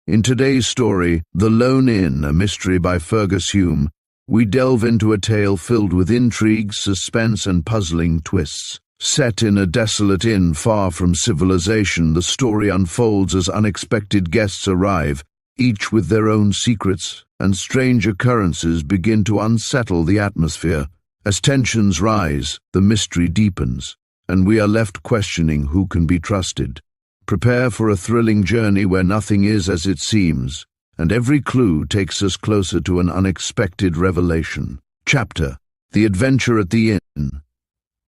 In today's story, The Lone Inn, a mystery by Fergus Hume, we delve into a tale filled with intrigue, suspense, and puzzling twists. Set in a desolate inn far from civilization, the story unfolds as unexpected guests arrive, each with their own secrets, and strange occurrences begin to unsettle the atmosphere. As tensions rise, the mystery deepens, and we are left questioning who can be trusted. Prepare for a thrilling journey where nothing is as it seems, and every clue takes us closer to an unexpected revelation. Chapter: The Adventure at the Inn.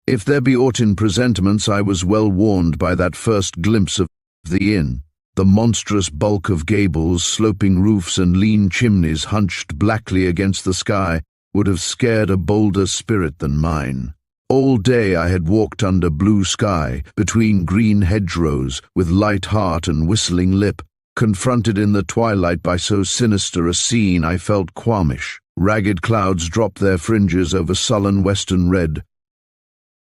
If there be aught in presentiments, I was well warned by that first glimpse of the inn. The monstrous bulk of gables, sloping roofs, and lean chimneys hunched blackly against the sky would have scared a bolder spirit than mine. All day I had walked under blue sky, between green hedgerows, with light heart and whistling lip. Confronted in the twilight by so sinister a scene, I felt qualmish. Ragged clouds dropped their fringes over sullen western red.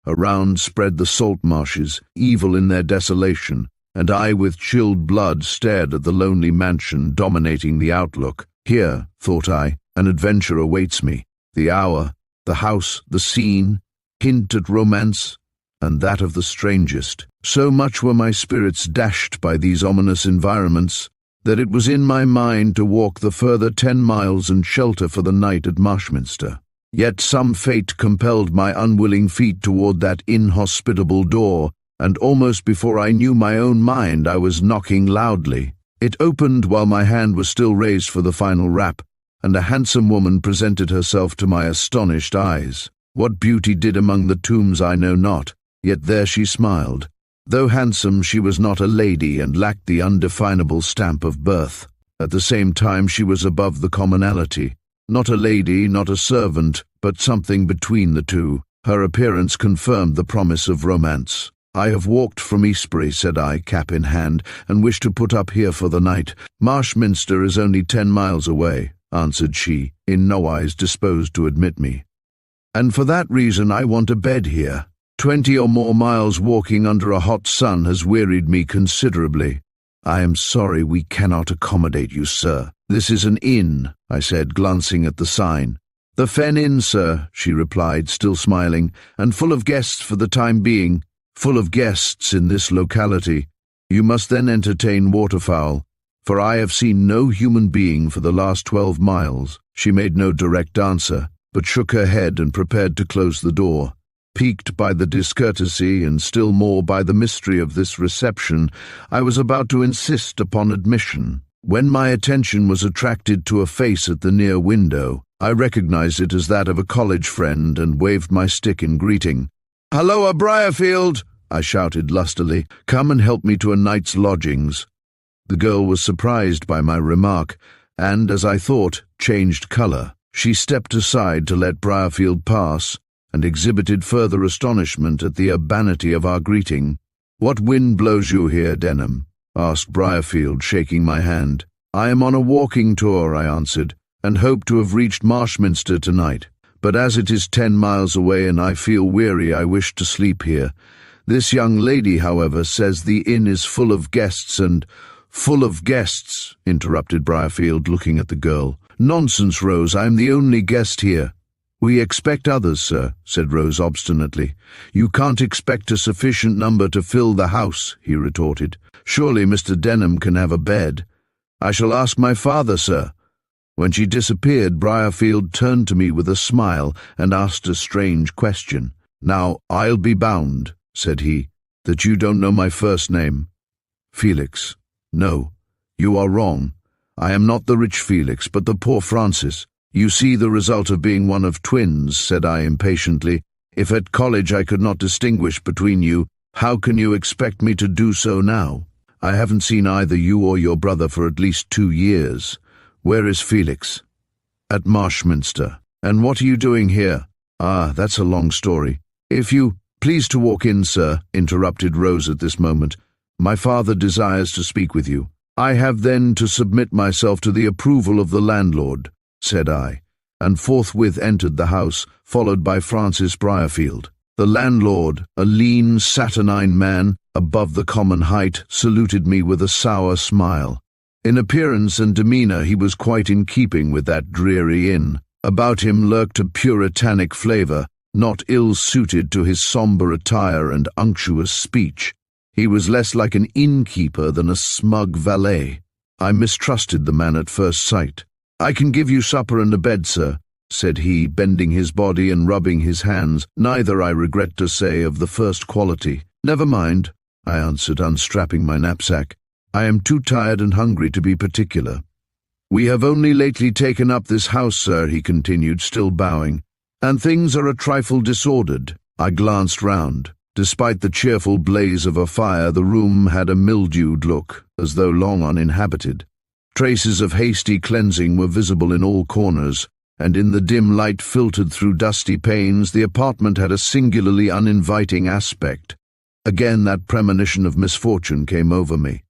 Around spread the salt marshes, evil in their desolation, and I with chilled blood stared at the lonely mansion dominating the outlook. Here, thought I, an adventure awaits me. The hour, the house, the scene, hint at romance, and that of the strangest. So much were my spirits dashed by these ominous environments that it was in my mind to walk the further 10 miles and shelter for the night at Marshminster. Yet some fate compelled my unwilling feet toward that inhospitable door, and almost before I knew my own mind I was knocking loudly. It opened while my hand was still raised for the final rap, and a handsome woman presented herself to my astonished eyes. What beauty did among the tombs I know not, yet there she smiled. Though handsome, she was not a lady and lacked the undefinable stamp of birth. At the same time, she was above the commonality. Not a lady, not a servant, but something between the two. Her appearance confirmed the promise of romance. I have walked from Eastbury, said I, cap in hand, and wish to put up here for the night. Marshminster is only 10 miles away, answered she, in nowise disposed to admit me. And for that reason I want a bed here. 20 or more miles walking under a hot sun has wearied me considerably. I am sorry we cannot accommodate you, sir. This is an inn, I said, glancing at the sign. The Fen Inn, sir, she replied, still smiling, and full of guests for the time being. Full of guests in this locality. You must then entertain waterfowl, for I have seen no human being for the last 12 miles. She made no direct answer, but shook her head and prepared to close the door. Piqued by the discourtesy and still more by the mystery of this reception, I was about to insist upon admission, when my attention was attracted to a face at the near window. I recognized it as that of a college friend and waved my stick in greeting. "Halloa, Briarfield!" I shouted lustily. "Come and help me to a night's lodgings." The girl was surprised by my remark, and, as I thought, changed colour. She stepped aside to let Briarfield pass, and exhibited further astonishment at the urbanity of our greeting. "What wind blows you here, Denham?" asked Briarfield, shaking my hand. "I am on a walking tour," I answered, "and hope to have reached Marshminster tonight. But as it is 10 miles away and I feel weary, I wish to sleep here. This young lady, however, says the inn is full of guests and—" "Full of guests," interrupted Briarfield, looking at the girl. "Nonsense, Rose, I am the only guest here." "We expect others, sir," said Rose obstinately. "You can't expect a sufficient number to fill the house," he retorted. "Surely Mr. Denham can have a bed." "I shall ask my father, sir." When she disappeared, Briarfield turned to me with a smile and asked a strange question. "Now, I'll be bound," said he, "that you don't know my first name." "Felix. No, you are wrong. I am not the rich Felix, but the poor Francis. You see the result of being one of twins," said I impatiently. "If at college I could not distinguish between you, how can you expect me to do so now? I haven't seen either you or your brother for at least 2 years. Where is Felix?" "At Marshminster." "And what are you doing here?" "Ah, that's a long story. If you—" "Please to walk in, sir," interrupted Rose at this moment. "My father desires to speak with you." "I have then to submit myself to the approval of the landlord," said I, and forthwith entered the house, followed by Francis Briarfield. The landlord, a lean, saturnine man, above the common height, saluted me with a sour smile. In appearance and demeanour he was quite in keeping with that dreary inn. About him lurked a puritanic flavour, not ill-suited to his sombre attire and unctuous speech. He was less like an innkeeper than a smug valet. I mistrusted the man at first sight. "I can give you supper and a bed, sir," said he, bending his body and rubbing his hands, neither, I regret to say, of the first quality. "Never mind," I answered, unstrapping my knapsack. "I am too tired and hungry to be particular." "We have only lately taken up this house, sir," he continued, still bowing, "and things are a trifle disordered." I glanced round. Despite the cheerful blaze of a fire, the room had a mildewed look, as though long uninhabited. Traces of hasty cleansing were visible in all corners, and in the dim light filtered through dusty panes, the apartment had a singularly uninviting aspect. Again that premonition of misfortune came over me.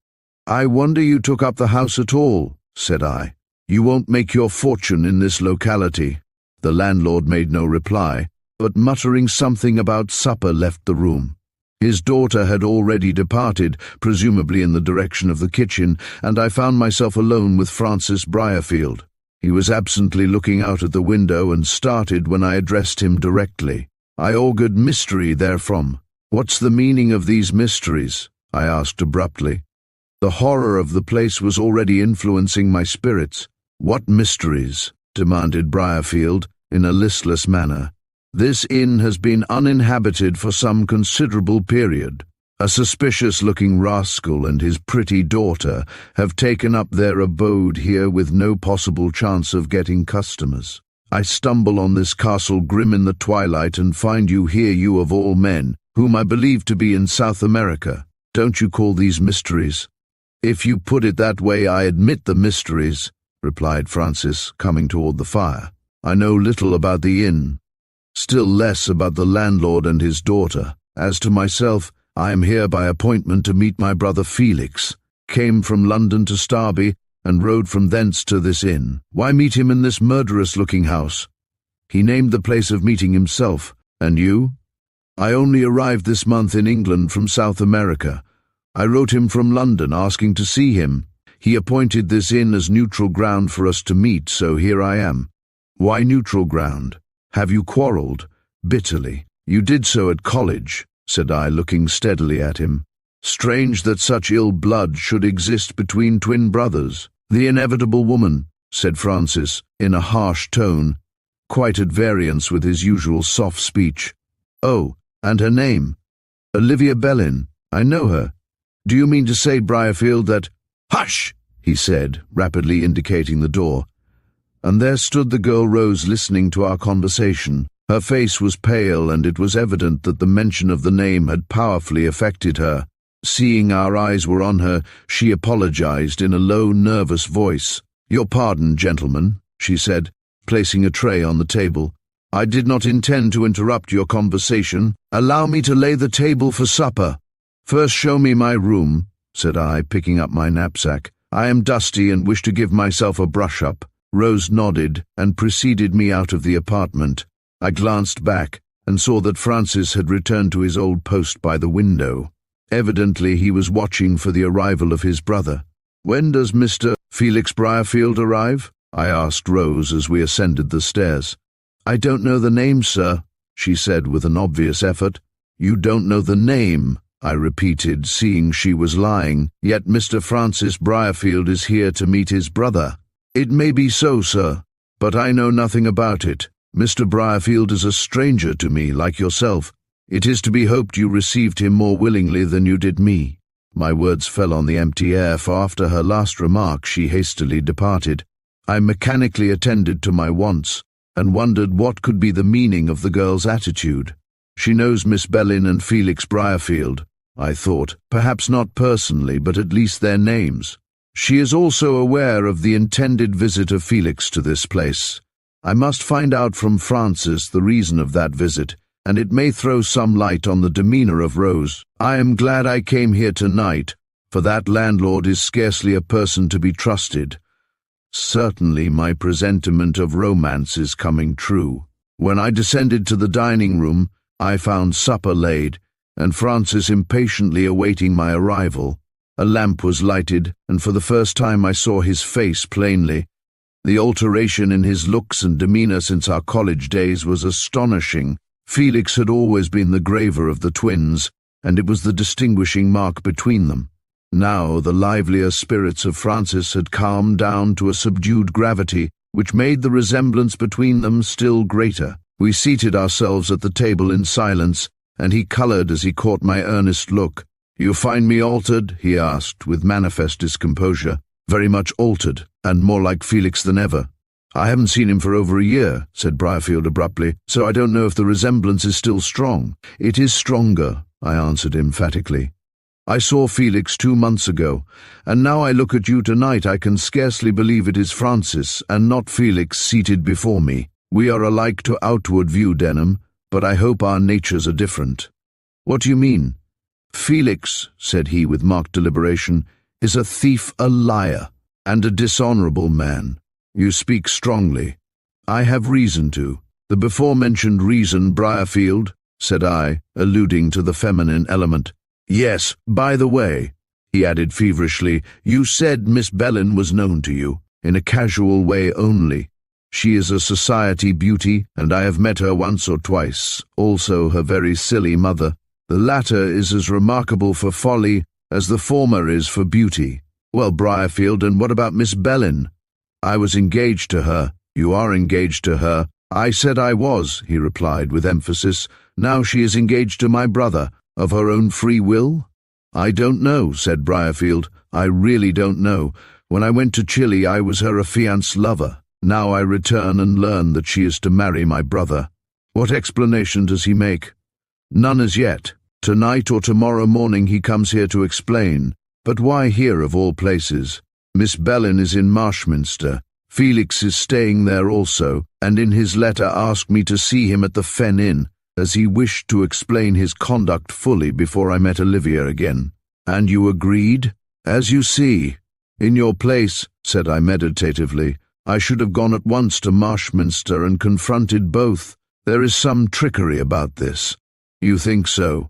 "I wonder you took up the house at all," said I. "You won't make your fortune in this locality." The landlord made no reply, but muttering something about supper left the room. His daughter had already departed, presumably in the direction of the kitchen, and I found myself alone with Francis Briarfield. He was absently looking out at the window and started when I addressed him directly. I augured mystery therefrom. "What's the meaning of these mysteries?" I asked abruptly. The horror of the place was already influencing my spirits. "What mysteries?" demanded Briarfield, in a listless manner. "This inn has been uninhabited for some considerable period. A suspicious-looking rascal and his pretty daughter have taken up their abode here with no possible chance of getting customers. I stumble on this castle grim in the twilight and find you here, you of all men, whom I believe to be in South America. Don't you call these mysteries?" "If you put it that way, I admit the mysteries," replied Francis, coming toward the fire. "I know little about the inn, still less about the landlord and his daughter. As to myself, I am here by appointment to meet my brother Felix, came from London to Starby, and rode from thence to this inn. Why meet him in this murderous-looking house?" He named the place of meeting himself. "And you?" "I only arrived this month in England from South America. I wrote him from London asking to see him. He appointed this inn as neutral ground for us to meet, so here I am." "Why neutral ground? Have you quarrelled?" "Bitterly. You did so at college," said I, looking steadily at him. "Strange that such ill blood should exist between twin brothers." "The inevitable woman," said Francis, in a harsh tone, quite at variance with his usual soft speech. "Oh, and her name?" "Olivia Bellin. I know her. Do you mean to say, Briarfield, that—" "Hush!" he said, rapidly indicating the door. And there stood the girl Rose, listening to our conversation. Her face was pale, and it was evident that the mention of the name had powerfully affected her. Seeing our eyes were on her, she apologized in a low, nervous voice. "Your pardon, gentlemen," she said, placing a tray on the table. "I did not intend to interrupt your conversation. Allow me to lay the table for supper." "First show me my room," said I, picking up my knapsack. "I am dusty and wish to give myself a brush-up." Rose nodded and preceded me out of the apartment. I glanced back and saw that Francis had returned to his old post by the window. Evidently he was watching for the arrival of his brother. "When does Mr. Felix Briarfield arrive?" I asked Rose as we ascended the stairs. "I don't know the name, sir," she said with an obvious effort. "You don't know the name?" I repeated, seeing she was lying. "Yet Mr. Francis Briarfield is here to meet his brother." "It may be so, sir, but I know nothing about it. Mr. Briarfield is a stranger to me, like yourself. It is to be hoped you received him more willingly than you did me." My words fell on the empty air, for after her last remark she hastily departed. I mechanically attended to my wants, and wondered what could be the meaning of the girl's attitude. She knows Miss Bellin and Felix Briarfield, I thought, perhaps not personally, but at least their names. She is also aware of the intended visit of Felix to this place. I must find out from Francis the reason of that visit, and it may throw some light on the demeanour of Rose. I am glad I came here tonight, for that landlord is scarcely a person to be trusted. Certainly my presentiment of romance is coming true. When I descended to the dining room, I found supper laid, and Francis impatiently awaiting my arrival. A lamp was lighted, and for the first time I saw his face plainly. The alteration in his looks and demeanour since our college days was astonishing. Felix had always been the graver of the twins, and it was the distinguishing mark between them. Now the livelier spirits of Francis had calmed down to a subdued gravity, which made the resemblance between them still greater. We seated ourselves at the table in silence, and he coloured as he caught my earnest look. "You find me altered?" he asked, with manifest discomposure. "Very much altered, and more like Felix than ever." "I haven't seen him for over a year," said Briarfield abruptly, "so I don't know if the resemblance is still strong." "It is stronger," I answered emphatically. "I saw Felix 2 months ago, and now I look at you tonight I can scarcely believe it is Francis and not Felix seated before me. We are alike to outward view, Denham, but I hope our natures are different." "What do you mean?" "Felix," said he with marked deliberation, "is a thief, a liar, and a dishonourable man." "You speak strongly." "I have reason to." "The before-mentioned reason, Briarfield," said I, alluding to the feminine element. "Yes, by the way," he added feverishly, "you said Miss Bellin was known to you, in a casual way only. She is a society beauty, and I have met her once or twice, also her very silly mother. The latter is as remarkable for folly as the former is for beauty." "Well, Briarfield, and what about Miss Bellin?" "I was engaged to her." "You are engaged to her." "I said I was," he replied with emphasis. "Now she is engaged to my brother, of her own free will?" "I don't know," said Briarfield. "I really don't know. When I went to Chile I was her affianced lover. Now I return and learn that she is to marry my brother." "What explanation does he make?" "None as yet. Tonight or tomorrow morning he comes here to explain. But why here of all places? Miss Bellin is in Marshminster. Felix is staying there also, and in his letter asked me to see him at the Fen Inn, as he wished to explain his conduct fully before I met Olivia again." "And you agreed?" "As you see. In your place," said I meditatively, "I should have gone at once to Marshminster and confronted both. There is some trickery about this." "You think so?"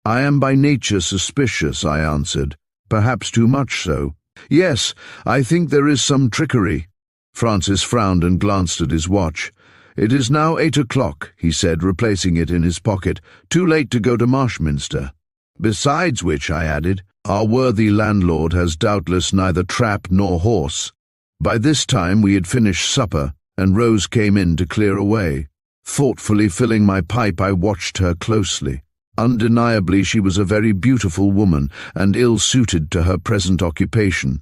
"I am by nature suspicious," I answered. "Perhaps too much so." "Yes, I think there is some trickery." Francis frowned and glanced at his watch. "It is now 8 o'clock, he said, replacing it in his pocket. "Too late to go to Marshminster. Besides which," I added, "our worthy landlord has doubtless neither trap nor horse." By this time we had finished supper, and Rose came in to clear away. Thoughtfully filling my pipe, I watched her closely. Undeniably she was a very beautiful woman, and ill-suited to her present occupation.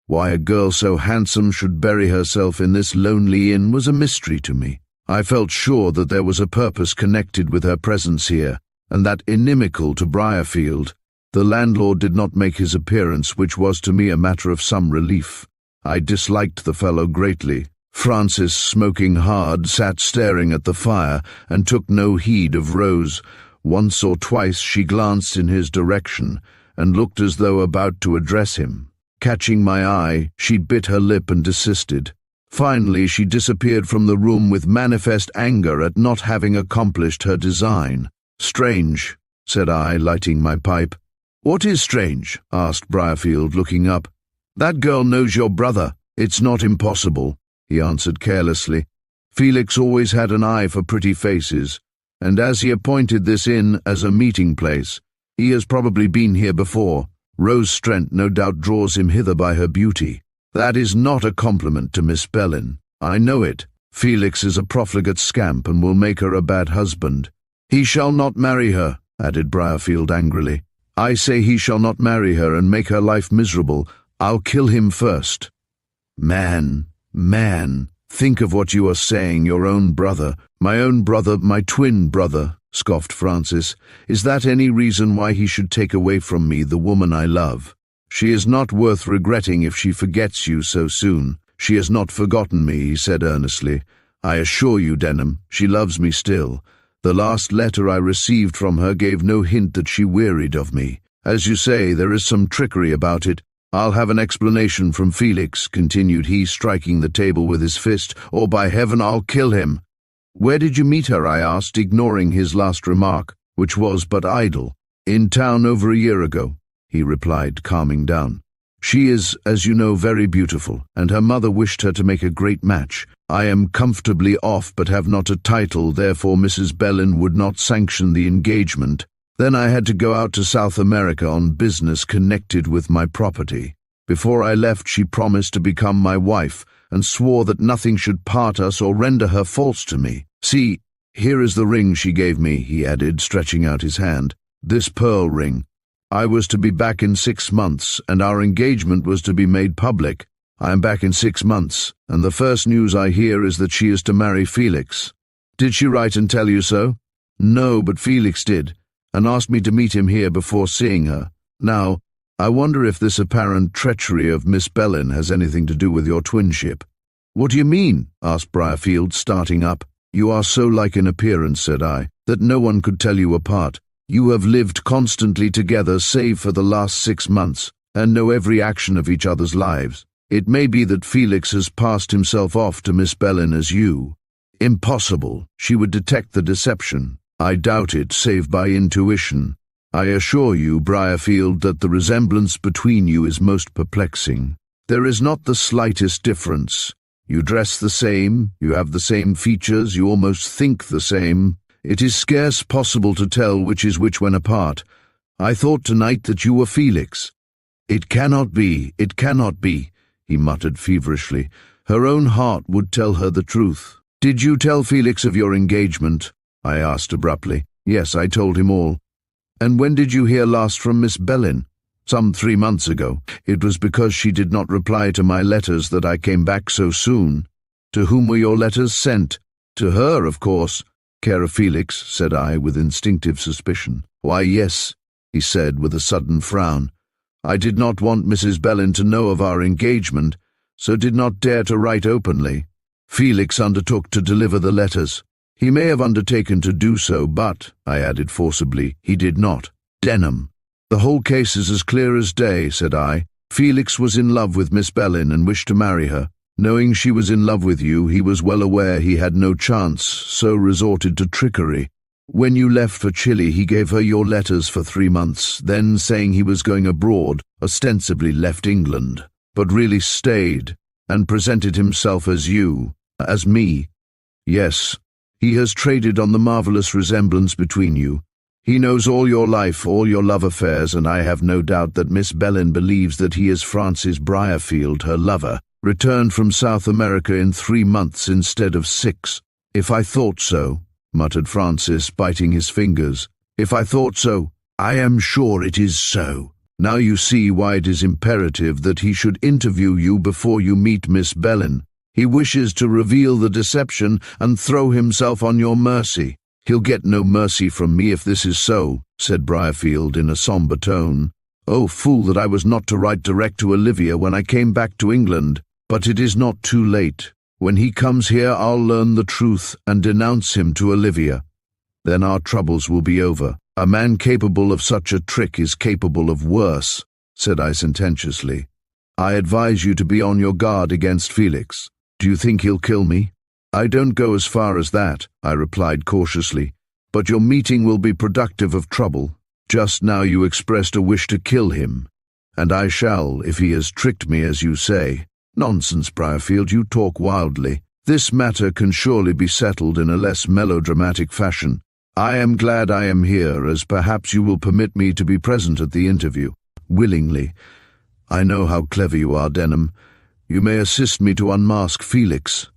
Why a girl so handsome should bury herself in this lonely inn was a mystery to me. I felt sure that there was a purpose connected with her presence here, and that inimical to Briarfield. The landlord did not make his appearance, which was to me a matter of some relief. I disliked the fellow greatly. Francis, smoking hard, sat staring at the fire, and took no heed of Rose. Once or twice she glanced in his direction, and looked as though about to address him. Catching my eye, she bit her lip and desisted. Finally she disappeared from the room with manifest anger at not having accomplished her design. "Strange," said I, lighting my pipe. "What is strange?" asked Briarfield, looking up. "That girl knows your brother. It's not impossible," he answered carelessly. "Felix always had an eye for pretty faces, and as he appointed this inn as a meeting place, he has probably been here before. Rose Strent no doubt draws him hither by her beauty. That is not a compliment to Miss Bellin. I know it. Felix is a profligate scamp and will make her a bad husband." "He shall not marry her," added Briarfield angrily. "I say he shall not marry her and make her life miserable. I'll kill him first." Man, think of what you are saying, your own brother." "My own brother, my twin brother," scoffed Francis. "Is that any reason why he should take away from me the woman I love? She is not worth regretting if she forgets you so soon." "She has not forgotten me," he said earnestly. "I assure you, Denham, she loves me still. The last letter I received from her gave no hint that she wearied of me. As you say, there is some trickery about it. I'll have an explanation from Felix," continued he, striking the table with his fist, "or by heaven I'll kill him." "Where did you meet her?" I asked, ignoring his last remark, which was but idle. "In town over a year ago," he replied, calming down. She is, as you know, very beautiful, and her mother wished her to make a great match. I am comfortably off but have not a title, therefore Mrs. Bellin would not sanction the engagement. Then I had to go out to South America on business connected with my property. Before I left, she promised to become my wife, and swore that nothing should part us or render her false to me. See, here is the ring she gave me, he added, stretching out his hand. This pearl ring. I was to be back in 6 months, and our engagement was to be made public. I am back in 6 months, and the first news I hear is that she is to marry Felix. Did she write and tell you so? No, but Felix did, and asked me to meet him here before seeing her. Now, I wonder if this apparent treachery of Miss Bellin has anything to do with your twinship. What do you mean? Asked Briarfield, starting up. You are so like in appearance, said I, that no one could tell you apart. You have lived constantly together save for the last 6 months, and know every action of each other's lives. It may be that Felix has passed himself off to Miss Bellin as you. Impossible. She would detect the deception. I doubt it, save by intuition. I assure you, Briarfield, that the resemblance between you is most perplexing. There is not the slightest difference. You dress the same, you have the same features, you almost think the same. It is scarce possible to tell which is which when apart. I thought tonight that you were Felix. It cannot be, he muttered feverishly. Her own heart would tell her the truth. Did you tell Felix of your engagement? I asked abruptly. Yes, I told him all. And when did you hear last from Miss Bellin? Some 3 months ago. It was because she did not reply to my letters that I came back so soon. To whom were your letters sent? To her, of course. Care of Felix, said I, with instinctive suspicion. Why, yes, he said, with a sudden frown. I did not want Mrs. Bellin to know of our engagement, so did not dare to write openly. Felix undertook to deliver the letters. He may have undertaken to do so, but, I added forcibly, he did not. Denham. The whole case is as clear as day, said I. Felix was in love with Miss Bellin and wished to marry her. Knowing she was in love with you, he was well aware he had no chance, so resorted to trickery. When you left for Chile, he gave her your letters for 3 months, then, saying he was going abroad, ostensibly left England, but really stayed, and presented himself as you, as me. Yes, he has traded on the marvellous resemblance between you. He knows all your life, all your love affairs, and I have no doubt that Miss Bellin believes that he is Francis Briarfield, her lover, returned from South America in 3 months instead of 6. If I thought so, muttered Francis, biting his fingers. If I thought so, I am sure it is so. Now you see why it is imperative that he should interview you before you meet Miss Bellin. He wishes to reveal the deception and throw himself on your mercy. He'll get no mercy from me if this is so, said Briarfield in a sombre tone. Oh, fool that I was not to write direct to Olivia when I came back to England. But it is not too late. When he comes here, I'll learn the truth and denounce him to Olivia. Then our troubles will be over. A man capable of such a trick is capable of worse, said I sententiously. I advise you to be on your guard against Felix. Do you think he'll kill me? I don't go as far as that, I replied cautiously, but your meeting will be productive of trouble. Just now you expressed a wish to kill him, and I shall, if he has tricked me as you say. Nonsense, Briarfield, you talk wildly. This matter can surely be settled in a less melodramatic fashion. I am glad I am here, as perhaps you will permit me to be present at the interview. Willingly. I know how clever you are, Denham. You may assist me to unmask Felix.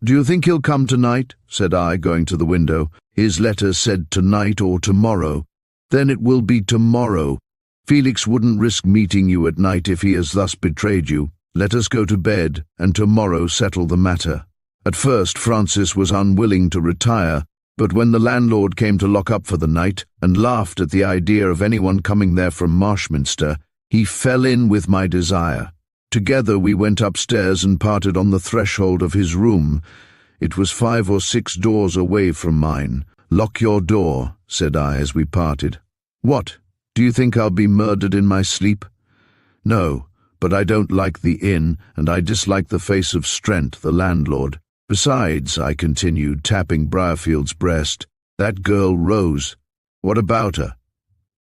Do you think he'll come tonight? Said I, going to the window. His letter said tonight or tomorrow. Then it will be tomorrow. Felix wouldn't risk meeting you at night if he has thus betrayed you. Let us go to bed, and tomorrow settle the matter. At first Francis was unwilling to retire, but when the landlord came to lock up for the night, and laughed at the idea of anyone coming there from Marshminster, he fell in with my desire. Together we went upstairs and parted on the threshold of his room. It was 5 or 6 doors away from mine. Lock your door, said I as we parted. What? Do you think I'll be murdered in my sleep? No. But I don't like the inn, and I dislike the face of Strent, the landlord. Besides, I continued, tapping Briarfield's breast, that girl Rose. What about her?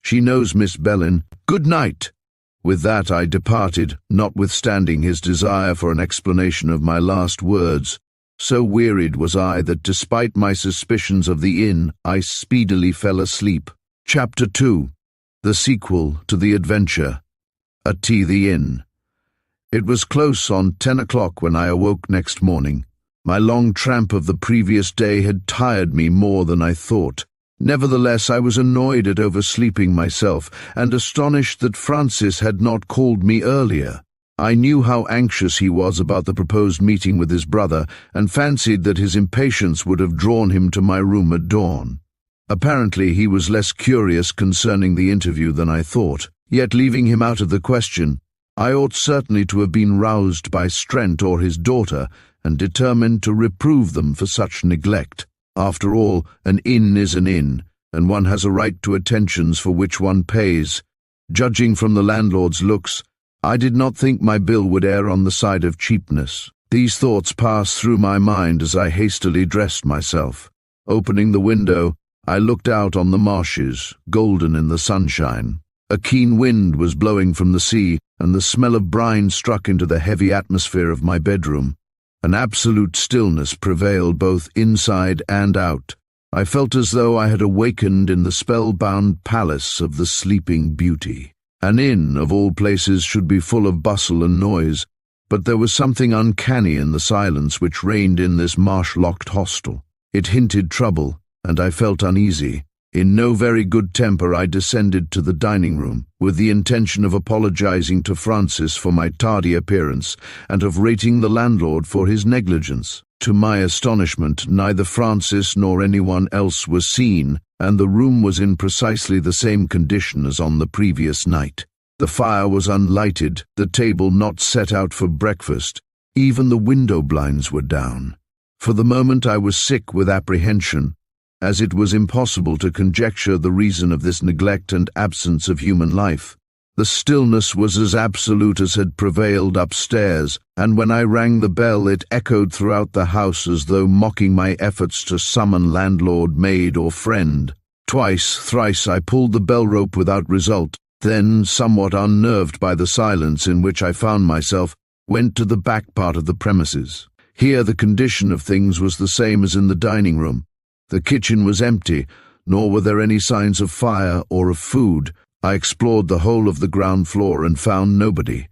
She knows Miss Bellin. Good night, With that I departed, notwithstanding his desire for an explanation of my last words. So wearied was I that despite my suspicions of the inn, I speedily fell asleep. Chapter 2. The sequel to the adventure. At the inn. It was close on 10 o'clock when I awoke next morning. My long tramp of the previous day had tired me more than I thought. Nevertheless, I was annoyed at oversleeping myself, and astonished that Francis had not called me earlier. I knew how anxious he was about the proposed meeting with his brother, and fancied that his impatience would have drawn him to my room at dawn. Apparently he was less curious concerning the interview than I thought, yet leaving him out of the question, I ought certainly to have been roused by Strent or his daughter, and determined to reprove them for such neglect. After all, an inn is an inn, and one has a right to attentions for which one pays. Judging from the landlord's looks, I did not think my bill would err on the side of cheapness. These thoughts passed through my mind as I hastily dressed myself. Opening the window, I looked out on the marshes, golden in the sunshine. A keen wind was blowing from the sea, and the smell of brine struck into the heavy atmosphere of my bedroom. An absolute stillness prevailed both inside and out. I felt as though I had awakened in the spellbound palace of the Sleeping Beauty. An inn, of all places, should be full of bustle and noise, but there was something uncanny in the silence which reigned in this marsh-locked hostel. It hinted trouble, and I felt uneasy. In no very good temper, I descended to the dining room, with the intention of apologizing to Francis for my tardy appearance, and of rating the landlord for his negligence. To my astonishment, neither Francis nor anyone else was seen, and the room was in precisely the same condition as on the previous night. The fire was unlighted, the table not set out for breakfast, even the window blinds were down. For the moment I was sick with apprehension, as it was impossible to conjecture the reason of this neglect and absence of human life. The stillness was as absolute as had prevailed upstairs, and when I rang the bell it echoed throughout the house as though mocking my efforts to summon landlord, maid, or friend. Twice, thrice I pulled the bell rope without result, then, somewhat unnerved by the silence in which I found myself, went to the back part of the premises. Here the condition of things was the same as in the dining room. The kitchen was empty, nor were there any signs of fire or of food. I explored the whole of the ground floor and found nobody.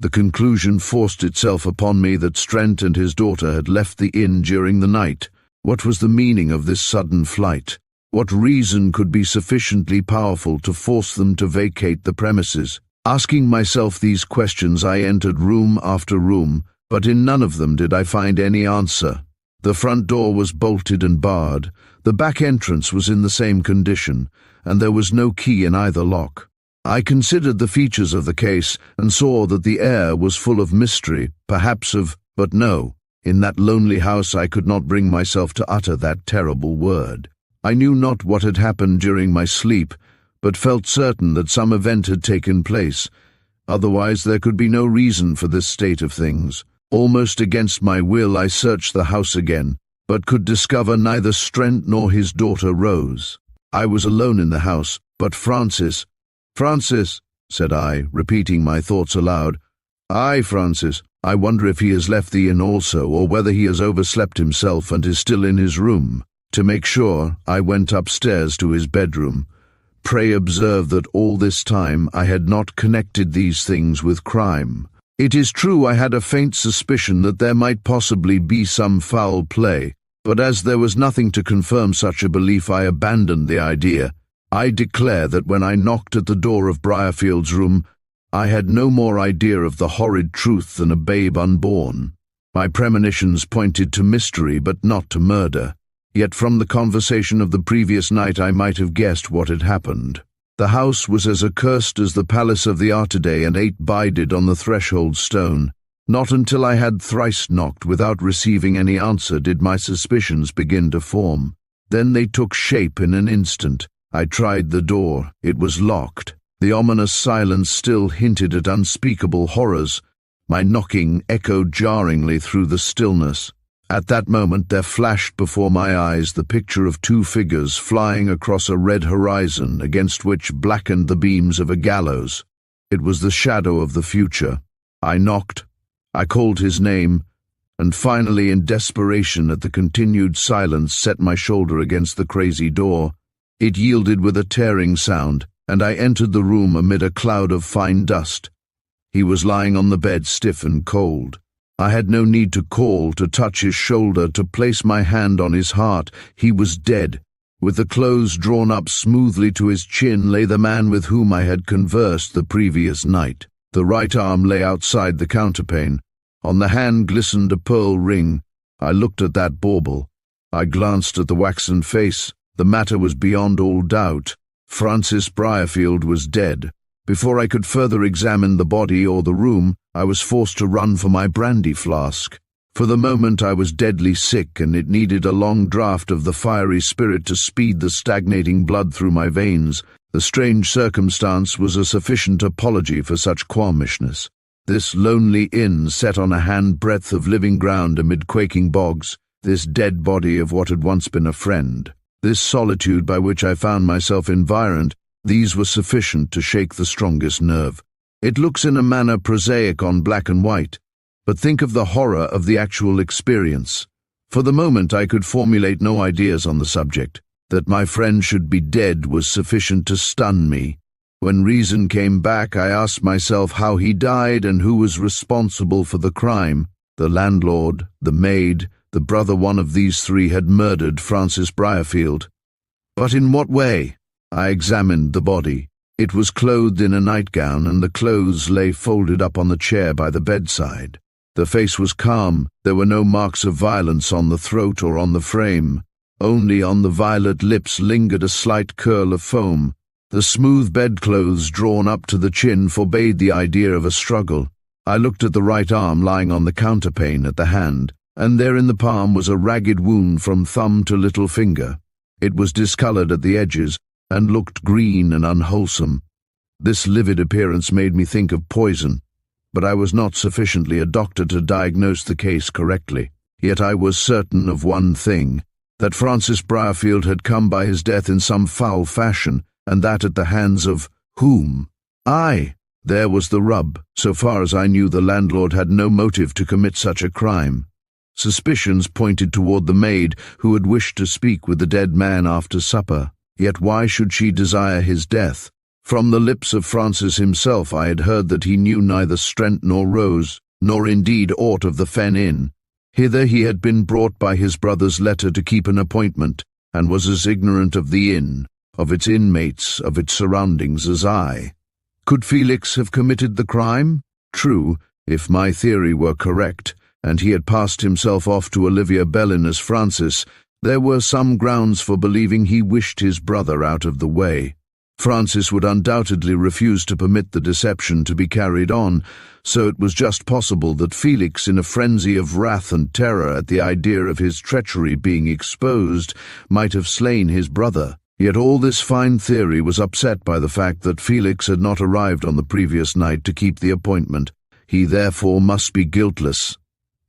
The conclusion forced itself upon me that Strent and his daughter had left the inn during the night. What was the meaning of this sudden flight? What reason could be sufficiently powerful to force them to vacate the premises? Asking myself these questions, I entered room after room, but in none of them did I find any answer. The front door was bolted and barred, the back entrance was in the same condition, and there was no key in either lock. I considered the features of the case and saw that the air was full of mystery, perhaps but no, in that lonely house I could not bring myself to utter that terrible word. I knew not what had happened during my sleep, but felt certain that some event had taken place. Otherwise there could be no reason for this state of things. Almost against my will I searched the house again, but could discover neither Strent nor his daughter Rose. I was alone in the house, but Francis, said I, repeating my thoughts aloud. Aye, Francis, I wonder if he has left the inn also, or whether he has overslept himself and is still in his room. To make sure, I went upstairs to his bedroom. Pray observe that all this time I had not connected these things with crime. It is true I had a faint suspicion that there might possibly be some foul play, but as there was nothing to confirm such a belief, I abandoned the idea. I declare that when I knocked at the door of Briarfield's room, I had no more idea of the horrid truth than a babe unborn. My premonitions pointed to mystery, but not to murder. Yet from the conversation of the previous night I might have guessed what had happened. The house was as accursed as the palace of the Artidae, and 8 bided on the threshold stone. Not until I had thrice knocked without receiving any answer did my suspicions begin to form. Then they took shape in an instant. I tried the door. It was locked. The ominous silence still hinted at unspeakable horrors. My knocking echoed jarringly through the stillness. At that moment there flashed before my eyes the picture of 2 figures flying across a red horizon against which blackened the beams of a gallows. It was the shadow of the future. I knocked. I called his name, and finally, in desperation at the continued silence, set my shoulder against the crazy door. It yielded with a tearing sound, and I entered the room amid a cloud of fine dust. He was lying on the bed, stiff and cold. I had no need to call, to touch his shoulder, to place my hand on his heart. He was dead. With the clothes drawn up smoothly to his chin lay the man with whom I had conversed the previous night. The right arm lay outside the counterpane. On the hand glistened a pearl ring. I looked at that bauble. I glanced at the waxen face. The matter was beyond all doubt. Francis Briarfield was dead. Before I could further examine the body or the room, I was forced to run for my brandy flask. For the moment I was deadly sick, and it needed a long draught of the fiery spirit to speed the stagnating blood through my veins. The strange circumstance was a sufficient apology for such qualmishness. This lonely inn set on a handbreadth of living ground amid quaking bogs, this dead body of what had once been a friend, this solitude by which I found myself environed, these were sufficient to shake the strongest nerve. It looks in a manner prosaic on black and white, but think of the horror of the actual experience. For the moment I could formulate no ideas on the subject. That my friend should be dead was sufficient to stun me. When reason came back, I asked myself how he died and who was responsible for the crime. The landlord, the maid, the brother. One of these three had murdered Francis Briarfield. But in what way? I examined the body. It was clothed in a nightgown, and the clothes lay folded up on the chair by the bedside. The face was calm. There were no marks of violence on the throat or on the frame. Only on the violet lips lingered a slight curl of foam. The smooth bedclothes drawn up to the chin forbade the idea of a struggle. I looked at the right arm lying on the counterpane at the hand, and there in the palm was a ragged wound from thumb to little finger. It was discoloured at the edges, and looked green and unwholesome. This livid appearance made me think of poison, but I was not sufficiently a doctor to diagnose the case correctly. Yet I was certain of one thing, that Francis Briarfield had come by his death in some foul fashion, and that at the hands of whom? Aye, there was the rub. So far as I knew, the landlord had no motive to commit such a crime. Suspicions pointed toward the maid, who had wished to speak with the dead man after supper. Yet why should she desire his death? From the lips of Francis himself I had heard that he knew neither Strent nor Rose, nor indeed aught of the Fen Inn. Hither he had been brought by his brother's letter to keep an appointment, and was as ignorant of the inn, of its inmates, of its surroundings as I. Could Felix have committed the crime? True, if my theory were correct, and he had passed himself off to Olivia Bellin as Francis, there were some grounds for believing he wished his brother out of the way. Francis would undoubtedly refuse to permit the deception to be carried on, so it was just possible that Felix, in a frenzy of wrath and terror at the idea of his treachery being exposed, might have slain his brother. Yet all this fine theory was upset by the fact that Felix had not arrived on the previous night to keep the appointment. He therefore must be guiltless.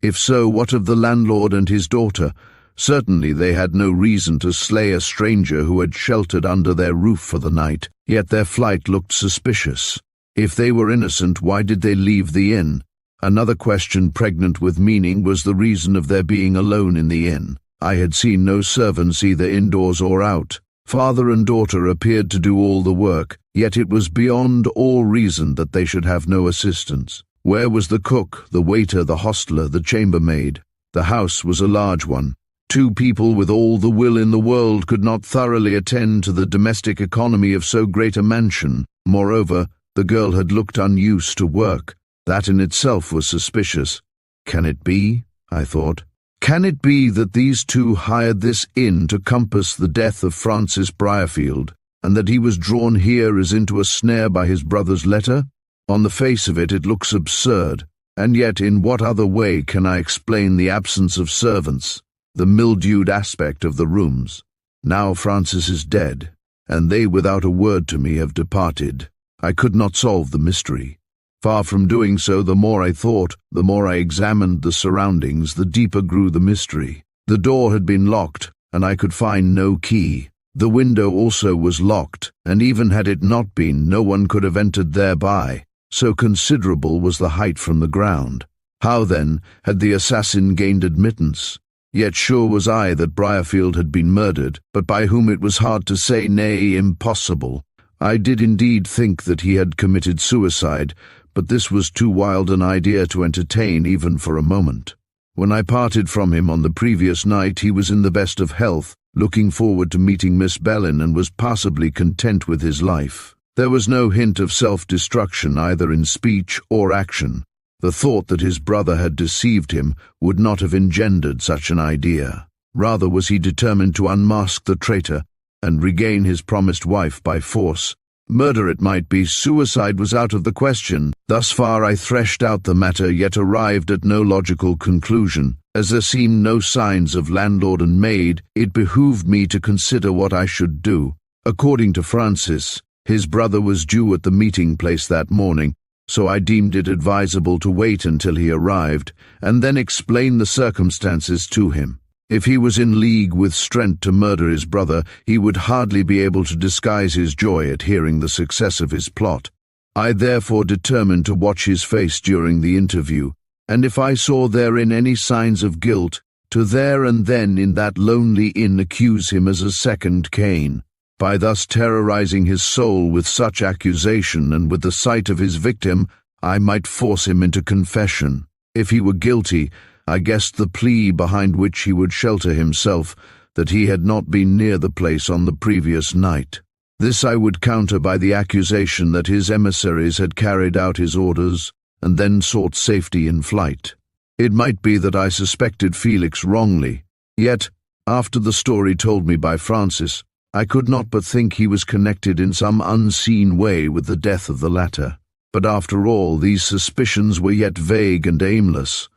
If so, what of the landlord and his daughter? Certainly they had no reason to slay a stranger who had sheltered under their roof for the night, yet their flight looked suspicious. If they were innocent, why did they leave the inn? Another question pregnant with meaning was the reason of their being alone in the inn. I had seen no servants either indoors or out. Father and daughter appeared to do all the work, yet it was beyond all reason that they should have no assistance. Where was the cook, the waiter, the hostler, the chambermaid? The house was a large one. Two people with all the will in the world could not thoroughly attend to the domestic economy of so great a mansion. Moreover, the girl had looked unused to work. That in itself was suspicious. Can it be? I thought. Can it be that these two hired this inn to compass the death of Francis Briarfield, and that he was drawn here as into a snare by his brother's letter? On the face of it, it looks absurd, and yet in what other way can I explain the absence of servants, the mildewed aspect of the rooms? Now Francis is dead, and they without a word to me have departed. I could not solve the mystery. Far from doing so, the more I thought, the more I examined the surroundings, the deeper grew the mystery. The door had been locked, and I could find no key. The window also was locked, and even had it not been, no one could have entered thereby. so considerable was the height from the ground. How, then, had the assassin gained admittance? Yet sure was I that Briarfield had been murdered, but by whom it was hard to say, nay, impossible. I did indeed think that he had committed suicide, but this was too wild an idea to entertain even for a moment. When I parted from him on the previous night, he was in the best of health, looking forward to meeting Miss Bellin, and was passably content with his life. There was no hint of self-destruction either in speech or action. The thought that his brother had deceived him would not have engendered such an idea. Rather was he determined to unmask the traitor and regain his promised wife by force. Murder it might be, suicide was out of the question. Thus far I threshed out the matter, yet arrived at no logical conclusion. As there seemed no signs of landlord and maid, it behooved me to consider what I should do. According to Francis, his brother was due at the meeting place that morning, so I deemed it advisable to wait until he arrived, and then explain the circumstances to him. If he was in league with Strent to murder his brother, he would hardly be able to disguise his joy at hearing the success of his plot. I therefore determined to watch his face during the interview, and if I saw therein any signs of guilt, to there and then in that lonely inn accuse him as a second Cain. By thus terrorizing his soul with such accusation and with the sight of his victim, I might force him into confession. If he were guilty, I guessed the plea behind which he would shelter himself, that he had not been near the place on the previous night. This I would counter by the accusation that his emissaries had carried out his orders and then sought safety in flight. It might be that I suspected Felix wrongly, yet, after the story told me by Francis, I could not but think he was connected in some unseen way with the death of the latter. But after all, these suspicions were yet vague and aimless.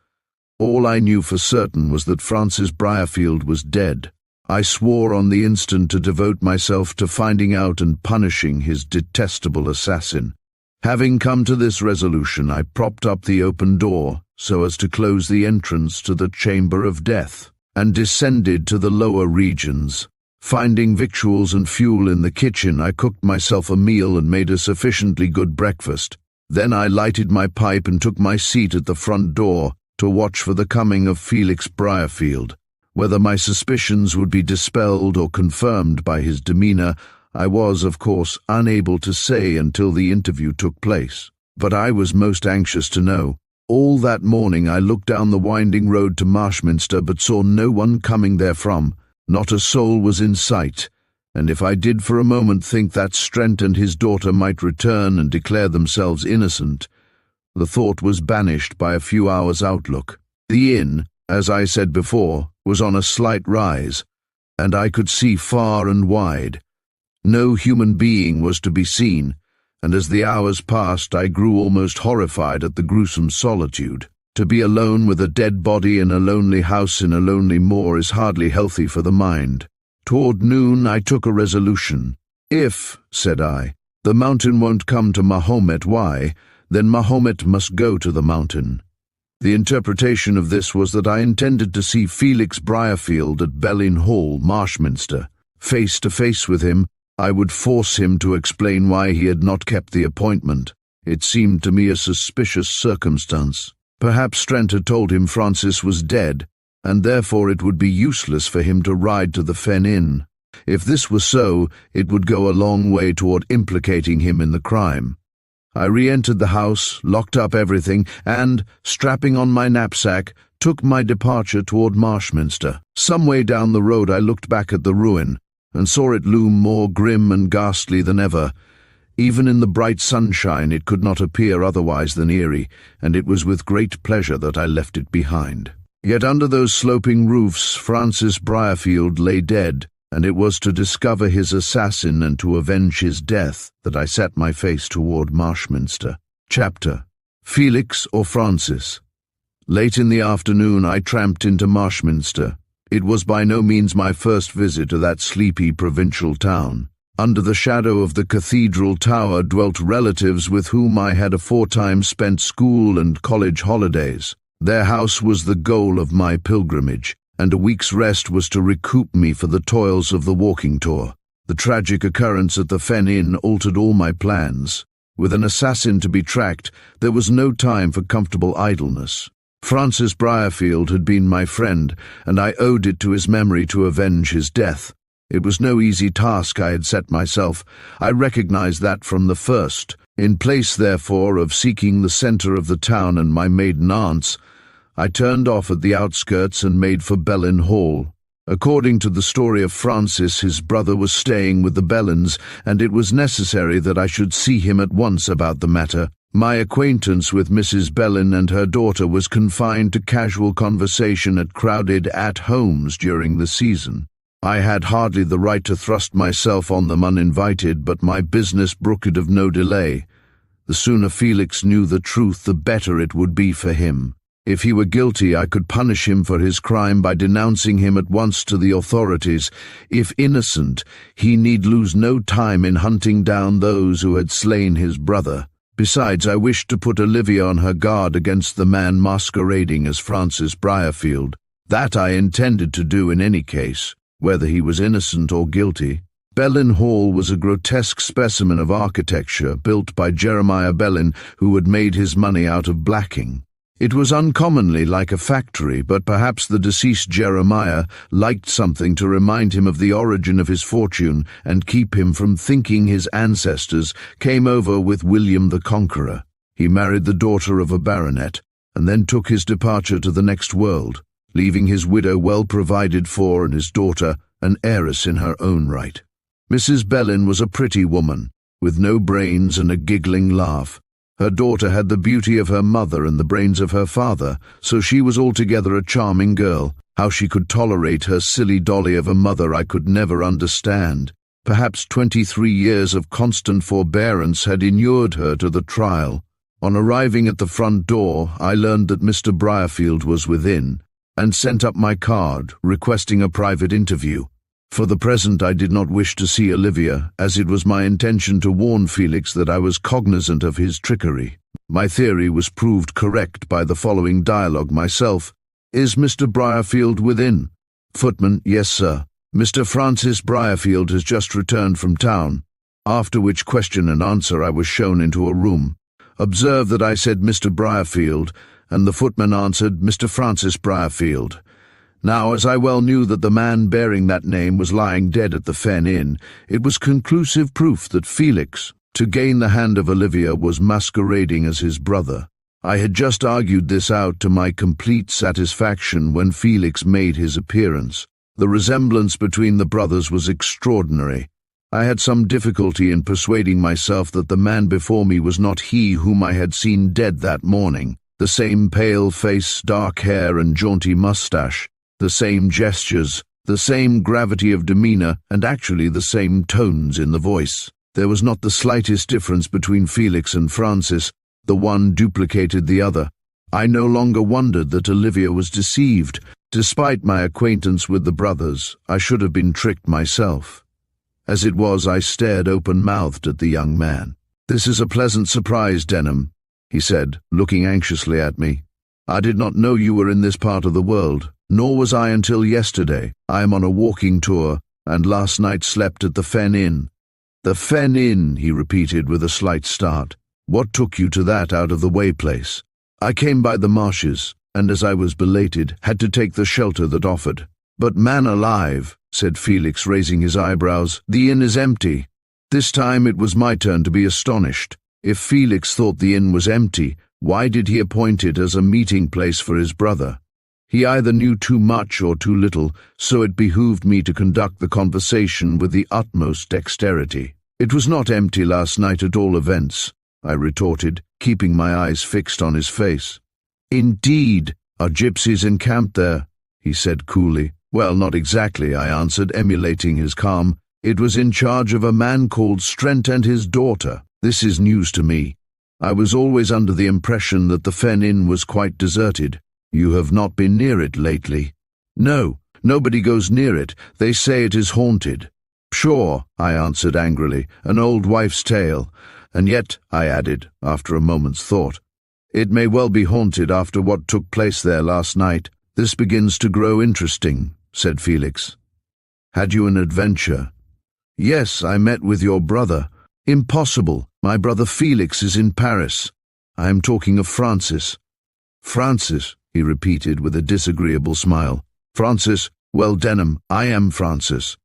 All I knew for certain was that Francis Briarfield was dead. I swore on the instant to devote myself to finding out and punishing his detestable assassin. Having come to this resolution, I propped up the open door so as to close the entrance to the chamber of death, and descended to the lower regions. Finding victuals and fuel in the kitchen, I cooked myself a meal and made a sufficiently good breakfast. Then I lighted my pipe and took my seat at the front door to watch for the coming of Felix Briarfield. Whether my suspicions would be dispelled or confirmed by his demeanour, I was, of course, unable to say until the interview took place. But I was most anxious to know. All that morning I looked down the winding road to Marshminster, but saw no one coming therefrom. Not a soul was in sight, and if I did for a moment think that Strent and his daughter might return and declare themselves innocent, the thought was banished by a few hours' outlook. The inn, as I said before, was on a slight rise, and I could see far and wide. No human being was to be seen, and as the hours passed I grew almost horrified at the gruesome solitude. To be alone with a dead body in a lonely house in a lonely moor is hardly healthy for the mind. Toward noon I took a resolution. If, said I, the mountain won't come to Mahomet, why, then Mahomet must go to the mountain. The interpretation of this was that I intended to see Felix Briarfield at Bellin Hall, Marshminster. Face to face with him, I would force him to explain why he had not kept the appointment. It seemed to me a suspicious circumstance. Perhaps Strent had told him Francis was dead, and therefore it would be useless for him to ride to the Fen Inn. If this were so, it would go a long way toward implicating him in the crime. I re-entered the house, locked up everything, and, strapping on my knapsack, took my departure toward Marshminster. Some way down the road I looked back at the ruin, and saw it loom more grim and ghastly than ever. Even in the bright sunshine it could not appear otherwise than eerie, and it was with great pleasure that I left it behind. Yet under those sloping roofs Francis Briarfield lay dead, and it was to discover his assassin and to avenge his death that I set my face toward Marshminster. Chapter: Felix or Francis? Late in the afternoon I tramped into Marshminster. It was by no means my first visit to that sleepy provincial town. Under the shadow of the cathedral tower dwelt relatives with whom I had aforetime spent school and college holidays. Their house was the goal of my pilgrimage, and a week's rest was to recoup me for the toils of the walking tour. The tragic occurrence at the Fen Inn altered all my plans. With an assassin to be tracked, there was no time for comfortable idleness. Francis Briarfield had been my friend, and I owed it to his memory to avenge his death. It was no easy task I had set myself. I recognized that from the first. In place, therefore, of seeking the center of the town and my maiden aunts, I turned off at the outskirts and made for Bellin Hall. According to the story of Francis, his brother was staying with the Bellins, and it was necessary that I should see him at once about the matter. My acquaintance with Mrs. Bellin and her daughter was confined to casual conversation at crowded at-homes during the season. I had hardly the right to thrust myself on them uninvited, but my business brooked of no delay. The sooner Felix knew the truth, the better it would be for him. If he were guilty, I could punish him for his crime by denouncing him at once to the authorities. If innocent, he need lose no time in hunting down those who had slain his brother. Besides, I wished to put Olivia on her guard against the man masquerading as Francis Briarfield. That I intended to do in any case, whether he was innocent or guilty. Bellin Hall was a grotesque specimen of architecture built by Jeremiah Bellin, who had made his money out of blacking. It was uncommonly like a factory, but perhaps the deceased Jeremiah liked something to remind him of the origin of his fortune and keep him from thinking his ancestors came over with William the Conqueror. He married the daughter of a baronet, and then took his departure to the next world, leaving his widow well provided for and his daughter an heiress in her own right. Mrs. Bellin was a pretty woman, with no brains and a giggling laugh. Her daughter had the beauty of her mother and the brains of her father, so she was altogether a charming girl. How she could tolerate her silly dolly of a mother I could never understand. Perhaps 23 years of constant forbearance had inured her to the trial. On arriving at the front door, I learned that Mr. Briarfield was within, and sent up my card, requesting a private interview. For the present I did not wish to see Olivia, as it was my intention to warn Felix that I was cognizant of his trickery. My theory was proved correct by the following dialogue myself. "Is Mr. Briarfield within?" Footman: "Yes, sir. Mr. Francis Briarfield has just returned from town." After which question and answer I was shown into a room. Observe that I said Mr. Briarfield, and the footman answered Mr. Francis Briarfield. Now, as I well knew that the man bearing that name was lying dead at the Fen Inn, it was conclusive proof that Felix, to gain the hand of Olivia, was masquerading as his brother. I had just argued this out to my complete satisfaction when Felix made his appearance. The resemblance between the brothers was extraordinary. I had some difficulty in persuading myself that the man before me was not he whom I had seen dead that morning. The same pale face, dark hair, and jaunty moustache. The same gestures, the same gravity of demeanor, and actually the same tones in the voice. There was not the slightest difference between Felix and Francis. The one duplicated the other. I no longer wondered that Olivia was deceived. Despite my acquaintance with the brothers, I should have been tricked myself. As it was, I stared open-mouthed at the young man. "This is a pleasant surprise, Denham," he said, looking anxiously at me. "I did not know you were in this part of the world. Nor was I until yesterday. I am on a walking tour, and last night slept at the Fen Inn." "The Fen Inn," he repeated with a slight start. "What took you to that out-of-the-way place?" "I came by the marshes, and as I was belated, had to take the shelter that offered." "But man alive," said Felix, raising his eyebrows, "the inn is empty." This time it was my turn to be astonished. If Felix thought the inn was empty, why did he appoint it as a meeting place for his brother? He either knew too much or too little, so it behooved me to conduct the conversation with the utmost dexterity. "It was not empty last night at all events," I retorted, keeping my eyes fixed on his face. "Indeed? Are gypsies encamped there?" he said coolly. "Well, not exactly," I answered, emulating his calm. "It was in charge of a man called Strent and his daughter. This is news to me. I was always under the impression that the Fen Inn was quite deserted. You have not been near it lately?" "No, nobody goes near it. They say it is haunted." "Pshaw," I answered angrily, "an old wife's tale. And yet," I added, after a moment's thought, "it may well be haunted after what took place there last night." "This begins to grow interesting," said Felix. "Had you an adventure?" "Yes, I met with your brother. Impossible. My brother Felix is in Paris. I am talking of Francis. Francis, he repeated with a disagreeable smile. Francis, well, Denham, I am Francis.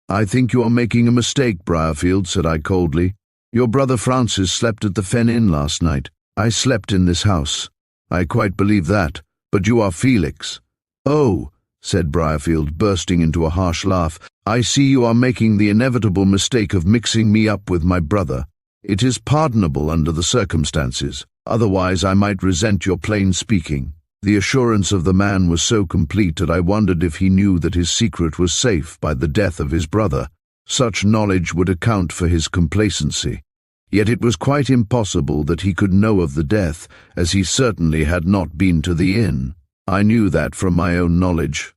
I think you are making a mistake, Briarfield, said I coldly. Your brother Francis slept at the Fen Inn last night. I slept in this house. I quite believe that, but you are Felix. Oh, said Briarfield, bursting into a harsh laugh, I see you are making the inevitable mistake of mixing me up with my brother. It is pardonable under the circumstances, otherwise I might resent your plain speaking. The assurance of the man was so complete that I wondered if he knew that his secret was safe by the death of his brother. Such knowledge would account for his complacency. Yet it was quite impossible that he could know of the death, as he certainly had not been to the inn. I knew that from my own knowledge.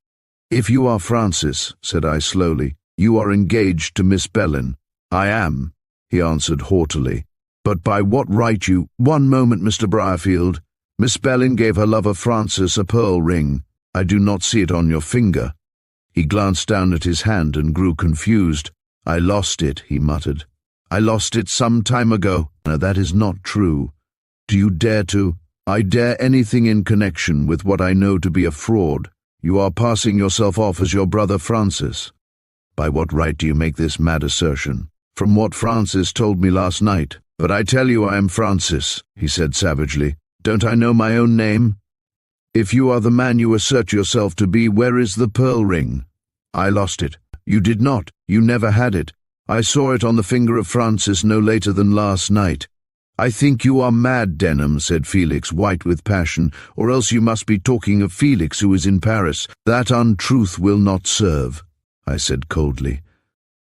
If you are Francis, said I slowly, you are engaged to Miss Bellin. I am, he answered haughtily. But by what right you— One moment, Mr. Briarfield. Miss Bellin gave her lover Francis a pearl ring. I do not see it on your finger. He glanced down at his hand and grew confused. I lost it, he muttered. I lost it some time ago. No, that is not true. Do you dare to— I dare anything in connection with what I know to be a fraud. You are passing yourself off as your brother Francis. By what right do you make this mad assertion? From what Francis told me last night. But I tell you I am Francis, he said savagely. Don't I know my own name? If you are the man you assert yourself to be, where is the pearl ring? I lost it. You did not. You never had it. I saw it on the finger of Francis no later than last night. I think you are mad, Denham, said Felix, white with passion, or else you must be talking of Felix who is in Paris. That untruth will not serve, I said coldly.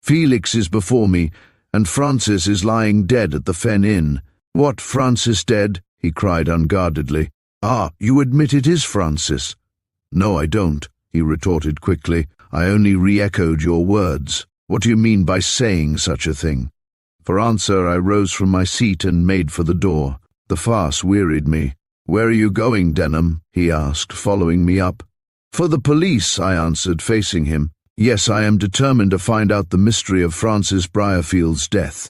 Felix is before me, and Francis is lying dead at the Fen Inn. What, Francis dead? He cried unguardedly. Ah, you admit it is Francis? No, I don't, he retorted quickly. I only re-echoed your words. What do you mean by saying such a thing? For answer, I rose from my seat and made for the door. The farce wearied me. Where are you going, Denham? He asked, following me up. For the police, I answered, facing him. Yes, I am determined to find out the mystery of Francis Briarfield's death.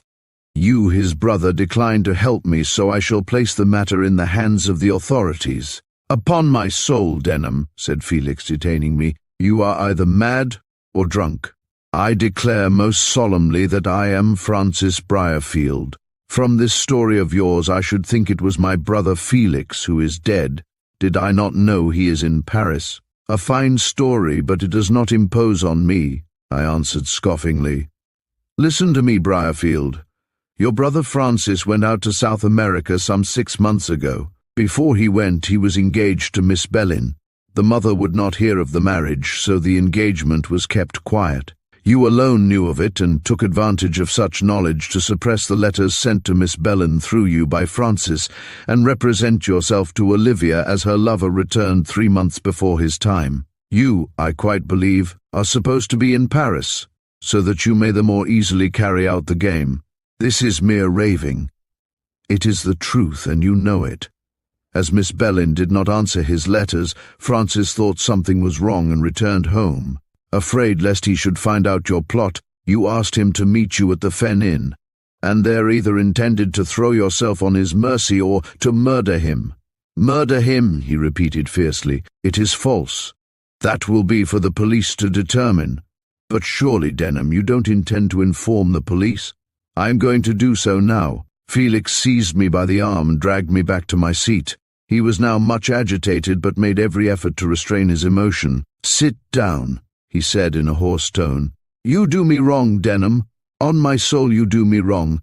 You, his brother, declined to help me, so I shall place the matter in the hands of the authorities. Upon my soul, Denham, said Felix, detaining me, you are either mad or drunk. I declare most solemnly that I am Francis Briarfield. From this story of yours I should think it was my brother Felix who is dead. Did I not know he is in Paris? A fine story, but it does not impose on me, I answered scoffingly. Listen to me, Briarfield. Your brother Francis went out to South America some 6 months ago. Before he went, he was engaged to Miss Bellin. The mother would not hear of the marriage, so the engagement was kept quiet. You alone knew of it and took advantage of such knowledge to suppress the letters sent to Miss Bellin through you by Francis and represent yourself to Olivia as her lover returned 3 months before his time. You, I quite believe, are supposed to be in Paris, so that you may the more easily carry out the game. This is mere raving. It is the truth, and you know it. As Miss Bellin did not answer his letters, Francis thought something was wrong and returned home. Afraid lest he should find out your plot, you asked him to meet you at the Fen Inn, and there either intended to throw yourself on his mercy or to murder him. Murder him, he repeated fiercely. It is false. That will be for the police to determine. But surely, Denham, you don't intend to inform the police? I am going to do so now. Felix seized me by the arm and dragged me back to my seat. He was now much agitated, but made every effort to restrain his emotion. Sit down, he said in a hoarse tone. You do me wrong, Denham. On my soul you do me wrong.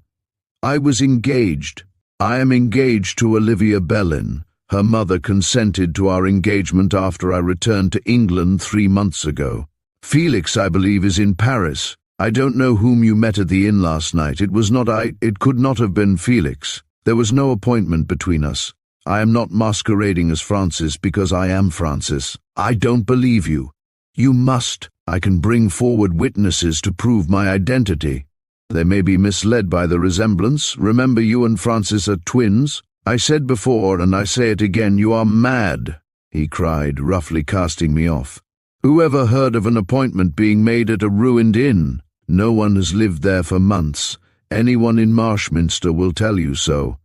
I was engaged. I am engaged to Olivia Bellin. Her mother consented to our engagement after I returned to England 3 months ago. Felix, I believe, is in Paris. I don't know whom you met at the inn last night. It was not I. It could not have been Felix. There was no appointment between us. I am not masquerading as Francis because I am Francis. I don't believe you. You must. I can bring forward witnesses to prove my identity. They may be misled by the resemblance. Remember, you and Francis are twins. I said before, and I say it again, you are mad, he cried, roughly casting me off. Who ever heard of an appointment being made at a ruined inn? No one has lived there for months. Anyone in Marshminster will tell you so."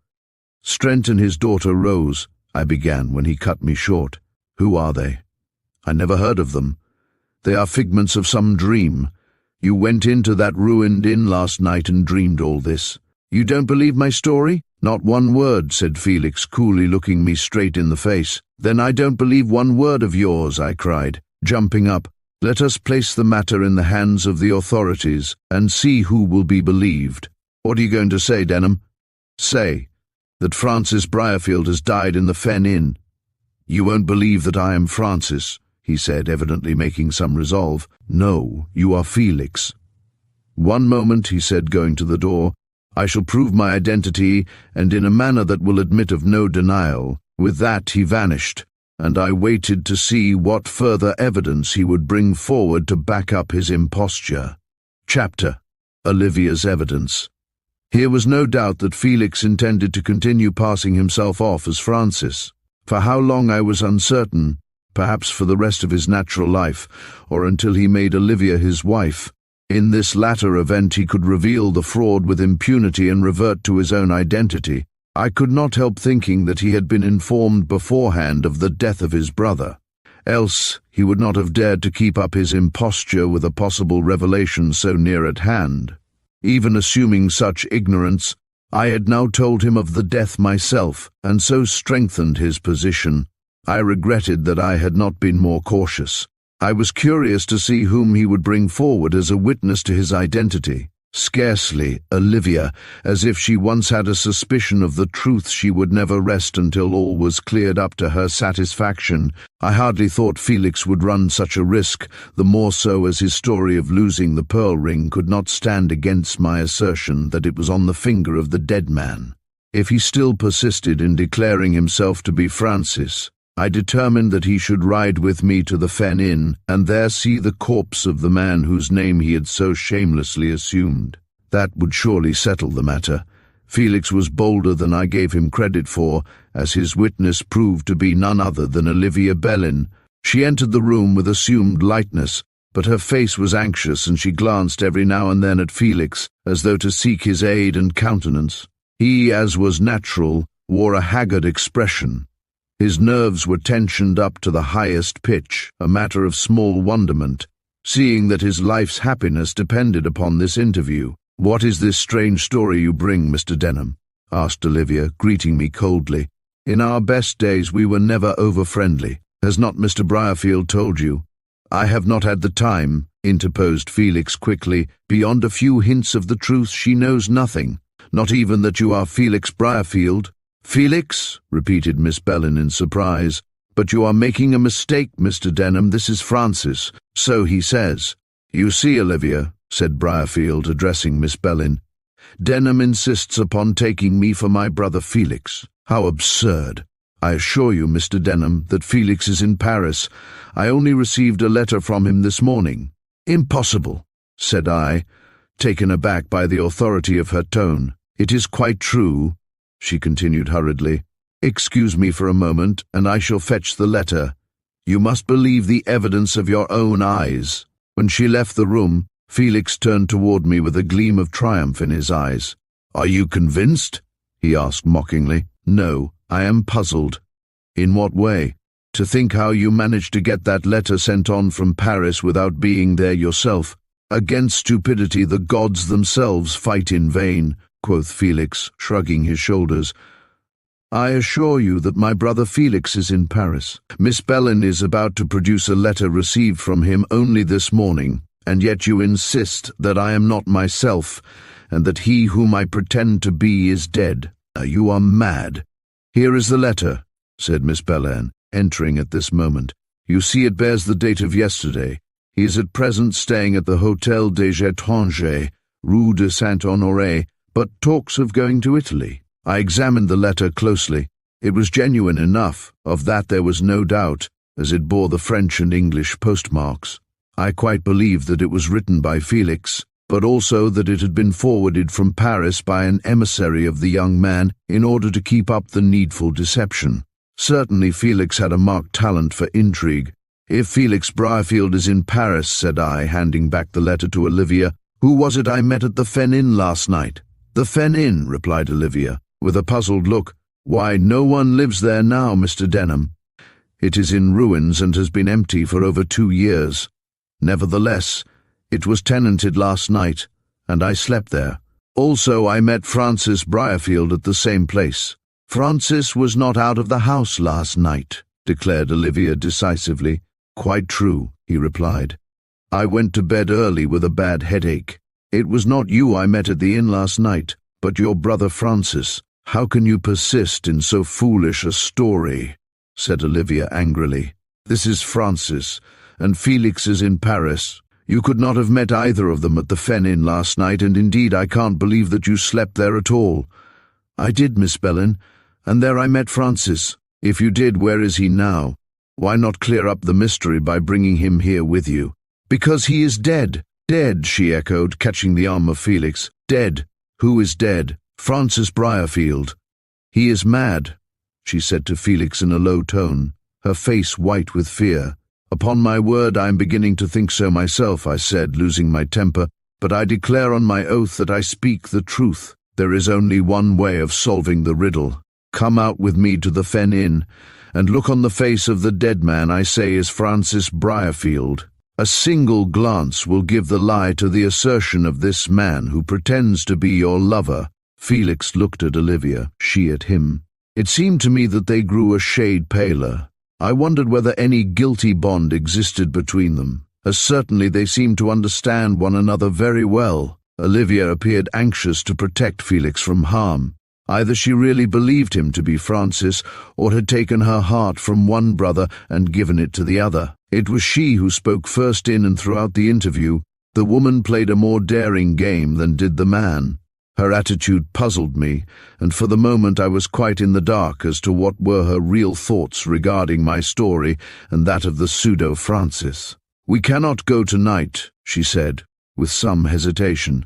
"Strent and his daughter Rose," I began when he cut me short. "Who are they?" "I never heard of them. They are figments of some dream. You went into that ruined inn last night and dreamed all this. You don't believe my story?" "Not one word," said Felix, coolly looking me straight in the face. "Then I don't believe one word of yours," I cried, jumping up. "Let us place the matter in the hands of the authorities and see who will be believed. What are you going to say, Denham?" "Say that Francis Briarfield has died in the Fen Inn." "You won't believe that I am Francis," he said, evidently making some resolve. "No, you are Felix." "One moment," he said, going to the door. "I shall prove my identity, and in a manner that will admit of no denial." With that he vanished, and I waited to see what further evidence he would bring forward to back up his imposture. Chapter: Olivia's Evidence. Here was no doubt that Felix intended to continue passing himself off as Francis. For how long I was uncertain, perhaps for the rest of his natural life, or until he made Olivia his wife. In this latter event he could reveal the fraud with impunity and revert to his own identity. I could not help thinking that he had been informed beforehand of the death of his brother. Else he would not have dared to keep up his imposture with a possible revelation so near at hand. Even assuming such ignorance, I had now told him of the death myself, and so strengthened his position. I regretted that I had not been more cautious. I was curious to see whom he would bring forward as a witness to his identity. Scarcely Olivia, as if she once had a suspicion of the truth she would never rest until all was cleared up to her satisfaction. I hardly thought Felix would run such a risk, the more so as his story of losing the pearl ring could not stand against my assertion that it was on the finger of the dead man. If he still persisted in declaring himself to be Francis, I determined that he should ride with me to the Fen Inn and there see the corpse of the man whose name he had so shamelessly assumed. That would surely settle the matter. Felix was bolder than I gave him credit for, as his witness proved to be none other than Olivia Bellin. She entered the room with assumed lightness, but her face was anxious and she glanced every now and then at Felix, as though to seek his aid and countenance. He, as was natural, wore a haggard expression. His nerves were tensioned up to the highest pitch, a matter of small wonderment, seeing that his life's happiness depended upon this interview. "What is this strange story you bring, Mr. Denham?" asked Olivia, greeting me coldly. "In our best days we were never over-friendly. Has not Mr. Briarfield told you?" "I have not had the time," interposed Felix quickly. "Beyond a few hints of the truth she knows nothing, not even that you are Felix Briarfield." "Felix?" repeated Miss Bellin in surprise. "But you are making a mistake, Mr. Denham. This is Francis." "So he says." "You see, Olivia," said Briarfield, addressing Miss Bellin, "Denham insists upon taking me for my brother Felix. How absurd! I assure you, Mr. Denham, that Felix is in Paris. I only received a letter from him this morning." "Impossible," said I, taken aback by the authority of her tone. "It is quite true," she continued hurriedly. "Excuse me for a moment, and I shall fetch the letter. You must believe the evidence of your own eyes." When she left the room, Felix turned toward me with a gleam of triumph in his eyes. "Are you convinced?" he asked mockingly. "No, I am puzzled." "In what way?" "To think how you managed to get that letter sent on from Paris without being there yourself. Against stupidity the gods themselves fight in vain," quoth Felix, shrugging his shoulders. "I assure you that my brother Felix is in Paris. Miss Bellin is about to produce a letter received from him only this morning, and yet you insist that I am not myself, and that he whom I pretend to be is dead. You are mad." "Here is the letter," said Miss Bellin, entering at this moment. "You see it bears the date of yesterday. He is at present staying at the Hôtel des Étrangers, Rue de Saint-Honoré, but talks of going to Italy." I examined the letter closely. It was genuine enough, of that there was no doubt, as it bore the French and English postmarks. I quite believed that it was written by Felix, but also that it had been forwarded from Paris by an emissary of the young man in order to keep up the needful deception. Certainly Felix had a marked talent for intrigue. "If Felix Briarfield is in Paris," said I, handing back the letter to Olivia, "who was it I met at the Fen Inn last night?" "The Fen Inn," replied Olivia, with a puzzled look. "Why, no one lives there now, Mr. Denham. It is in ruins and has been empty for over 2 years. Nevertheless, it was tenanted last night, and I slept there. Also, I met Francis Briarfield at the same place." "Francis was not out of the house last night," declared Olivia decisively. "Quite true," he replied. "I went to bed early with a bad headache. It was not you I met at the inn last night, but your brother Francis. How can you persist in so foolish a story?" said Olivia angrily. "This is Francis, and Felix is in Paris. You could not have met either of them at the Fen Inn last night, and indeed I can't believe that you slept there at all." "I did, Miss Bellin, and there I met Francis." "If you did, where is he now? Why not clear up the mystery by bringing him here with you?" "Because he is dead." "Dead," she echoed, catching the arm of Felix. "Dead? Who is dead?" "Francis Briarfield." "He is mad," she said to Felix in a low tone, her face white with fear. "Upon my word, I am beginning to think so myself," I said, losing my temper, "but I declare on my oath that I speak the truth. There is only one way of solving the riddle. Come out with me to the Fen Inn, and look on the face of the dead man I say is Francis Briarfield. A single glance will give the lie to the assertion of this man who pretends to be your lover." Felix looked at Olivia, she at him. It seemed to me that they grew a shade paler. I wondered whether any guilty bond existed between them, as certainly they seemed to understand one another very well. Olivia appeared anxious to protect Felix from harm. Either she really believed him to be Francis, or had taken her heart from one brother and given it to the other. It was she who spoke first in and throughout the interview. The woman played a more daring game than did the man. Her attitude puzzled me, and for the moment I was quite in the dark as to what were her real thoughts regarding my story and that of the pseudo-Francis. "We cannot go tonight," she said, with some hesitation.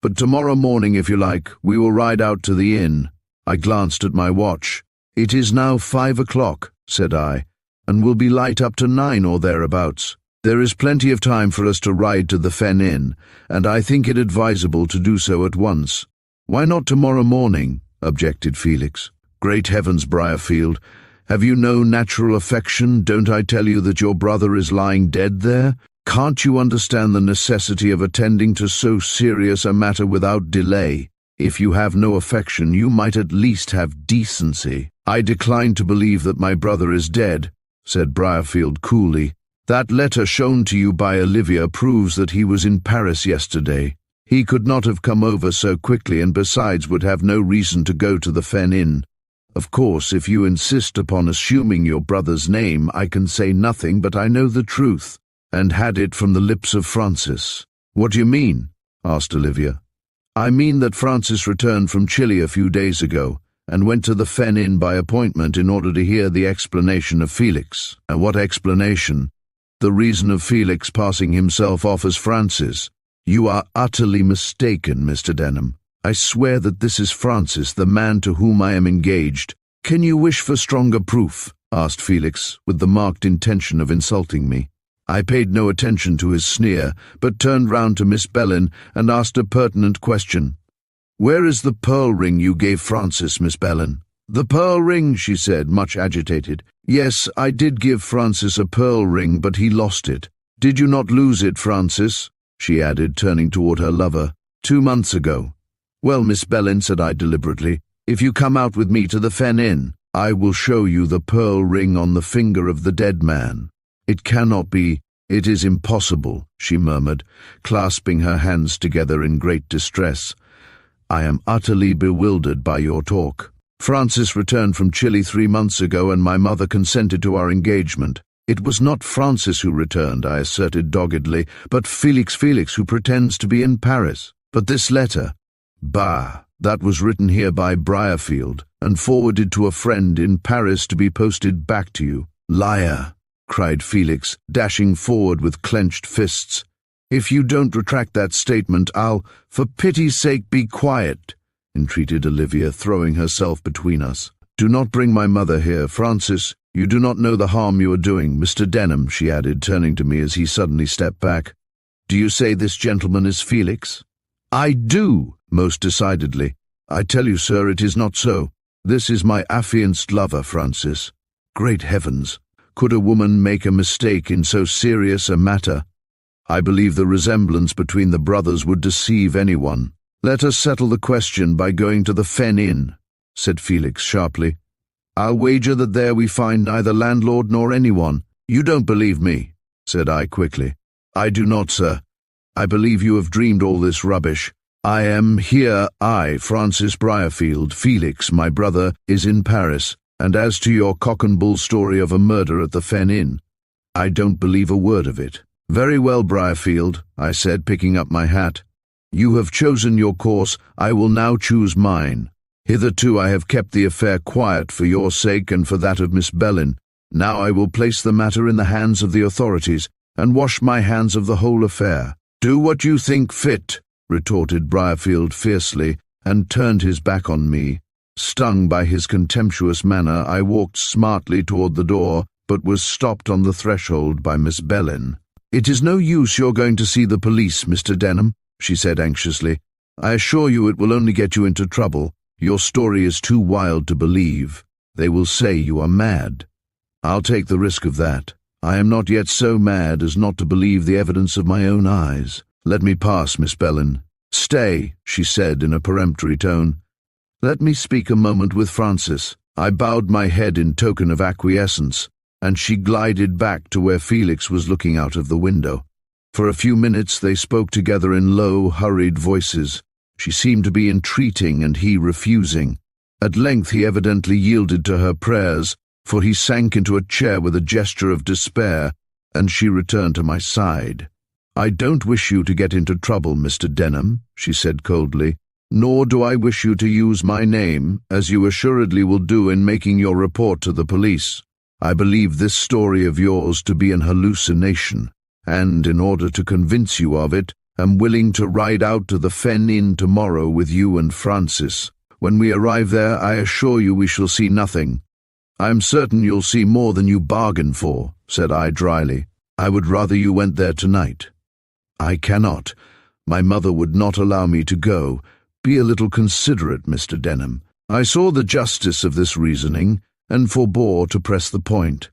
"But tomorrow morning, if you like, we will ride out to the inn." I glanced at my watch. "It is now 5 o'clock," said I, "and will be light up to 9 or thereabouts. There is plenty of time for us to ride to the Fen Inn, and I think it advisable to do so at once." "Why not tomorrow morning?" objected Felix. "Great heavens, Briarfield, have you no natural affection? Don't I tell you that your brother is lying dead there? Can't you understand the necessity of attending to so serious a matter without delay? If you have no affection, you might at least have decency." "I decline to believe that my brother is dead," said Briarfield coolly. "That letter shown to you by Olivia proves that he was in Paris yesterday. He could not have come over so quickly, and besides would have no reason to go to the Fen Inn. Of course, if you insist upon assuming your brother's name, I can say nothing, but I know the truth, and had it from the lips of Francis." "What do you mean?" asked Olivia. "I mean that Francis returned from Chile a few days ago, and went to the Fen Inn by appointment in order to hear the explanation of Felix." "And what explanation?" "The reason of Felix passing himself off as Francis." "You are utterly mistaken, Mr. Denham. I swear that this is Francis, the man to whom I am engaged." "Can you wish for stronger proof?" asked Felix, with the marked intention of insulting me. I paid no attention to his sneer, but turned round to Miss Bellin and asked a pertinent question. "Where is the pearl ring you gave Francis, Miss Bellin?" "The pearl ring," she said, much agitated. "Yes, I did give Francis a pearl ring, but he lost it." "Did you not lose it, Francis?" she added, turning toward her lover. 2 months ago." "Well, Miss Bellin," said I deliberately, "if you come out with me to the Fen Inn, I will show you the pearl ring on the finger of the dead man." "It cannot be. It is impossible," she murmured, clasping her hands together in great distress. "I am utterly bewildered by your talk. Francis returned from Chile 3 months ago, and my mother consented to our engagement. It was not Francis who returned," I asserted doggedly, "but Felix, who pretends to be in Paris. But this letter—" "Bah, that was written here by Briarfield, and forwarded to a friend in Paris to be posted back to you." "Liar!" cried Felix, dashing forward with clenched fists. "If you don't retract that statement, I'll—" "For pity's sake, be quiet," entreated Olivia, throwing herself between us. "Do not bring my mother here, Francis. You do not know the harm you are doing. Mr. Denham," she added, turning to me as he suddenly stepped back. "Do you say this gentleman is Felix?" "I do," most decidedly. "I tell you, sir, it is not so. This is my affianced lover, Francis." Great heavens! Could a woman make a mistake in so serious a matter? I believe the resemblance between the brothers would deceive anyone. "Let us settle the question by going to the Fen Inn," said Felix sharply. "I'll wager that there we find neither landlord nor anyone." "You don't believe me," said I quickly. "I do not, sir. I believe you have dreamed all this rubbish. I am here, Francis Briarfield. Felix, my brother, is in Paris, and as to your cock-and-bull story of a murder at the Fen Inn, I don't believe a word of it." "Very well, Briarfield," I said, picking up my hat. "You have chosen your course, I will now choose mine. Hitherto I have kept the affair quiet for your sake and for that of Miss Bellin. Now I will place the matter in the hands of the authorities, and wash my hands of the whole affair." "Do what you think fit," retorted Briarfield fiercely, and turned his back on me. Stung by his contemptuous manner, I walked smartly toward the door, but was stopped on the threshold by Miss Bellin. "It is no use your going to see the police, Mr. Denham," she said anxiously. "I assure you it will only get you into trouble. Your story is too wild to believe. They will say you are mad." "I'll take the risk of that. I am not yet so mad as not to believe the evidence of my own eyes. Let me pass, Miss Bellin." "Stay," she said in a peremptory tone. "Let me speak a moment with Francis." I bowed my head in token of acquiescence, and she glided back to where Felix was looking out of the window. For a few minutes they spoke together in low, hurried voices. She seemed to be entreating and he refusing. At length he evidently yielded to her prayers, for he sank into a chair with a gesture of despair, and she returned to my side. "I don't wish you to get into trouble, Mr. Denham," she said coldly, "nor do I wish you to use my name, as you assuredly will do in making your report to the police. I believe this story of yours to be an hallucination, and in order to convince you of it, am willing to ride out to the Fen Inn tomorrow with you and Francis. When we arrive there, I assure you we shall see nothing." "I am certain you'll see more than you bargained for," said I dryly. "I would rather you went there tonight." "I cannot. My mother would not allow me to go. Be a little considerate, Mr. Denham." I saw the justice of this reasoning, and forbore to press the point.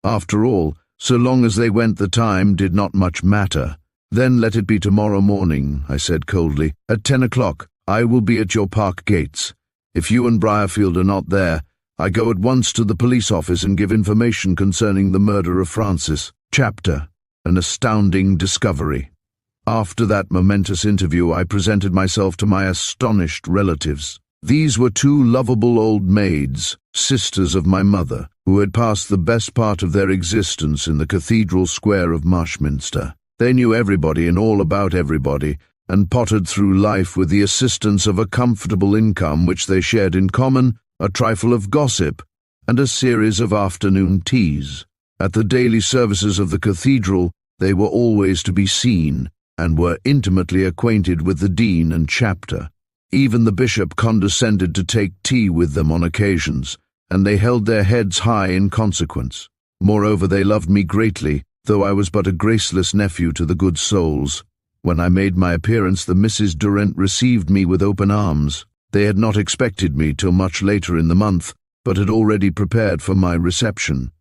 After all, so long as they went, the time did not much matter. "Then let it be tomorrow morning," I said coldly. "At 10 o'clock, I will be at your park gates. If you and Briarfield are not there, I go at once to the police office and give information concerning the murder of Francis." Chapter: An Astounding Discovery. After that momentous interview, I presented myself to my astonished relatives. These were two lovable old maids, sisters of my mother, who had passed the best part of their existence in the cathedral square of Marshminster. They knew everybody and all about everybody, and pottered through life with the assistance of a comfortable income which they shared in common, a trifle of gossip, and a series of afternoon teas. At the daily services of the cathedral, they were always to be seen, and were intimately acquainted with the dean and chapter. Even the bishop condescended to take tea with them on occasions, and they held their heads high in consequence. Moreover, they loved me greatly, though I was but a graceless nephew to the good souls. When I made my appearance, the Misses Durrant received me with open arms. They had not expected me till much later in the month, but had already prepared for my reception.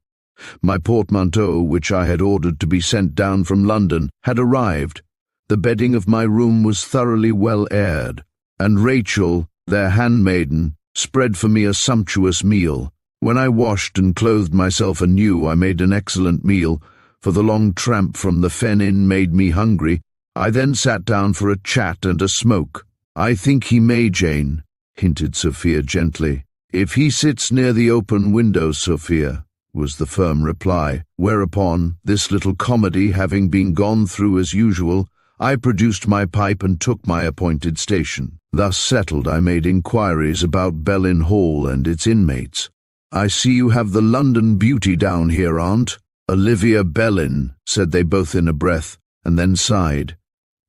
My portmanteau, which I had ordered to be sent down from London, had arrived. The bedding of my room was thoroughly well aired, and Rachel, their handmaiden, spread for me a sumptuous meal. When I washed and clothed myself anew, I made an excellent meal, for the long tramp from the Fen Inn made me hungry. I then sat down for a chat and a smoke. "I think he may, Jane," hinted Sophia gently. "If he sits near the open window, Sophia," was the firm reply, whereupon, this little comedy having been gone through as usual, I produced my pipe and took my appointed station. Thus settled, I made inquiries about Bellin Hall and its inmates. "I see you have the London beauty down here, Aunt." "Olivia Bellin," said they both in a breath, and then sighed.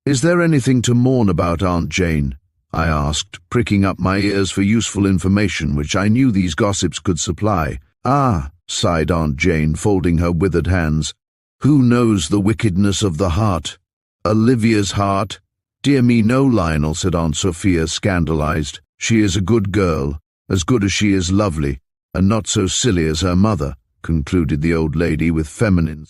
"Is there anything to mourn about, Aunt Jane?" I asked, pricking up my ears for useful information which I knew these gossips could supply. "Ah," sighed Aunt Jane, folding her withered hands, "who knows the wickedness of the heart? Olivia's heart. "Dear me, no, Lionel," said Aunt Sophia, scandalized. "She is a good girl, as good as she is lovely, and not so silly as her mother," concluded the old lady with feminine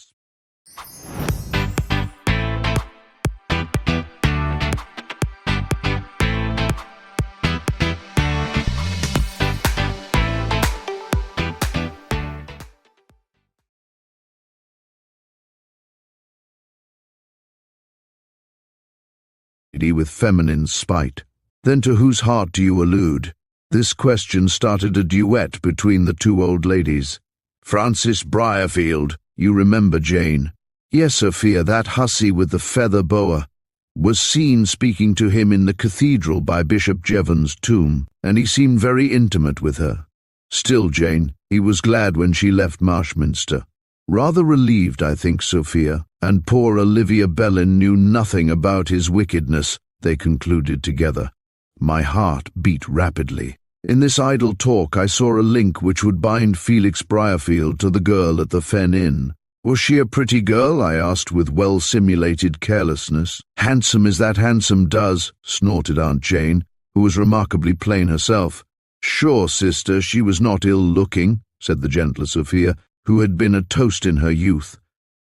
spite. "Then to whose heart do you allude?" This question started a duet between the two old ladies. "Francis Briarfield, you remember Jane?" "Yes, Sophia, that hussy with the feather boa. Was seen speaking to him in the cathedral by Bishop Jevons's tomb, and he seemed very intimate with her. Still, Jane, he was glad when she left Marshminster. Rather relieved, I think, Sophia, and poor Olivia Bellin knew nothing about his wickedness," they concluded together. My heart beat rapidly. In this idle talk I saw a link which would bind Felix Briarfield to the girl at the Fen Inn. "Was she a pretty girl?" I asked with well-simulated carelessness. "Handsome as that handsome does," snorted Aunt Jane, who was remarkably plain herself. "Sure, sister, she was not ill-looking," said the gentler Sophia, who had been a toast in her youth.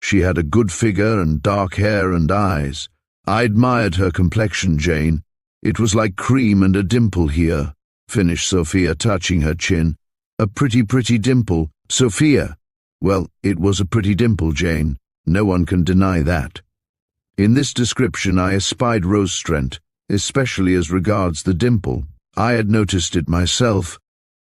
"She had a good figure and dark hair and eyes. I admired her complexion, Jane. It was like cream and a dimple here," finished Sophia, touching her chin. "A pretty, pretty dimple, Sophia." "Well, it was a pretty dimple, Jane. No one can deny that." In this description I espied Rostrent, especially as regards the dimple. I had noticed it myself.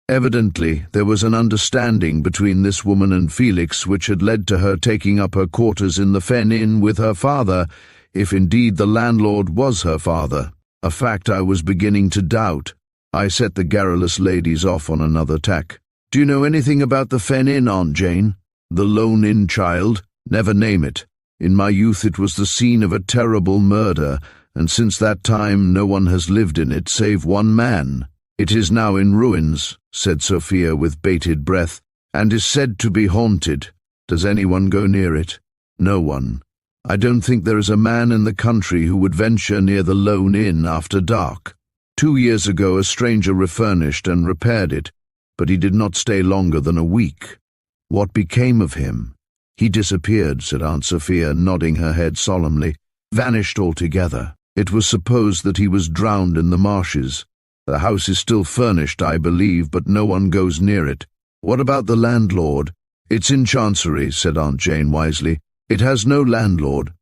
Evidently, there was an understanding between this woman and Felix which had led to her taking up her quarters in the Fen Inn with her father, if indeed the landlord was her father, a fact I was beginning to doubt. I set the garrulous ladies off on another tack. "Do you know anything about the Fen Inn, Aunt Jane?" "The Lone Inn, child? Never name it. In my youth it was the scene of a terrible murder, and since that time no one has lived in it save one man. It is now in ruins," said Sophia with bated breath, "and is said to be haunted. Does anyone go near it?" "No one. I don't think there is a man in the country who would venture near the Lone Inn after dark. 2 years ago a stranger refurnished and repaired it, but he did not stay longer than a week." "What became of him?" "He disappeared," said Aunt Sophia, nodding her head solemnly. "Vanished altogether. It was supposed that he was drowned in the marshes. The house is still furnished, I believe, but no one goes near it." "What about the landlord?" "It's in Chancery," said Aunt Jane wisely. "It has no landlord."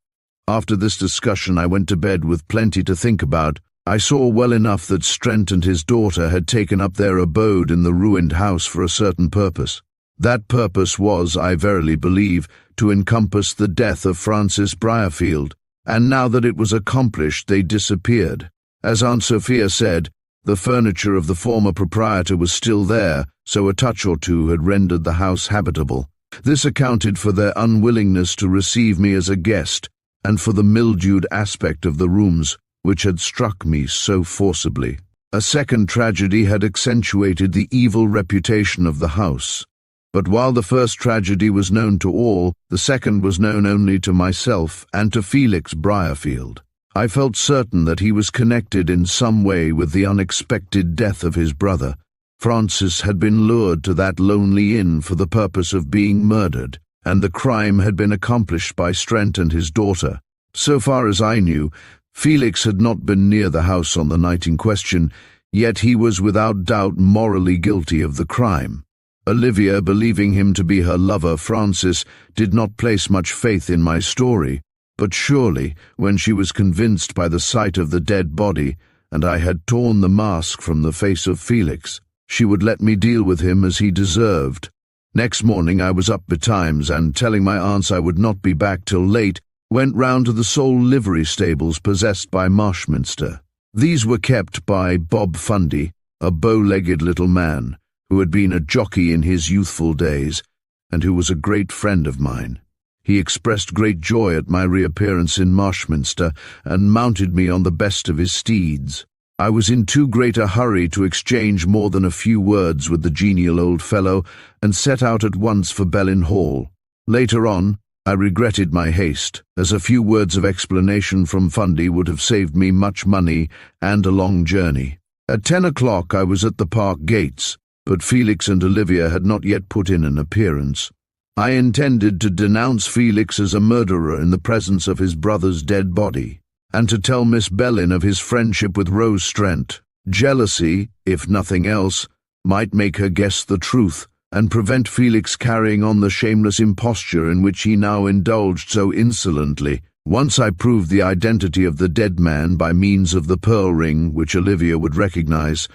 After this discussion I went to bed with plenty to think about. I saw well enough that Strent and his daughter had taken up their abode in the ruined house for a certain purpose. That purpose was, I verily believe, to encompass the death of Francis Briarfield, and now that it was accomplished they disappeared. As Aunt Sophia said, the furniture of the former proprietor was still there, so a touch or two had rendered the house habitable. This accounted for their unwillingness to receive me as a guest, and for the mildewed aspect of the rooms, which had struck me so forcibly. A second tragedy had accentuated the evil reputation of the house. But while the first tragedy was known to all, the second was known only to myself and to Felix Briarfield. I felt certain that he was connected in some way with the unexpected death of his brother. Francis had been lured to that lonely inn for the purpose of being murdered, and the crime had been accomplished by Strent and his daughter. So far as I knew, Felix had not been near the house on the night in question, yet he was without doubt morally guilty of the crime. Olivia, believing him to be her lover Francis, did not place much faith in my story, but surely, when she was convinced by the sight of the dead body, and I had torn the mask from the face of Felix, she would let me deal with him as he deserved. Next morning I was up betimes, and telling my aunts I would not be back till late, went round to the sole livery stables possessed by Marshminster. These were kept by Bob Fundy, a bow-legged little man, who had been a jockey in his youthful days, and who was a great friend of mine. He expressed great joy at my reappearance in Marshminster, and mounted me on the best of his steeds. I was in too great a hurry to exchange more than a few words with the genial old fellow, and set out at once for Bellin Hall. Later on, I regretted my haste, as a few words of explanation from Fundy would have saved me much money and a long journey. At 10 o'clock I was at the park gates, but Felix and Olivia had not yet put in an appearance. I intended to denounce Felix as a murderer in the presence of his brother's dead body, and to tell Miss Bellin of his friendship with Rose Strent. Jealousy, if nothing else, might make her guess the truth, and prevent Felix carrying on the shameless imposture in which he now indulged so insolently. Once I proved the identity of the dead man by means of the pearl ring which Olivia would recognize,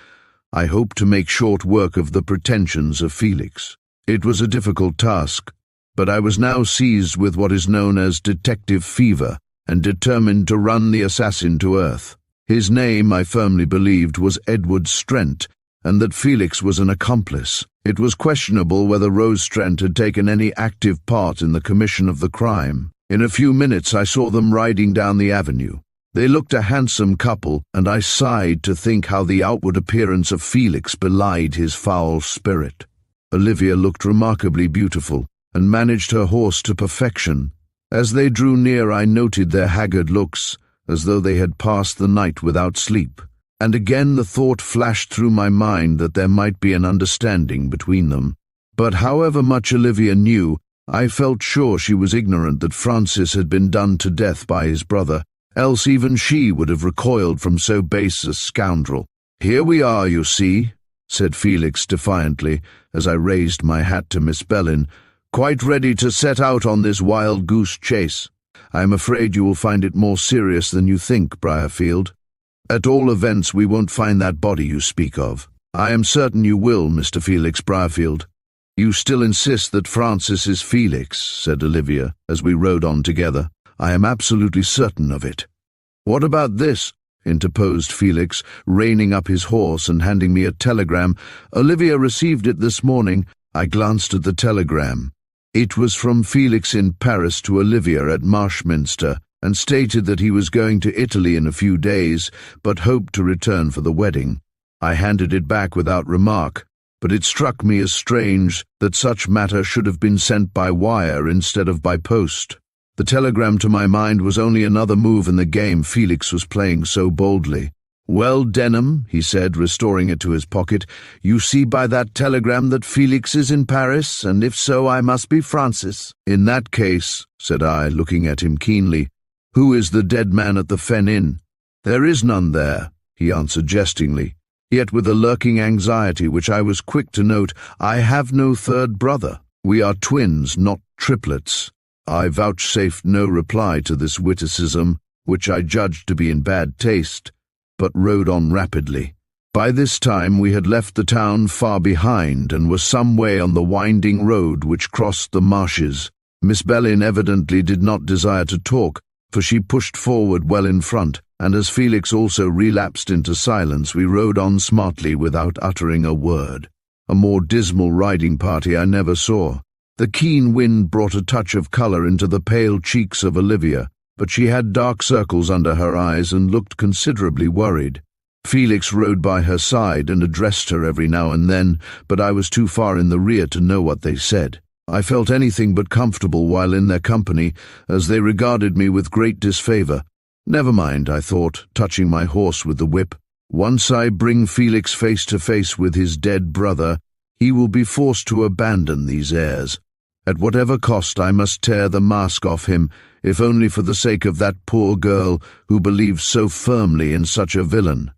I hoped to make short work of the pretensions of Felix. It was a difficult task, but I was now seized with what is known as detective fever, and determined to run the assassin to earth. His name, I firmly believed, was Edward Strent, and that Felix was an accomplice. It was questionable whether Rose Strent had taken any active part in the commission of the crime. In a few minutes I saw them riding down the avenue. They looked a handsome couple, and I sighed to think how the outward appearance of Felix belied his foul spirit. Olivia looked remarkably beautiful, and managed her horse to perfection. As they drew near I noted their haggard looks, as though they had passed the night without sleep. And again the thought flashed through my mind that there might be an understanding between them. But however much Olivia knew, I felt sure she was ignorant that Francis had been done to death by his brother, else even she would have recoiled from so base a scoundrel. "Here we are, you see," said Felix defiantly, as I raised my hat to Miss Bellin, "quite ready to set out on this wild goose chase. I am afraid you will find it more serious than you think, Briarfield. At all events, we won't find that body you speak of." "I am certain you will, Mr. Felix Briarfield." "You still insist that Francis is Felix," said Olivia, as we rode on together. "I am absolutely certain of it." "What about this?" interposed Felix, reining up his horse and handing me a telegram. "Olivia received it this morning." I glanced at the telegram. It was from Felix in Paris to Olivia at Marshminster, and stated that he was going to Italy in a few days, but hoped to return for the wedding. I handed it back without remark, but it struck me as strange that such matter should have been sent by wire instead of by post. The telegram, to my mind, was only another move in the game Felix was playing so boldly. "Well, Denham," he said, restoring it to his pocket, "you see by that telegram that Felix is in Paris, and if so, I must be Francis." "In that case," said I, looking at him keenly, "who is the dead man at the Fen Inn?" "There is none there," he answered jestingly, yet with a lurking anxiety which I was quick to note. "I have no third brother. We are twins, not triplets." I vouchsafed no reply to this witticism, which I judged to be in bad taste, but rode on rapidly. By this time we had left the town far behind and were some way on the winding road which crossed the marshes. Miss Bellin evidently did not desire to talk, for she pushed forward well in front, and as Felix also relapsed into silence, we rode on smartly without uttering a word. A more dismal riding party I never saw. The keen wind brought a touch of colour into the pale cheeks of Olivia, but she had dark circles under her eyes and looked considerably worried. Felix rode by her side and addressed her every now and then, but I was too far in the rear to know what they said. I felt anything but comfortable while in their company, as they regarded me with great disfavour. Never mind, I thought, touching my horse with the whip. Once I bring Felix face to face with his dead brother, he will be forced to abandon these airs. At whatever cost I must tear the mask off him, if only for the sake of that poor girl who believed so firmly in such a villain.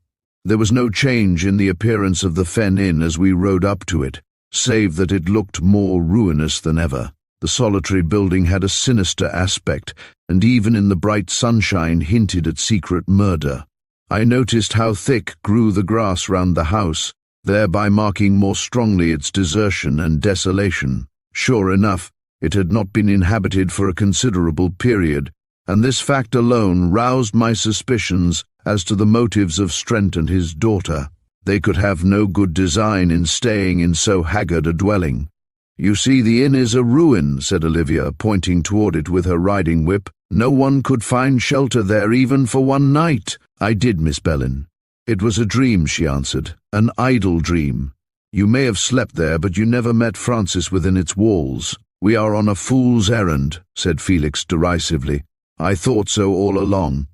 There was no change in the appearance of the Fen Inn as we rode up to it, save that it looked more ruinous than ever. The solitary building had a sinister aspect, and even in the bright sunshine hinted at secret murder. I noticed how thick grew the grass round the house, thereby marking more strongly its desertion and desolation. Sure enough, it had not been inhabited for a considerable period, and this fact alone roused my suspicions as to the motives of Strent and his daughter. They could have no good design in staying in so haggard a dwelling. "You see, the inn is a ruin," said Olivia, pointing toward it with her riding whip. "No one could find shelter there even for one night." "I did, Miss Bellin." "It was a dream," she answered, "an idle dream. You may have slept there, but you never met Francis within its walls. "We are on a fool's errand," said Felix derisively. "I thought so all along."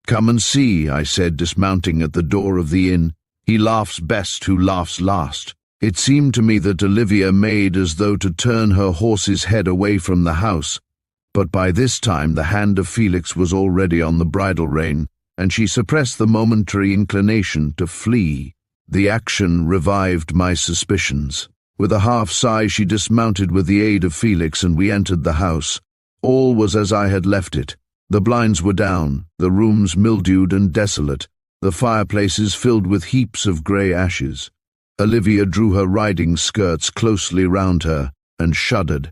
"Come and see," I said, dismounting at the door of the inn. "He laughs best who laughs last." It seemed to me that Olivia made as though to turn her horse's head away from the house, but by this time the hand of Felix was already on the bridle rein, and she suppressed the momentary inclination to flee. The action revived my suspicions. With a half-sigh she dismounted with the aid of Felix, and we entered the house. All was as I had left it. The blinds were down, the rooms mildewed and desolate, the fireplaces filled with heaps of grey ashes. Olivia drew her riding skirts closely round her and shuddered.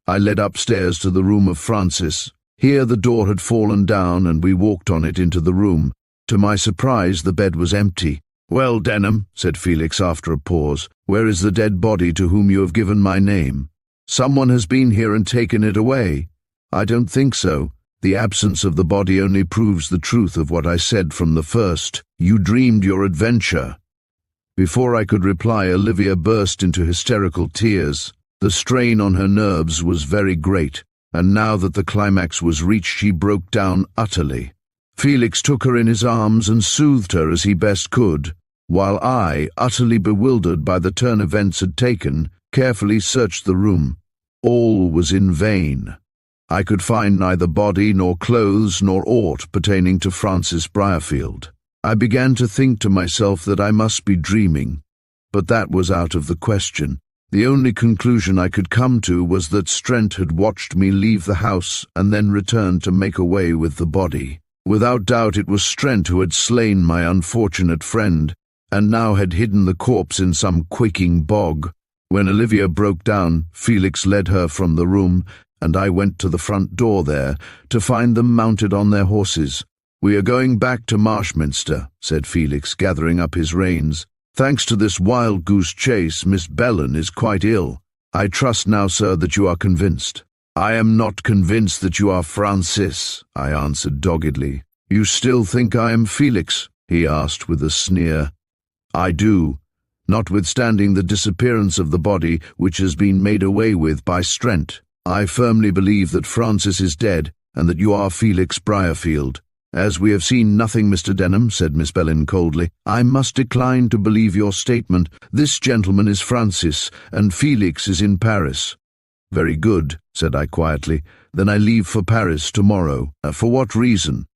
I led upstairs to the room of Francis. Here the door had fallen down, and we walked on it into the room. To my surprise, the bed was empty. "Well, Denham," said Felix after a pause, "where is the dead body to whom you have given my name? Someone has been here and taken it away." "I don't think so. The absence of the body only proves the truth of what I said from the first. You dreamed your adventure." Before I could reply, Olivia burst into hysterical tears. The strain on her nerves was very great, and now that the climax was reached, she broke down utterly. Felix took her in his arms and soothed her as he best could, while I, utterly bewildered by the turn events had taken, carefully searched the room. All was in vain. I could find neither body nor clothes nor aught pertaining to Francis Briarfield. I began to think to myself that I must be dreaming, but that was out of the question. The only conclusion I could come to was that Strent had watched me leave the house and then returned to make away with the body. Without doubt it was Strent who had slain my unfortunate friend, and now had hidden the corpse in some quaking bog. When Olivia broke down, Felix led her from the room, and I went to the front door there to find them mounted on their horses. "We are going back to Marshminster," said Felix, gathering up his reins. "Thanks to this wild-goose chase, Miss Bellon is quite ill. I trust now, sir, that you are convinced." "I am not convinced that you are Francis," I answered doggedly. "You still think I am Felix?" he asked with a sneer. "I do, notwithstanding the disappearance of the body, which has been made away with by Strent. I firmly believe that Francis is dead, and that you are Felix Briarfield." "As we have seen nothing, Mr. Denham," said Miss Bellon coldly, "I must decline to believe your statement. This gentleman is Francis, and Felix is in Paris." "Very good," said I quietly. "Then I leave for Paris tomorrow." "For what reason?"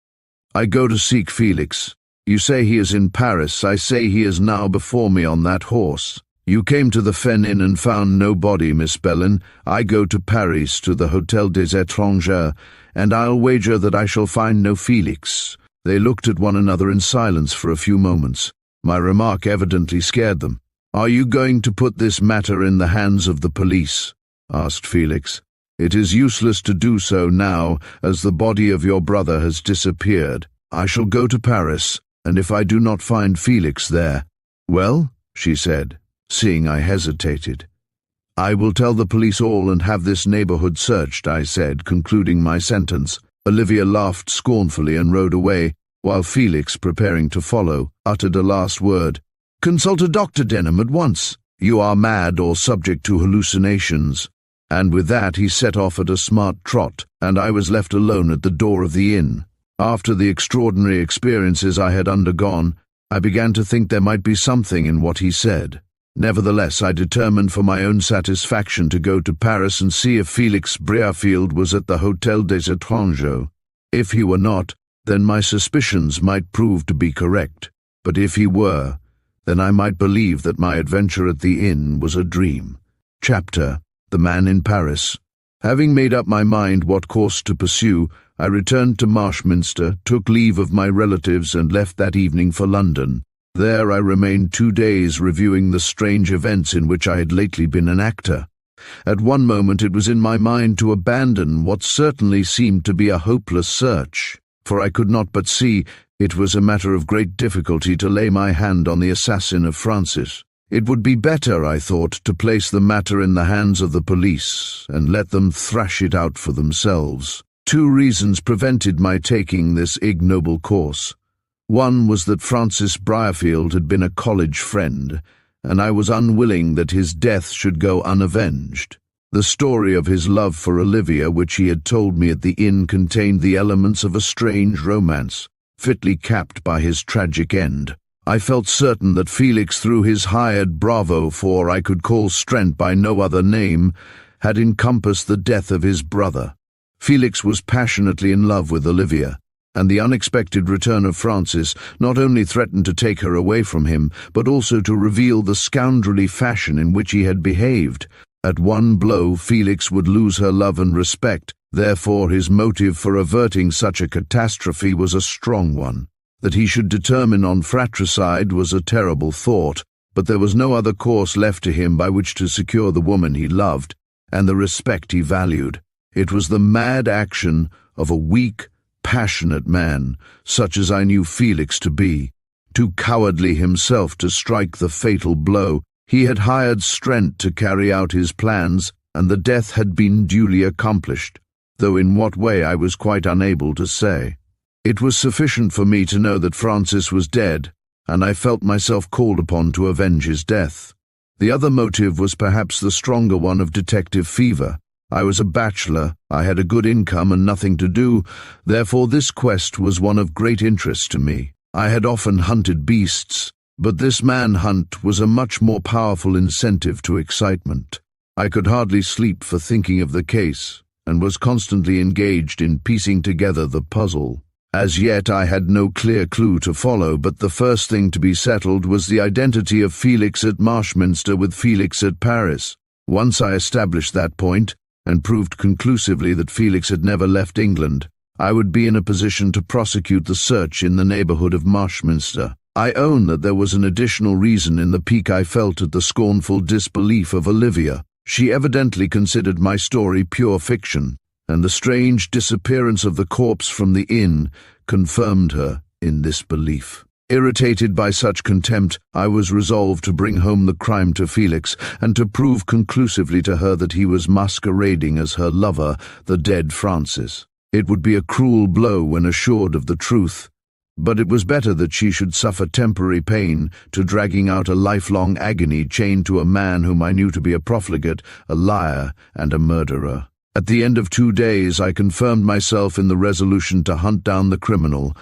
"I go to seek Felix." "You say he is in Paris. I say he is now before me on that horse." "You came to the Fen Inn and found no body, Miss Bellon. I go to Paris, to the Hôtel des Étrangers, and I'll wager that I shall find no Felix." They looked at one another in silence for a few moments. My remark evidently scared them. "Are you going to put this matter in the hands of the police?" asked Felix. "It is useless to do so now, as the body of your brother has disappeared. I shall go to Paris, and if I do not find Felix there—" "Well?" she said, seeing I hesitated. "I will tell the police all and have this neighbourhood searched," I said, concluding my sentence. Olivia laughed scornfully and rode away, while Felix, preparing to follow, uttered a last word. "Consult a doctor, Denham, at once. You are mad or subject to hallucinations." And with that he set off at a smart trot, and I was left alone at the door of the inn. After the extraordinary experiences I had undergone, I began to think there might be something in what he said. Nevertheless, I determined for my own satisfaction to go to Paris and see if Felix Briarfield was at the Hôtel des Étrangers. If he were not, then my suspicions might prove to be correct, but if he were, then I might believe that my adventure at the inn was a dream. Chapter: The Man in Paris. Having made up my mind what course to pursue, I returned to Marshminster, took leave of my relatives, and left that evening for London. There I remained 2 days reviewing the strange events in which I had lately been an actor. At one moment it was in my mind to abandon what certainly seemed to be a hopeless search, for I could not but see it was a matter of great difficulty to lay my hand on the assassin of Francis. It would be better, I thought, to place the matter in the hands of the police and let them thrash it out for themselves. 2 reasons prevented my taking this ignoble course. One was that Francis Briarfield had been a college friend, and I was unwilling that his death should go unavenged. The story of his love for Olivia, which he had told me at the inn, contained the elements of a strange romance, fitly capped by his tragic end. I felt certain that Felix, through his hired bravo, for I could call Strent by no other name, had encompassed the death of his brother. Felix was passionately in love with Olivia, and the unexpected return of Francis not only threatened to take her away from him, but also to reveal the scoundrelly fashion in which he had behaved. At one blow, Felix would lose her love and respect, therefore his motive for averting such a catastrophe was a strong one. That he should determine on fratricide was a terrible thought, but there was no other course left to him by which to secure the woman he loved, and the respect he valued. It was the mad action of a weak, passionate man, such as I knew Felix to be. Too cowardly himself to strike the fatal blow, he had hired Strent to carry out his plans, and the death had been duly accomplished, though in what way I was quite unable to say. It was sufficient for me to know that Francis was dead, and I felt myself called upon to avenge his death. The other motive was perhaps the stronger one of detective fever. I was a bachelor, I had a good income and nothing to do, therefore this quest was one of great interest to me. I had often hunted beasts, but this manhunt was a much more powerful incentive to excitement. I could hardly sleep for thinking of the case, and was constantly engaged in piecing together the puzzle. As yet I had no clear clue to follow, but the first thing to be settled was the identity of Felix at Marshminster with Felix at Paris. Once I established that point, and proved conclusively that Felix had never left England, I would be in a position to prosecute the search in the neighbourhood of Marshminster. I own that there was an additional reason in the pique I felt at the scornful disbelief of Olivia. She evidently considered my story pure fiction, and the strange disappearance of the corpse from the inn confirmed her in this belief. Irritated by such contempt, I was resolved to bring home the crime to Felix, and to prove conclusively to her that he was masquerading as her lover, the dead Francis. It would be a cruel blow when assured of the truth, but it was better that she should suffer temporary pain to dragging out a lifelong agony chained to a man whom I knew to be a profligate, a liar, and a murderer. At the end of 2 days I confirmed myself in the resolution to hunt down the criminal,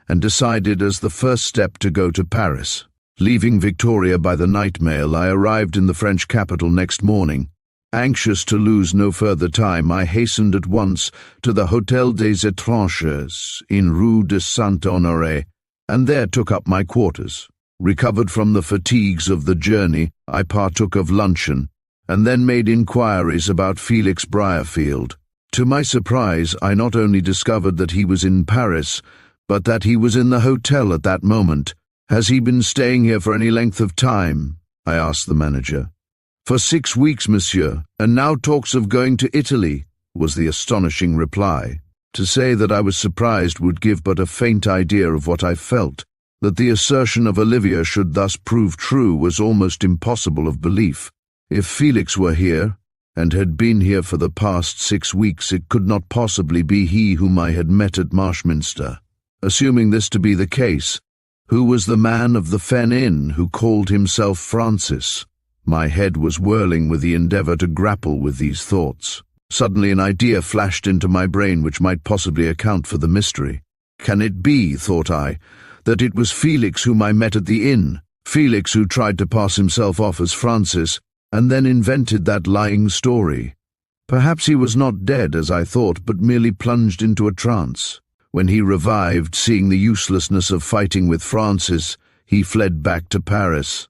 and decided as the first step to go to Paris. Leaving Victoria by the night mail, I arrived in the French capital next morning. Anxious to lose no further time, I hastened at once to the Hôtel des Étrangers in Rue de Saint-Honoré, and there took up my quarters. Recovered from the fatigues of the journey, I partook of luncheon, and then made inquiries about Felix Briarfield. To my surprise, I not only discovered that he was in Paris, but that he was in the hotel at that moment. "Has he been staying here for any length of time?" I asked the manager. "For 6 weeks, monsieur, and now talks of going to Italy," was the astonishing reply. To say that I was surprised would give but a faint idea of what I felt. That the assertion of Olivia should thus prove true was almost impossible of belief. If Felix were here, and had been here for the past 6 weeks, it could not possibly be he whom I had met at Marshminster. Assuming this to be the case, who was the man of the Fen Inn who called himself Francis? My head was whirling with the endeavour to grapple with these thoughts. Suddenly an idea flashed into my brain which might possibly account for the mystery. Can it be, thought I, that it was Felix whom I met at the inn? Felix who tried to pass himself off as Francis, and then invented that lying story. Perhaps he was not dead, as I thought, but merely plunged into a trance. When he revived, seeing the uselessness of fighting with Francis, he fled back to Paris.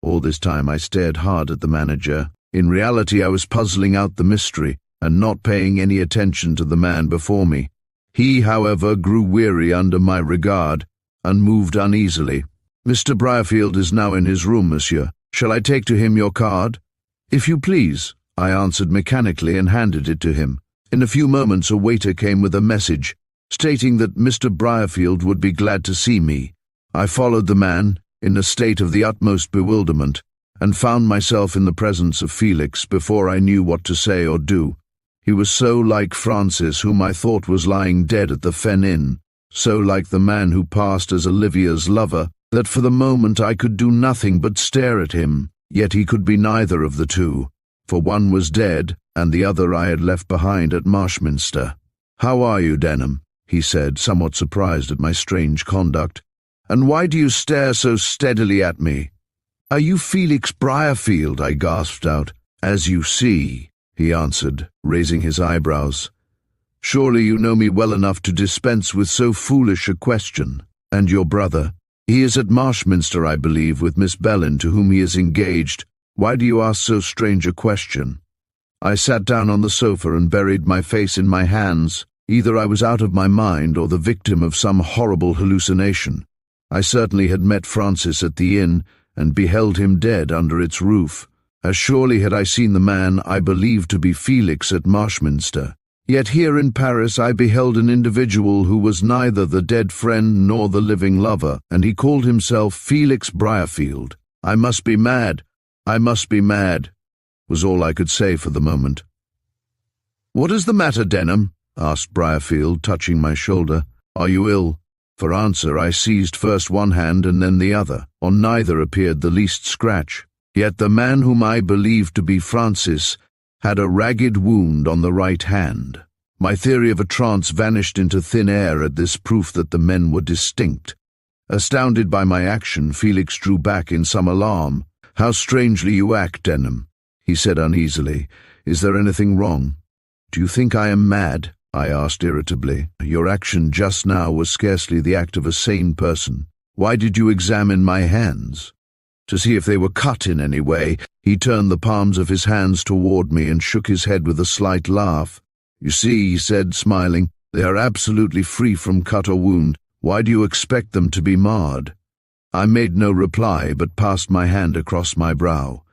All this time I stared hard at the manager. In reality I was puzzling out the mystery, and not paying any attention to the man before me. He, however, grew weary under my regard, and moved uneasily. "Mr. Briarfield is now in his room, monsieur. Shall I take to him your card?" "If you please," I answered mechanically and handed it to him. In a few moments a waiter came with a message, stating that Mr. Briarfield would be glad to see me. I followed the man, in a state of the utmost bewilderment, and found myself in the presence of Felix before I knew what to say or do. He was so like Francis, whom I thought was lying dead at the Fen Inn, so like the man who passed as Olivia's lover, that for the moment I could do nothing but stare at him, yet he could be neither of the two. for one was dead, and the other I had left behind at Marshminster. "How are you, Denham?" he said, somewhat surprised at my strange conduct. "And why do you stare so steadily at me?" "Are you Felix Briarfield?" I gasped out. "As you see," he answered, raising his eyebrows. "Surely you know me well enough to dispense with so foolish a question. And your brother? He is at Marshminster, I believe, with Miss Bellin, to whom he is engaged. Why do you ask so strange a question?" I sat down on the sofa and buried my face in my hands. Either I was out of my mind or the victim of some horrible hallucination. I certainly had met Francis at the inn and beheld him dead under its roof. As surely had I seen the man I believed to be Felix at Marshminster. Yet here in Paris I beheld an individual who was neither the dead friend nor the living lover, and he called himself Felix Briarfield. "I must be mad. I must be mad," was all I could say for the moment. "What is the matter, Denham?" asked Briarfield, touching my shoulder. "Are you ill?" For answer I seized first one hand and then the other. On neither appeared the least scratch. Yet the man whom I believed to be Francis had a ragged wound on the right hand. My theory of a trance vanished into thin air at this proof that the men were distinct. Astounded by my action, Felix drew back in some alarm. "How strangely you act, Denham," he said uneasily. "Is there anything wrong?" "Do you think I am mad?" I asked irritably. "Your action just now was scarcely the act of a sane person. Why did you examine my hands?" "To see if they were cut in any way." He turned the palms of his hands toward me and shook his head with a slight laugh. "You see," he said, smiling, "they are absolutely free from cut or wound. Why do you expect them to be marred?" I made no reply, but passed my hand across my brow.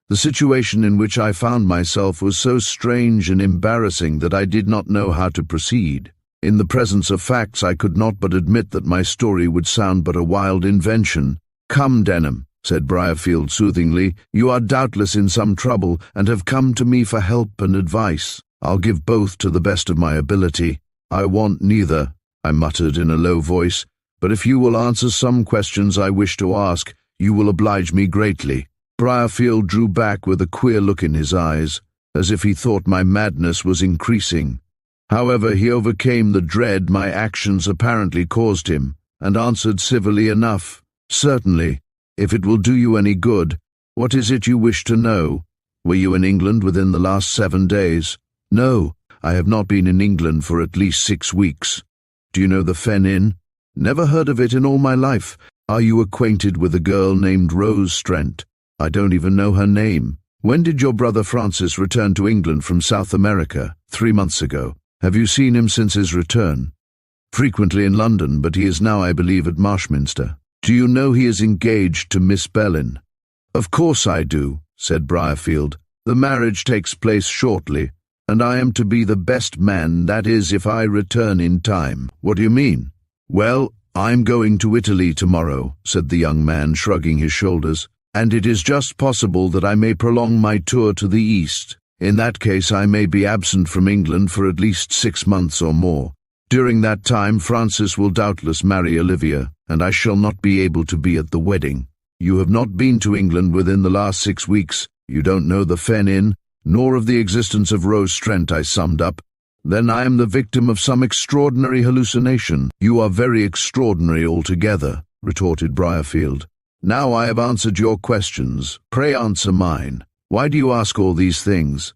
The situation in which I found myself was so strange and embarrassing that I did not know how to proceed. In the presence of facts, I could not but admit that my story would sound but a wild invention. "Come, Denham," said Briarfield soothingly, "you are doubtless in some trouble and have come to me for help and advice. I'll give both to the best of my ability." "I want neither," I muttered in a low voice, "but if you will answer some questions I wish to ask, you will oblige me greatly." Briarfield drew back with a queer look in his eyes, as if he thought my madness was increasing. However, he overcame the dread my actions apparently caused him, and answered civilly enough, "Certainly. If it will do you any good, what is it you wish to know? Were you in England within the last 7 days? "No, I have not been in England for at least 6 weeks. "Do you know the Fen Inn?" "Never heard of it in all my life." "Are you acquainted with a girl named Rose Strent?" "I don't even know her name." "When did your brother Francis return to England from South America?" 3 months ago. "Have you seen him since his return?" "Frequently in London, but he is now, I believe, at Marshminster." "Do you know he is engaged to Miss Bellin?" "Of course I do," said Briarfield. "The marriage takes place shortly, and I am to be the best man, that is, if I return in time." "What do you mean?" "Well, I'm going to Italy tomorrow," said the young man, shrugging his shoulders, "and it is just possible that I may prolong my tour to the east. In that case I may be absent from England for at least 6 months or more. During that time Francis will doubtless marry Olivia, and I shall not be able to be at the wedding. You have not been to England within the last 6 weeks. You don't know the Fen Inn, nor of the existence of Rose Strent," I summed up. "Then I am the victim of some extraordinary hallucination." "You are very extraordinary altogether," retorted Briarfield. "Now I have answered your questions. Pray answer mine. Why do you ask all these things?"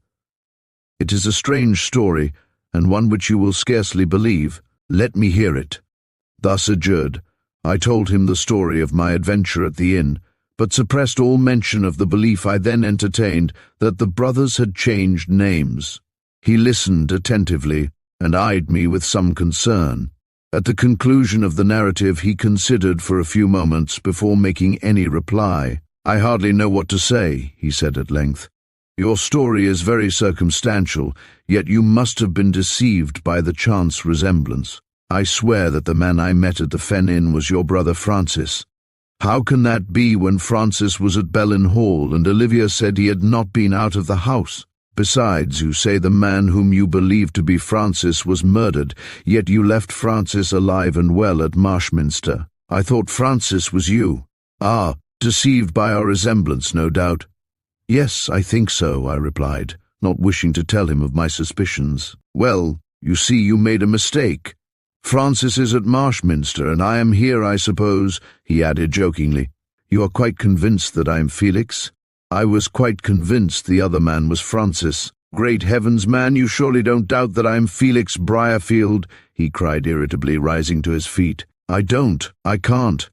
"It is a strange story, and one which you will scarcely believe. Let me hear it." Thus adjured, I told him the story of my adventure at the inn, but suppressed all mention of the belief I then entertained that the brothers had changed names. He listened attentively, and eyed me with some concern. At the conclusion of the narrative he considered for a few moments before making any reply. "I hardly know what to say," he said at length. "Your story is very circumstantial, yet you must have been deceived by the chance resemblance. I swear that the man I met at the Fen Inn was your brother Francis. How can that be when Francis was at Bellin Hall and Olivia said he had not been out of the house? Besides, you say the man whom you believe to be Francis was murdered, yet you left Francis alive and well at Marshminster. I thought Francis was you." "Ah, deceived by our resemblance, no doubt." Yes, I think so, I replied, not wishing to tell him of my suspicions. Well, you see, you made a mistake. Francis is at Marshminster, and I am here, I suppose, he added jokingly. You are quite convinced that I am Felix? I was quite convinced the other man was Francis. Great heavens, man, you surely don't doubt that I am Felix Briarfield, he cried irritably, rising to his feet. I can't.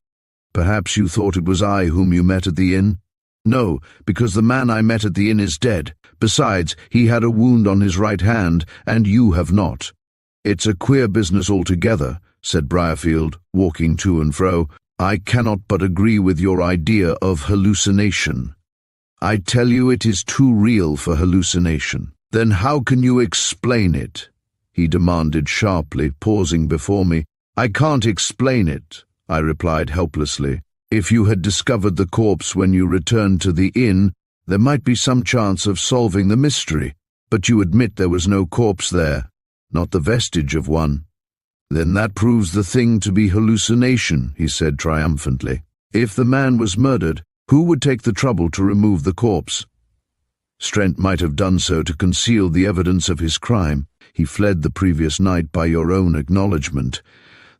Perhaps you thought it was I whom you met at the inn? No, because the man I met at the inn is dead. Besides, he had a wound on his right hand, and you have not. It's a queer business altogether, said Briarfield, walking to and fro. I cannot but agree with your idea of hallucination. I tell you it is too real for hallucination. Then how can you explain it? He demanded sharply, pausing before me. I can't explain it, I replied helplessly. If you had discovered the corpse when you returned to the inn, there might be some chance of solving the mystery, but you admit there was no corpse there, not the vestige of one. Then that proves the thing to be hallucination, he said triumphantly. If the man was murdered, who would take the trouble to remove the corpse? Strent might have done so to conceal the evidence of his crime. He fled the previous night by your own acknowledgement.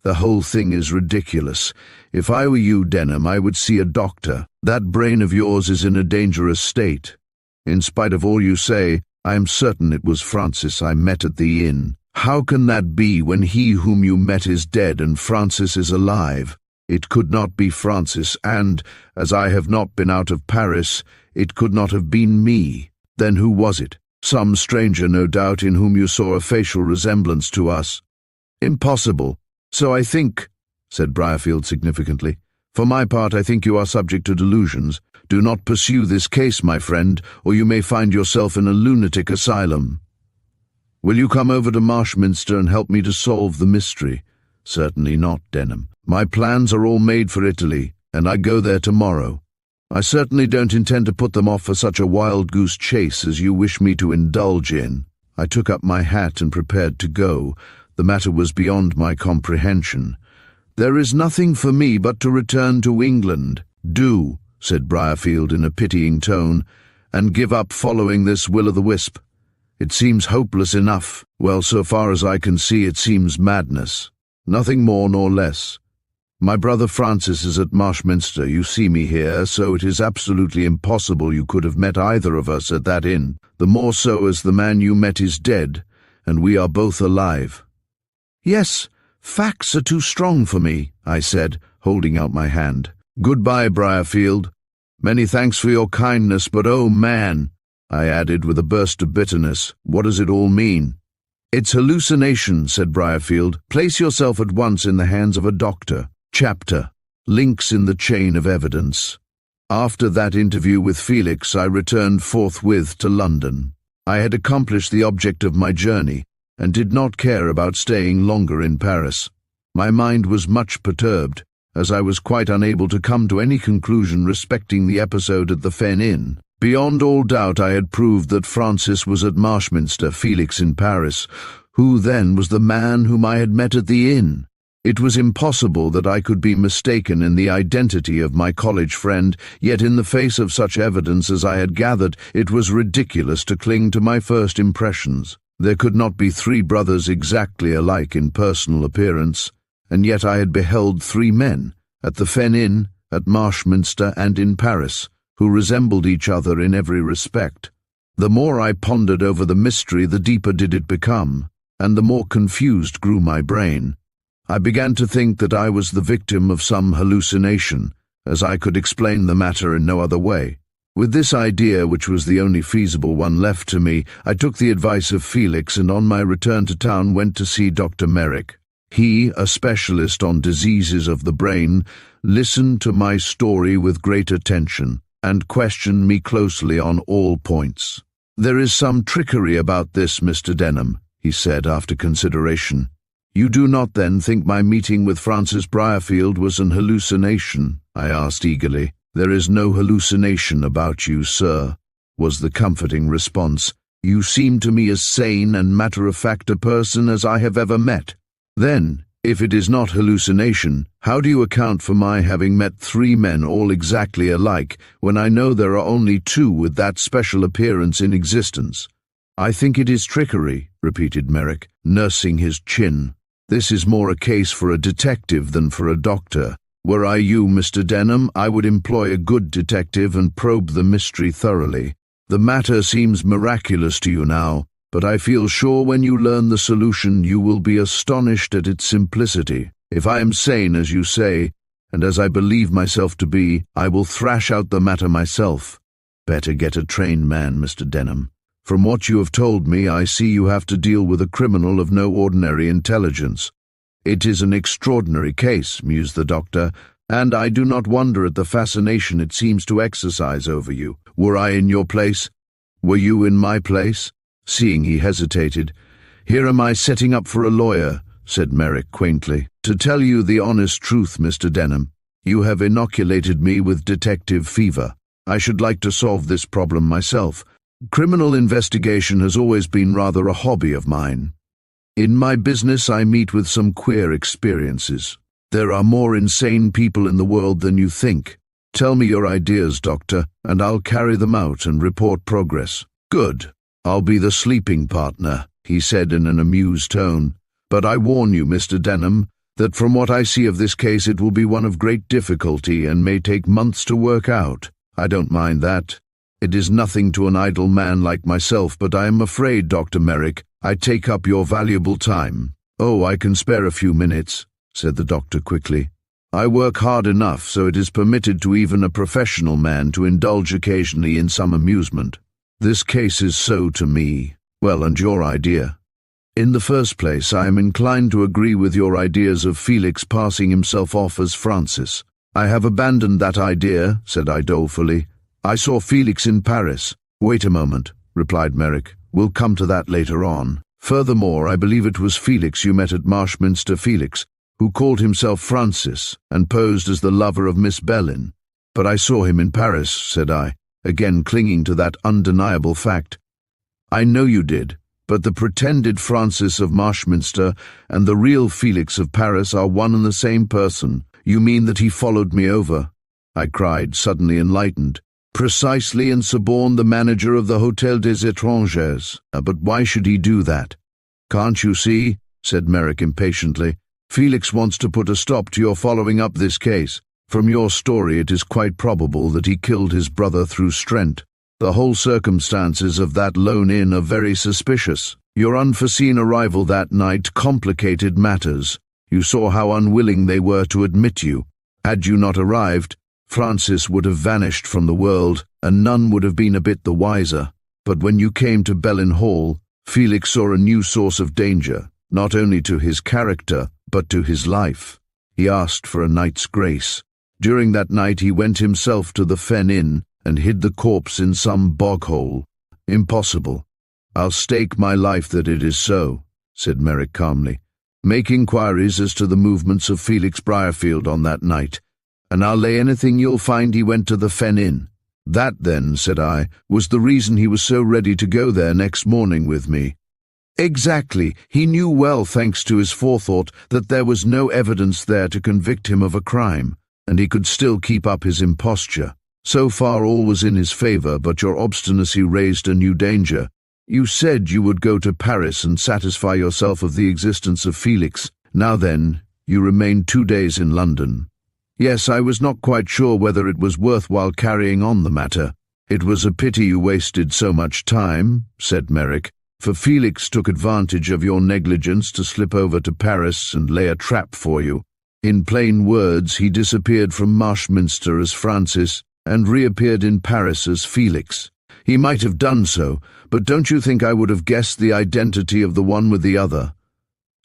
The whole thing is ridiculous. If I were you, Denham, I would see a doctor. That brain of yours is in a dangerous state. In spite of all you say, I am certain it was Francis I met at the inn. How can that be when he whom you met is dead and Francis is alive? It could not be Francis, and, as I have not been out of Paris, it could not have been me. Then who was it? Some stranger, no doubt, in whom you saw a facial resemblance to us. Impossible. So I think, said Briarfield significantly. For my part, I think you are subject to delusions. Do not pursue this case, my friend, or you may find yourself in a lunatic asylum. Will you come over to Marshminster and help me to solve the mystery? Certainly not, Denham. My plans are all made for Italy, and I go there tomorrow. I certainly don't intend to put them off for such a wild-goose chase as you wish me to indulge in. I took up my hat and prepared to go. The matter was beyond my comprehension. There is nothing for me but to return to England. Do, said Briarfield in a pitying tone, and give up following this will-o'-the-wisp. It seems hopeless enough. Well, so far as I can see, it seems madness. Nothing more nor less. My brother Francis is at Marshminster. You see me here, so it is absolutely impossible you could have met either of us at that inn. The more so as the man you met is dead, and we are both alive. Yes, facts are too strong for me, I said, holding out my hand. Goodbye, Briarfield. Many thanks for your kindness, but oh man, I added with a burst of bitterness, what does it all mean? It's hallucination, said Briarfield. Place yourself at once in the hands of a doctor. Chapter: Links in the Chain of Evidence. After that interview with Felix, I returned forthwith to London. I had accomplished the object of my journey, and did not care about staying longer in Paris. My mind was much perturbed, as I was quite unable to come to any conclusion respecting the episode at the Fen Inn. Beyond all doubt I had proved that Francis was at Marshminster, Felix in Paris. Who then was the man whom I had met at the inn? It was impossible that I could be mistaken in the identity of my college friend, yet in the face of such evidence as I had gathered, it was ridiculous to cling to my first impressions. There could not be three brothers exactly alike in personal appearance, and yet I had beheld three men, at the Fen Inn, at Marshminster, and in Paris, who resembled each other in every respect. The more I pondered over the mystery, the deeper did it become, and the more confused grew my brain. I began to think that I was the victim of some hallucination, as I could explain the matter in no other way. With this idea, which was the only feasible one left to me, I took the advice of Felix and on my return to town went to see Dr. Merrick. He, a specialist on diseases of the brain, listened to my story with great attention and questioned me closely on all points. "There is some trickery about this, Mr. Denham," he said after consideration. "You do not, then, think my meeting with Francis Briarfield was an hallucination?" I asked eagerly. "There is no hallucination about you, sir," was the comforting response. "You seem to me as sane and matter-of-fact a person as I have ever met." "Then," If it is not hallucination, how do you account for my having met 3 men all exactly alike, when I know there are only 2 with that special appearance in existence? I think it is trickery, repeated Merrick, nursing his chin. This is more a case for a detective than for a doctor. Were I you, Mr. Denham, I would employ a good detective and probe the mystery thoroughly. The matter seems miraculous to you now, but I feel sure when you learn the solution you will be astonished at its simplicity. If I am sane, as you say, and as I believe myself to be, I will thrash out the matter myself. Better get a trained man, Mr. Denham. From what you have told me, I see you have to deal with a criminal of no ordinary intelligence. It is an extraordinary case, mused the doctor, and I do not wonder at the fascination it seems to exercise over you. Were I in your place? Were you in my place? Seeing he hesitated, "Here am I setting up for a lawyer," said Merrick quaintly. "To tell you the honest truth, Mr. Denham, you have inoculated me with detective fever. I should like to solve this problem myself. Criminal investigation has always been rather a hobby of mine. In my business I meet with some queer experiences. There are more insane people in the world than you think. Tell me your ideas, Doctor, and I'll carry them out and report progress." "Good. I'll be the sleeping partner," he said in an amused tone. "But I warn you, Mr. Denham, that from what I see of this case it will be one of great difficulty and may take months to work out. I don't mind that. It is nothing to an idle man like myself, but I am afraid, Dr. Merrick, I take up your valuable time." "Oh, I can spare a few minutes," said the doctor quickly. "I work hard enough, so it is permitted to even a professional man to indulge occasionally in some amusement. This case is so to me. Well, and your idea? In the first place, I am inclined to agree with your ideas of Felix passing himself off as Francis. I have abandoned that idea," said I dolefully. "I saw Felix in Paris." "Wait a moment," replied Merrick. "We'll come to that later on. Furthermore, I believe it was Felix you met at Marshminster, Felix, who called himself Francis and posed as the lover of Miss Bellin." "But I saw him in Paris," said I, again clinging to that undeniable fact. "I know you did, but the pretended Francis of Marshminster and the real Felix of Paris are one and the same person." "You mean that he followed me over?" I cried, suddenly enlightened. "Precisely, and suborned the manager of the Hôtel des Étrangers. But why should he do that?" "Can't you see?" said Merrick impatiently. "Felix wants to put a stop to your following up this case. From your story it is quite probable that he killed his brother through strength. The whole circumstances of that lone inn are very suspicious. Your unforeseen arrival that night complicated matters. You saw how unwilling they were to admit you. Had you not arrived, Francis would have vanished from the world, and none would have been a bit the wiser. But when you came to Bellin Hall, Felix saw a new source of danger, not only to his character, but to his life. He asked for a night's grace. During that night he went himself to the Fen Inn and hid the corpse in some bog-hole. Impossible. I'll stake my life that it is so," said Merrick calmly. "Make inquiries as to the movements of Felix Briarfield on that night, and I'll lay anything you'll find he went to the Fen Inn. That, then," said I, "was the reason he was so ready to go there next morning with me." "Exactly. He knew well, thanks to his forethought, that there was no evidence there to convict him of a crime, and he could still keep up his imposture. So far all was in his favor, but your obstinacy raised a new danger. You said you would go to Paris and satisfy yourself of the existence of Felix. Now then, you remained 2 days in London." "Yes, I was not quite sure whether it was worthwhile carrying on the matter." "It was a pity you wasted so much time," said Merrick, "for Felix took advantage of your negligence to slip over to Paris and lay a trap for you. In plain words, he disappeared from Marshminster as Francis and reappeared in Paris as Felix. He might have done so, but don't you think I would have guessed the identity of the one with the other?"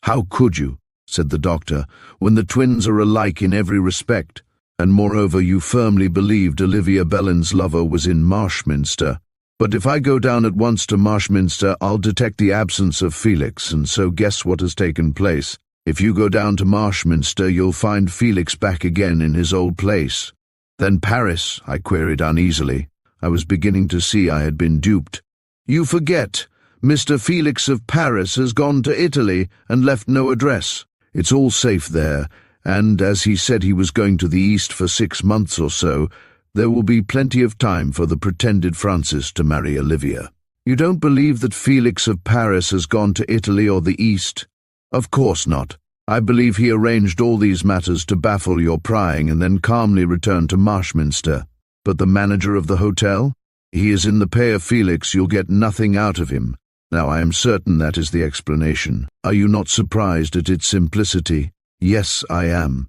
"How could you?" said the doctor, "when the twins are alike in every respect, and moreover you firmly believed Olivia Bellin's lover was in Marshminster. But if I go down at once to Marshminster, I'll detect the absence of Felix, and so guess what has taken place. If you go down to Marshminster, you'll find Felix back again in his old place." "Then Paris?" I queried uneasily. I was beginning to see I had been duped. "You forget. Mr. Felix of Paris has gone to Italy and left no address. It's all safe there, and as he said he was going to the east for 6 months or so, there will be plenty of time for the pretended Francis to marry Olivia. You don't believe that Felix of Paris has gone to Italy or the east? Of course not. I believe he arranged all these matters to baffle your prying and then calmly returned to Marshminster. But the manager of the hotel? He is in the pay of Felix. You'll get nothing out of him. Now I am certain that is the explanation. Are you not surprised at its simplicity? Yes, I am.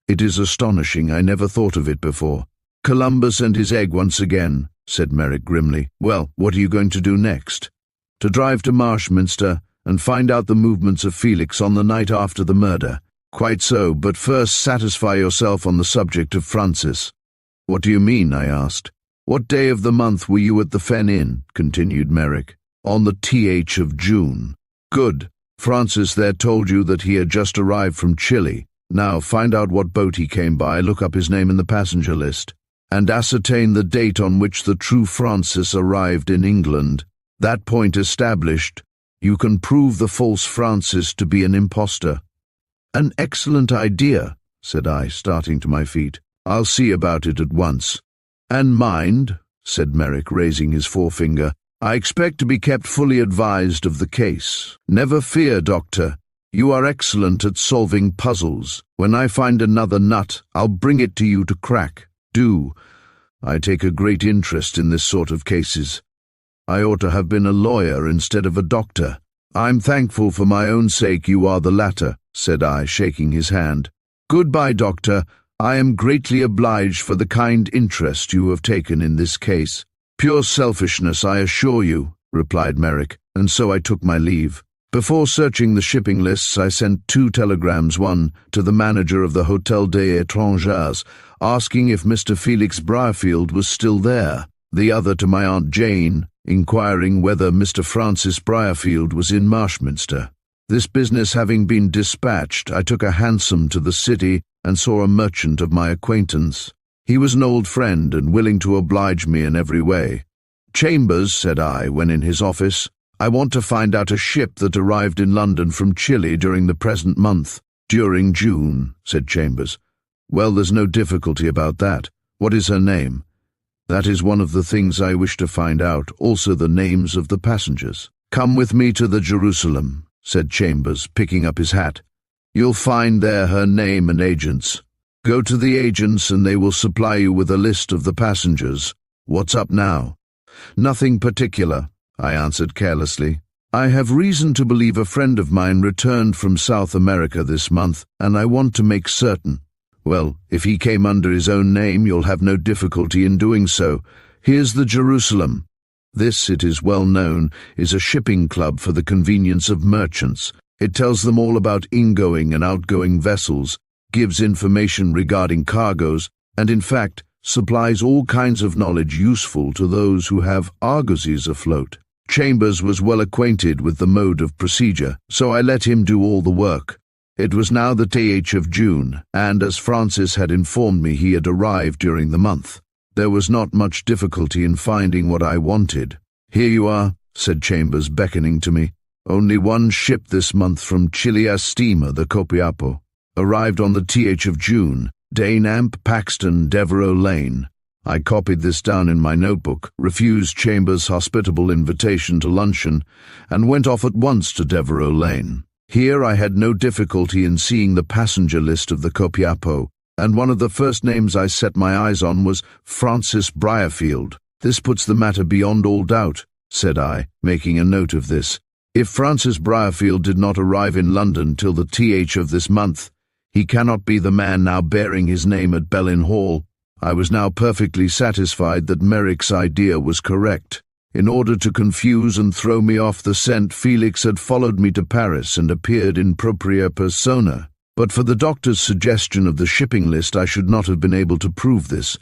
It is astonishing. I never thought of it before. Columbus and his egg once again, said Merrick grimly. Well, what are you going to do next? To drive to Marshminster and find out the movements of Felix on the night after the murder. Quite so, but first satisfy yourself on the subject of Francis. What do you mean? I asked. What day of the month were you at the Fen Inn? Continued Merrick. On the th of June. Good. Francis there told you that he had just arrived from Chile. Now find out what boat he came by, look up his name in the passenger list, and ascertain the date on which the true Francis arrived in England. That point established, you can prove the false Francis to be an impostor. An excellent idea, said I, starting to my feet. I'll see about it at once. And mind, said Merrick, raising his forefinger, I expect to be kept fully advised of the case. Never fear, Doctor. You are excellent at solving puzzles. When I find another nut, I'll bring it to you to crack. Do. I take a great interest in this sort of cases. I ought to have been a lawyer instead of a doctor. I'm thankful for my own sake you are the latter, said I, shaking his hand. Goodbye, Doctor. I am greatly obliged for the kind interest you have taken in this case. Pure selfishness, I assure you, replied Merrick, and so I took my leave. Before searching the shipping lists, I sent 2 telegrams, one to the manager of the Hotel des Étrangers, asking if Mr. Felix Briarfield was still there, the other to my Aunt Jane, inquiring whether Mr. Francis Briarfield was in Marshminster. This business having been dispatched, I took a hansom to the city and saw a merchant of my acquaintance. He was an old friend and willing to oblige me in every way. Chambers, said I, when in his office, I want to find out a ship that arrived in London from Chile during the present month. During June, said Chambers. Well, there's no difficulty about that. What is her name? That is one of the things I wish to find out, also the names of the passengers. Come with me to the Jerusalem, said Chambers, picking up his hat. You'll find there her name and agents. Go to the agents and they will supply you with a list of the passengers. What's up now? Nothing particular, I answered carelessly. I have reason to believe a friend of mine returned from South America this month, and I want to make certain. Well, if he came under his own name, you'll have no difficulty in doing so. Here's the Jerusalem. This, it is well known, is a shipping club for the convenience of merchants. It tells them all about ingoing and outgoing vessels, gives information regarding cargoes, and in fact, supplies all kinds of knowledge useful to those who have argosies afloat. Chambers was well acquainted with the mode of procedure, so I let him do all the work. It was now the th of June, and as Francis had informed me he had arrived during the month. There was not much difficulty in finding what I wanted. Here you are, said Chambers, beckoning to me. Only one ship this month from Chile, a steamer, the Copiapo. Arrived on the th of June, Denham, Paxton, Devereux Lane. I copied this down in my notebook, refused Chambers' hospitable invitation to luncheon, and went off at once to Devereux Lane. Here I had no difficulty in seeing the passenger list of the Copiapo, and one of the first names I set my eyes on was Francis Briarfield. This puts the matter beyond all doubt, said I, making a note of this. If Francis Briarfield did not arrive in London till the th of this month, he cannot be the man now bearing his name at Bellin Hall. I was now perfectly satisfied that Merrick's idea was correct. In order to confuse and throw me off the scent, Felix had followed me to Paris and appeared in propria persona. But for the doctor's suggestion of the shipping list, I should not have been able to prove this.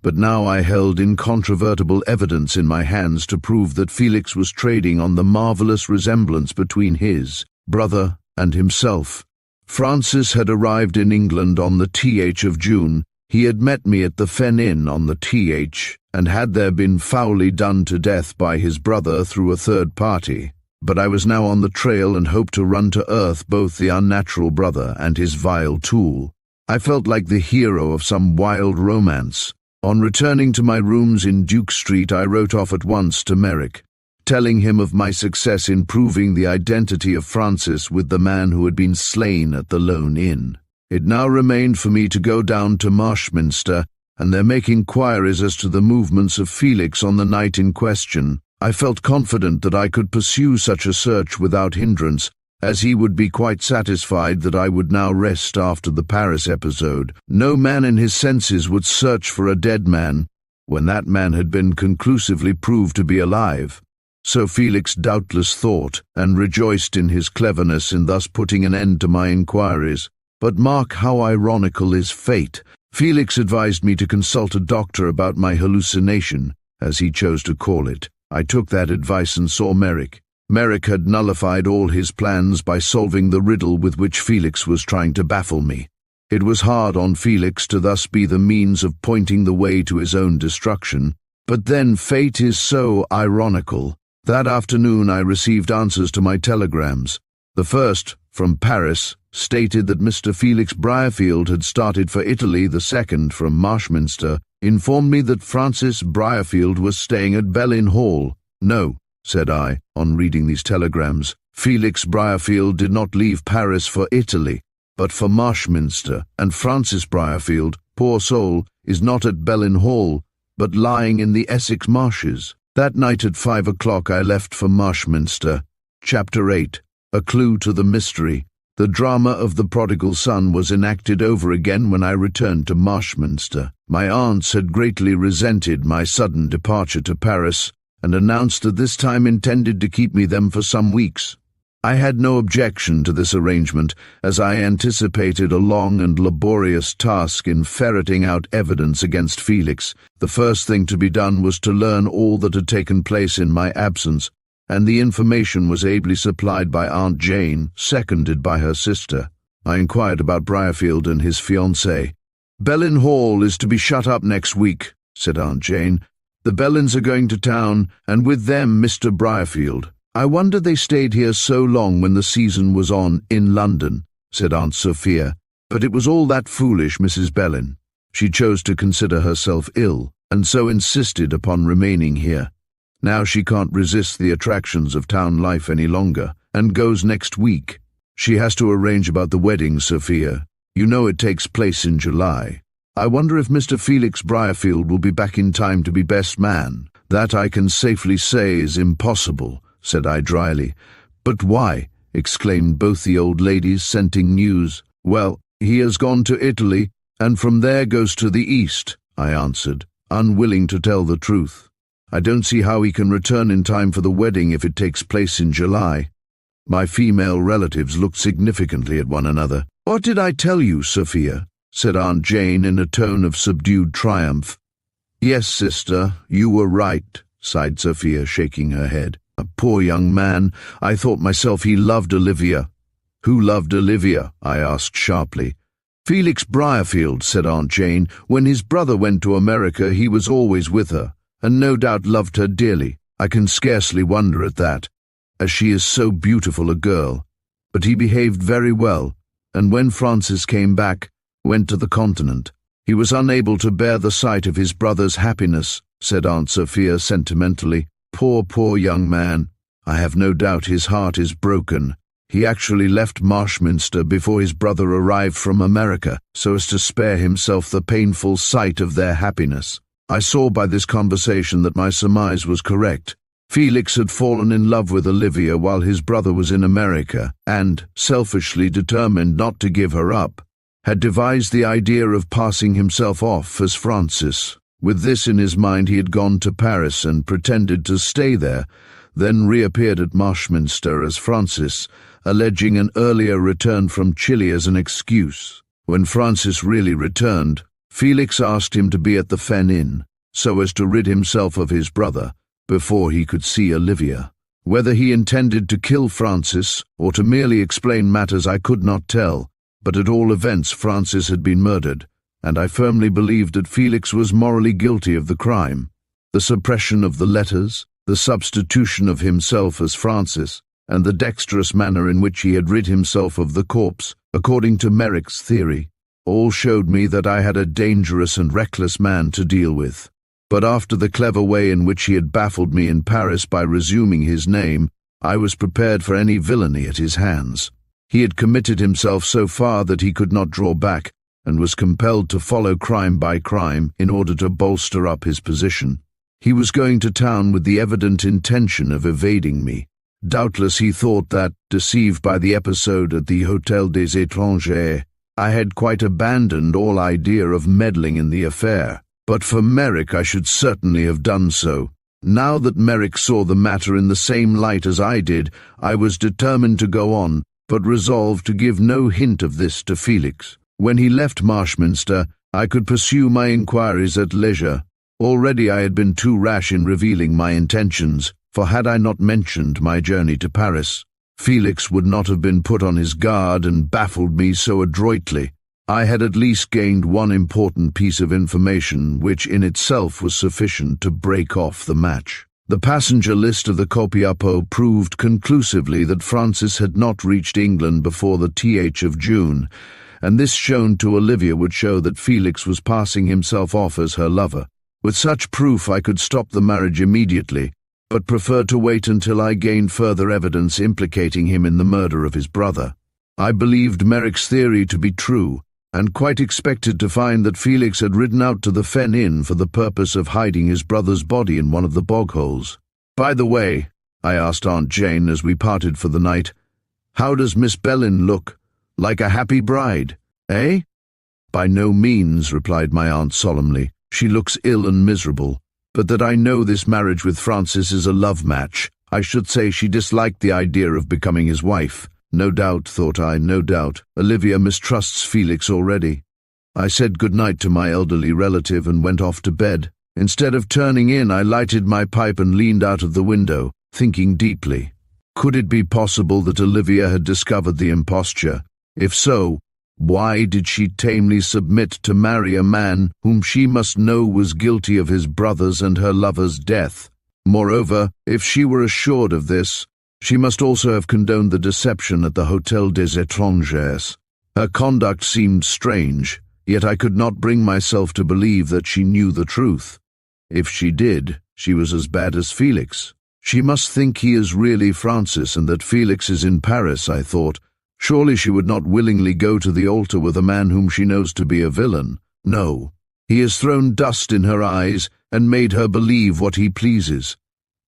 But now I held incontrovertible evidence in my hands to prove that Felix was trading on the marvellous resemblance between his brother and himself. Francis had arrived in England on the th of June. He had met me at the Fen Inn on the th, and had there been foully done to death by his brother through a third party. but I was now on the trail and hoped to run to earth both the unnatural brother and his vile tool. I felt like the hero of some wild romance. On returning to my rooms in Duke Street, I wrote off at once to Merrick, telling him of my success in proving the identity of Francis with the man who had been slain at the Lone Inn. It now remained for me to go down to Marshminster and there make inquiries as to the movements of Felix on the night in question. I felt confident that I could pursue such a search without hindrance, as he would be quite satisfied that I would now rest after the Paris episode. No man in his senses would search for a dead man when that man had been conclusively proved to be alive. So Felix doubtless thought, and rejoiced in his cleverness in thus putting an end to my inquiries. But mark how ironical is fate. Felix advised me to consult a doctor about my hallucination, as he chose to call it. I took that advice and saw Merrick. Merrick had nullified all his plans by solving the riddle with which Felix was trying to baffle me. It was hard on Felix to thus be the means of pointing the way to his own destruction, but then fate is so ironical. That afternoon I received answers to my telegrams. The first, from Paris, stated that Mr. Felix Briarfield had started for Italy. The second, from Marshminster, informed me that Francis Briarfield was staying at Bell Inn Hall. No, said I, on reading these telegrams. Felix Briarfield did not leave Paris for Italy, but for Marshminster, and Francis Briarfield, poor soul, is not at Bell Inn Hall, but lying in the Essex marshes. That night at 5 o'clock I left for Marshminster. Chapter 8. A Clue to the Mystery. The drama of the prodigal son was enacted over again when I returned to Marshminster. My aunts had greatly resented my sudden departure to Paris, and announced that this time intended to keep me them for some weeks. I had no objection to this arrangement, as I anticipated a long and laborious task in ferreting out evidence against Felix. The first thing to be done was to learn all that had taken place in my absence, and the information was ably supplied by Aunt Jane, seconded by her sister. I inquired about Briarfield and his fiancée. "Bell Inn Hall is to be shut up next week," said Aunt Jane. "The Bellins are going to town, and with them Mr. Briarfield. I wonder they stayed here so long when the season was on in London," said Aunt Sophia. "But it was all that foolish Mrs. Bellin. She chose to consider herself ill, and so insisted upon remaining here. Now she can't resist the attractions of town life any longer, and goes next week. She has to arrange about the wedding, Sophia. You know it takes place in July. I wonder if Mr. Felix Briarfield will be back in time to be best man. That I can safely say is impossible," said I dryly. "But why?" exclaimed both the old ladies, scenting news. "Well, he has gone to Italy, and from there goes to the east," I answered, unwilling to tell the truth. "I don't see how he can return in time for the wedding if it takes place in July." My female relatives looked significantly at one another. "What did I tell you, Sophia?" said Aunt Jane in a tone of subdued triumph. "Yes, sister, you were right," sighed Sophia, shaking her head. "A poor young man. I thought myself he loved Olivia." "Who loved Olivia?" I asked sharply. "Felix Briarfield," said Aunt Jane. "When his brother went to America he was always with her, and no doubt loved her dearly. I can scarcely wonder at that, as she is so beautiful a girl. But he behaved very well, and when Francis came back, went to the continent. He was unable to bear the sight of his brother's happiness," said Aunt Sophia sentimentally. Poor young man. I have no doubt his heart is broken. He actually left Marshminster before his brother arrived from America, so as to spare himself the painful sight of their happiness. I saw by this conversation that my surmise was correct. Felix had fallen in love with Olivia while his brother was in America, and, selfishly determined not to give her up, had devised the idea of passing himself off as Francis. With this in his mind he had gone to Paris and pretended to stay there, then reappeared at Marshminster as Francis, alleging an earlier return from Chile as an excuse. When Francis really returned, Felix asked him to be at the Fen Inn, so as to rid himself of his brother, before he could see Olivia. Whether he intended to kill Francis, or to merely explain matters, I could not tell, but at all events Francis had been murdered, and I firmly believed that Felix was morally guilty of the crime. The suppression of the letters, the substitution of himself as Francis, and the dexterous manner in which he had rid himself of the corpse, according to Merrick's theory, all showed me that I had a dangerous and reckless man to deal with. But after the clever way in which he had baffled me in Paris by resuming his name, I was prepared for any villainy at his hands. He had committed himself so far that he could not draw back, and was compelled to follow crime by crime in order to bolster up his position. He was going to town with the evident intention of evading me. Doubtless he thought that, deceived by the episode at the Hôtel des Étrangers, I had quite abandoned all idea of meddling in the affair. But for Merrick I should certainly have done so. Now that Merrick saw the matter in the same light as I did, I was determined to go on, but resolved to give no hint of this to Felix. When he left Marshminster, I could pursue my inquiries at leisure. Already I had been too rash in revealing my intentions, for had I not mentioned my journey to Paris, Felix would not have been put on his guard and baffled me so adroitly. I had at least gained one important piece of information which in itself was sufficient to break off the match. The passenger list of the Copiapo proved conclusively that Francis had not reached England before the th of June, and this shown to Olivia would show that Felix was passing himself off as her lover. With such proof I could stop the marriage immediately, but preferred to wait until I gained further evidence implicating him in the murder of his brother. I believed Merrick's theory to be true, and quite expected to find that Felix had ridden out to the Fen Inn for the purpose of hiding his brother's body in one of the bog holes. "By the way," I asked Aunt Jane as we parted for the night, "how does Miss Bellin look? Like a happy bride, eh?" "By no means," replied my aunt solemnly. "She looks ill and miserable. But that I know this marriage with Francis is a love match. I should say she disliked the idea of becoming his wife. No doubt, thought I, no doubt. Olivia mistrusts Felix already." I said good night to my elderly relative and went off to bed. Instead of turning in, I lighted my pipe and leaned out of the window, thinking deeply. Could it be possible that Olivia had discovered the imposture? If so, why did she tamely submit to marry a man whom she must know was guilty of his brother's and her lover's death? Moreover, if she were assured of this, she must also have condoned the deception at the Hôtel des Étrangers. Her conduct seemed strange, yet I could not bring myself to believe that she knew the truth. If she did, she was as bad as Felix. She must think he is really Francis and that Felix is in Paris, I thought. Surely she would not willingly go to the altar with a man whom she knows to be a villain. No, he has thrown dust in her eyes and made her believe what he pleases.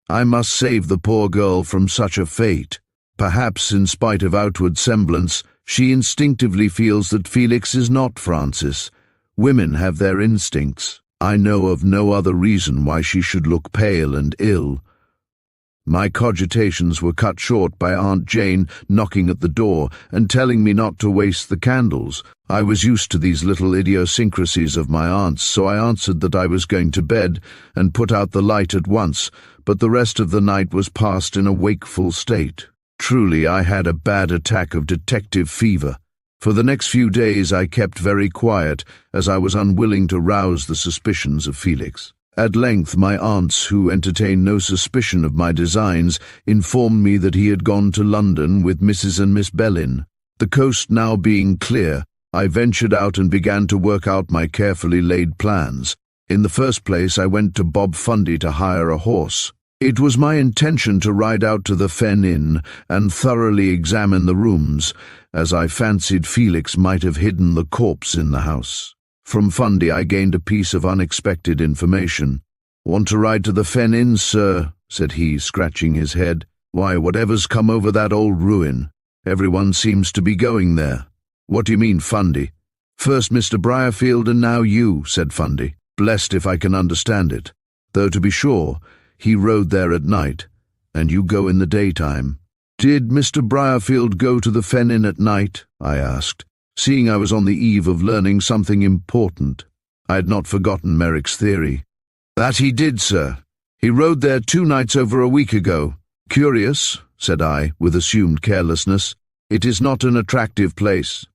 I must save the poor girl from such a fate. Perhaps, in spite of outward semblance, she instinctively feels that Felix is not Francis. Women have their instincts. I know of no other reason why she should look pale and ill. My cogitations were cut short by Aunt Jane knocking at the door and telling me not to waste the candles. I was used to these little idiosyncrasies of my aunt's, so I answered that I was going to bed and put out the light at once, but the rest of the night was passed in a wakeful state. Truly, I had a bad attack of detective fever. For the next few days I kept very quiet, as I was unwilling to rouse the suspicions of Felix. At length my aunts, who entertained no suspicion of my designs, informed me that he had gone to London with Mrs. and Miss Bellin. The coast now being clear, I ventured out and began to work out my carefully laid plans. In the first place, I went to Bob Fundy to hire a horse. It was my intention to ride out to the Fen Inn and thoroughly examine the rooms, as I fancied Felix might have hidden the corpse in the house. From Fundy I gained a piece of unexpected information. "Want to ride to the Fen Inn, sir?" said he, scratching his head. "Why, whatever's come over that old ruin? Everyone seems to be going there." "What do you mean, Fundy?" "First Mr. Briarfield and now you," said Fundy. "Blessed if I can understand it. Though to be sure, he rode there at night, and you go in the daytime." "Did Mr. Briarfield go to the Fen Inn at night?" I asked, seeing I was on the eve of learning something important. I had not forgotten Merrick's theory. "That he did, sir. He rode there 2 nights over a week ago." "Curious," said I, with assumed carelessness. "It is not an attractive place.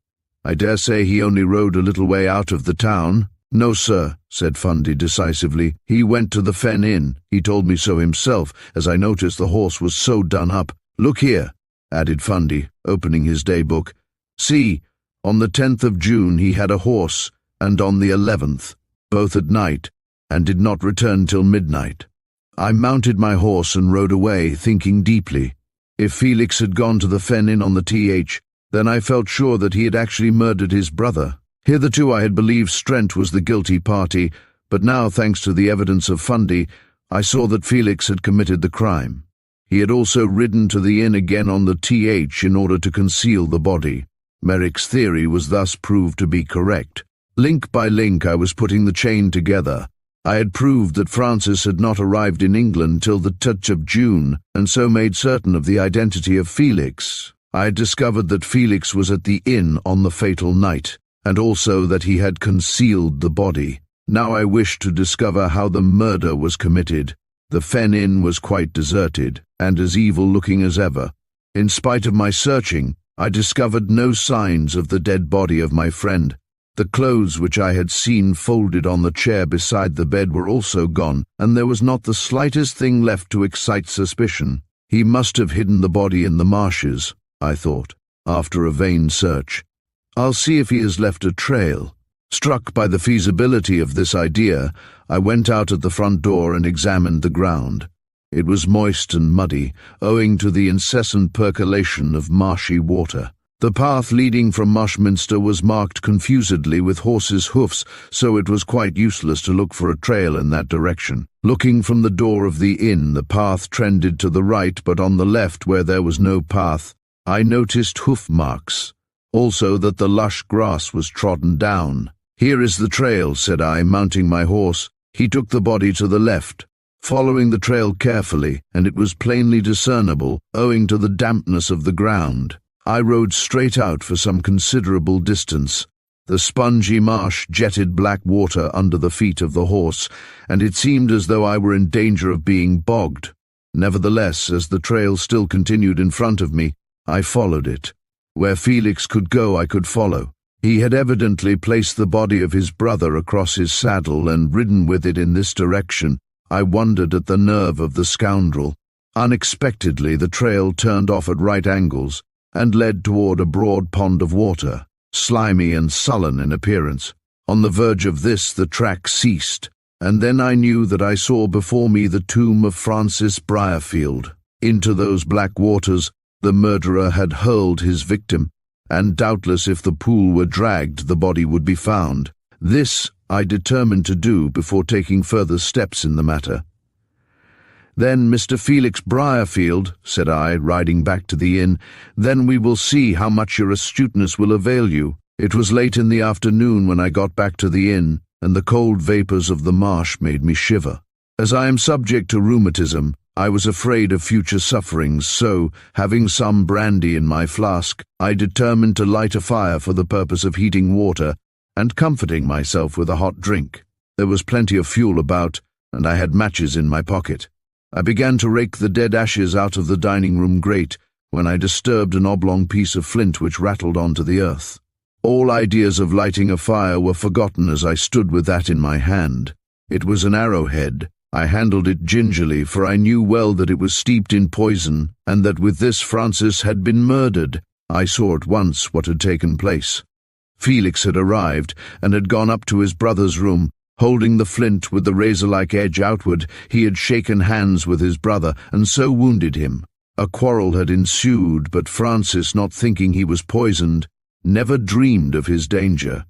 I dare say he only rode a little way out of the town." "No, sir," said Fundy decisively. "He went to the Fen Inn. He told me so himself, as I noticed the horse was so done up, "Look here," added Fundy, opening his daybook. "See, on the 10th of June he had a horse, and on the 11th, both at night, and did not return till midnight. I mounted my horse and rode away, thinking deeply. If Felix had gone to the Fen Inn on the th, then I felt sure that he had actually murdered his brother. Hitherto I had believed Strent was the guilty party, but now, thanks to the evidence of Fundy, I saw that Felix had committed the crime. He had also ridden to the inn again on the th in order to conceal the body. Merrick's theory was thus proved to be correct. Link by link I was putting the chain together. I had proved that Francis had not arrived in England till the touch of June, and so made certain of the identity of Felix. I had discovered that Felix was at the inn on the fatal night, and also that he had concealed the body. Now I wished to discover how the murder was committed. The Fen Inn was quite deserted, and as evil-looking as ever. In spite of my searching, I discovered no signs of the dead body of my friend. The clothes which I had seen folded on the chair beside the bed were also gone, and there was not the slightest thing left to excite suspicion. He must have hidden the body in the marshes, I thought, after a vain search. I'll see if he has left a trail. Struck by the feasibility of this idea, I went out at the front door and examined the ground. It was moist and muddy, owing to the incessant percolation of marshy water. The path leading from Marshminster was marked confusedly with horses' hoofs, so it was quite useless to look for a trail in that direction. Looking from the door of the inn, the path trended to the right, but on the left, where there was no path, I noticed hoof marks. Also that the lush grass was trodden down. "Here is the trail," said I, mounting my horse. He took the body to the left, following the trail carefully, and it was plainly discernible, owing to the dampness of the ground. I rode straight out for some considerable distance. The spongy marsh jetted black water under the feet of the horse, and it seemed as though I were in danger of being bogged. Nevertheless, as the trail still continued in front of me, I followed it. Where Felix could go, I could follow. He had evidently placed the body of his brother across his saddle and ridden with it in this direction. I wondered at the nerve of the scoundrel. Unexpectedly, the trail turned off at right angles and led toward a broad pond of water, slimy and sullen in appearance. On the verge of this, the track ceased, and then I knew that I saw before me the tomb of Francis Briarfield. Into those black waters, the murderer had hurled his victim, and doubtless if the pool were dragged, the body would be found. This I determined to do before taking further steps in the matter. "Then, Mr. Felix Briarfield," said I, riding back to the inn, "then we will see how much your astuteness will avail you." It was late in the afternoon when I got back to the inn, and the cold vapours of the marsh made me shiver. As I am subject to rheumatism, I was afraid of future sufferings, so, having some brandy in my flask, I determined to light a fire for the purpose of heating water and comforting myself with a hot drink. There was plenty of fuel about, and I had matches in my pocket. I began to rake the dead ashes out of the dining-room grate when I disturbed an oblong piece of flint which rattled onto the earth. All ideas of lighting a fire were forgotten as I stood with that in my hand. It was an arrowhead. I handled it gingerly, for I knew well that it was steeped in poison, and that with this Francis had been murdered. I saw at once what had taken place. Felix had arrived, and had gone up to his brother's room. Holding the flint with the razor-like edge outward, he had shaken hands with his brother, and so wounded him. A quarrel had ensued, but Francis, not thinking he was poisoned, never dreamed of his danger.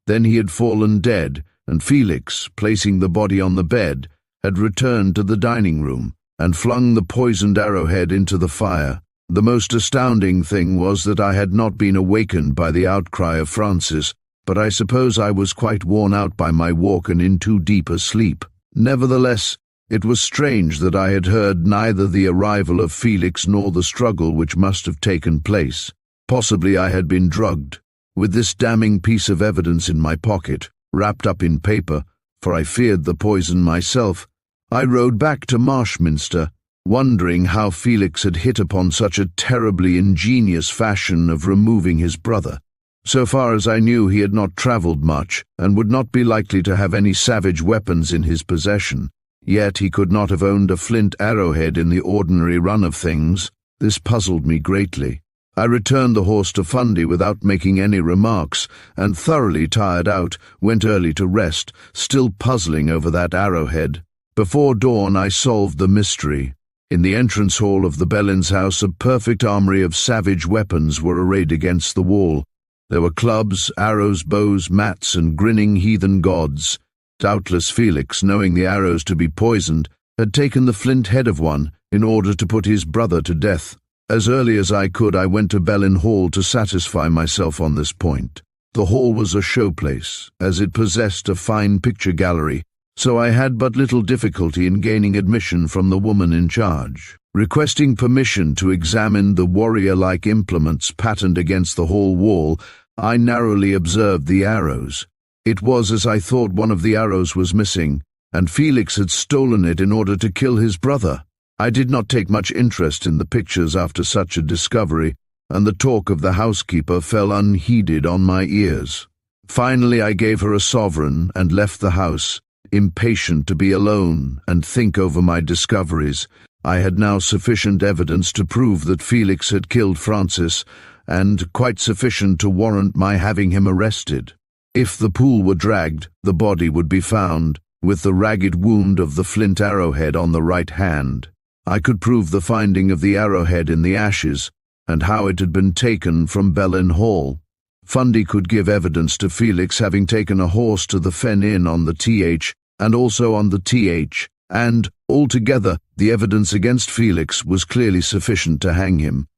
Then he had fallen dead, and Felix, placing the body on the bed, had returned to the dining-room and flung the poisoned arrowhead into the fire. The most astounding thing was that I had not been awakened by the outcry of Francis, but I suppose I was quite worn out by my walk and in too deep a sleep. Nevertheless, it was strange that I had heard neither the arrival of Felix nor the struggle which must have taken place. Possibly I had been drugged. With this damning piece of evidence in my pocket, wrapped up in paper, for I feared the poison myself, I rode back to Marshminster, wondering how Felix had hit upon such a terribly ingenious fashion of removing his brother. So far as I knew, he had not travelled much, and would not be likely to have any savage weapons in his possession. Yet he could not have owned a flint arrowhead in the ordinary run of things. This puzzled me greatly. I returned the horse to Fundy without making any remarks, and thoroughly tired out, went early to rest, still puzzling over that arrowhead. Before dawn I solved the mystery. In the entrance hall of the Bellins' house, a perfect armory of savage weapons were arrayed against the wall. There were clubs, arrows, bows, mats, and grinning heathen gods. Doubtless Felix, knowing the arrows to be poisoned, had taken the flint head of one in order to put his brother to death. As early as I could, I went to Bellin Hall to satisfy myself on this point. The hall was a showplace, as it possessed a fine picture gallery, so I had but little difficulty in gaining admission from the woman in charge. Requesting permission to examine the warrior-like implements patterned against the hall wall, I narrowly observed the arrows. It was as I thought, one of the arrows was missing, and Felix had stolen it in order to kill his brother. I did not take much interest in the pictures after such a discovery, and the talk of the housekeeper fell unheeded on my ears. Finally I gave her a sovereign and left the house, impatient to be alone and think over my discoveries. I had now sufficient evidence to prove that Felix had killed Francis, and quite sufficient to warrant my having him arrested. If the pool were dragged, the body would be found, with the ragged wound of the flint arrowhead on the right hand. I could prove the finding of the arrowhead in the ashes, and how it had been taken from Bellin Hall. Fundy could give evidence to Felix having taken a horse to the Fen Inn on the TH, and also on the TH, and, altogether, the evidence against Felix was clearly sufficient to hang him.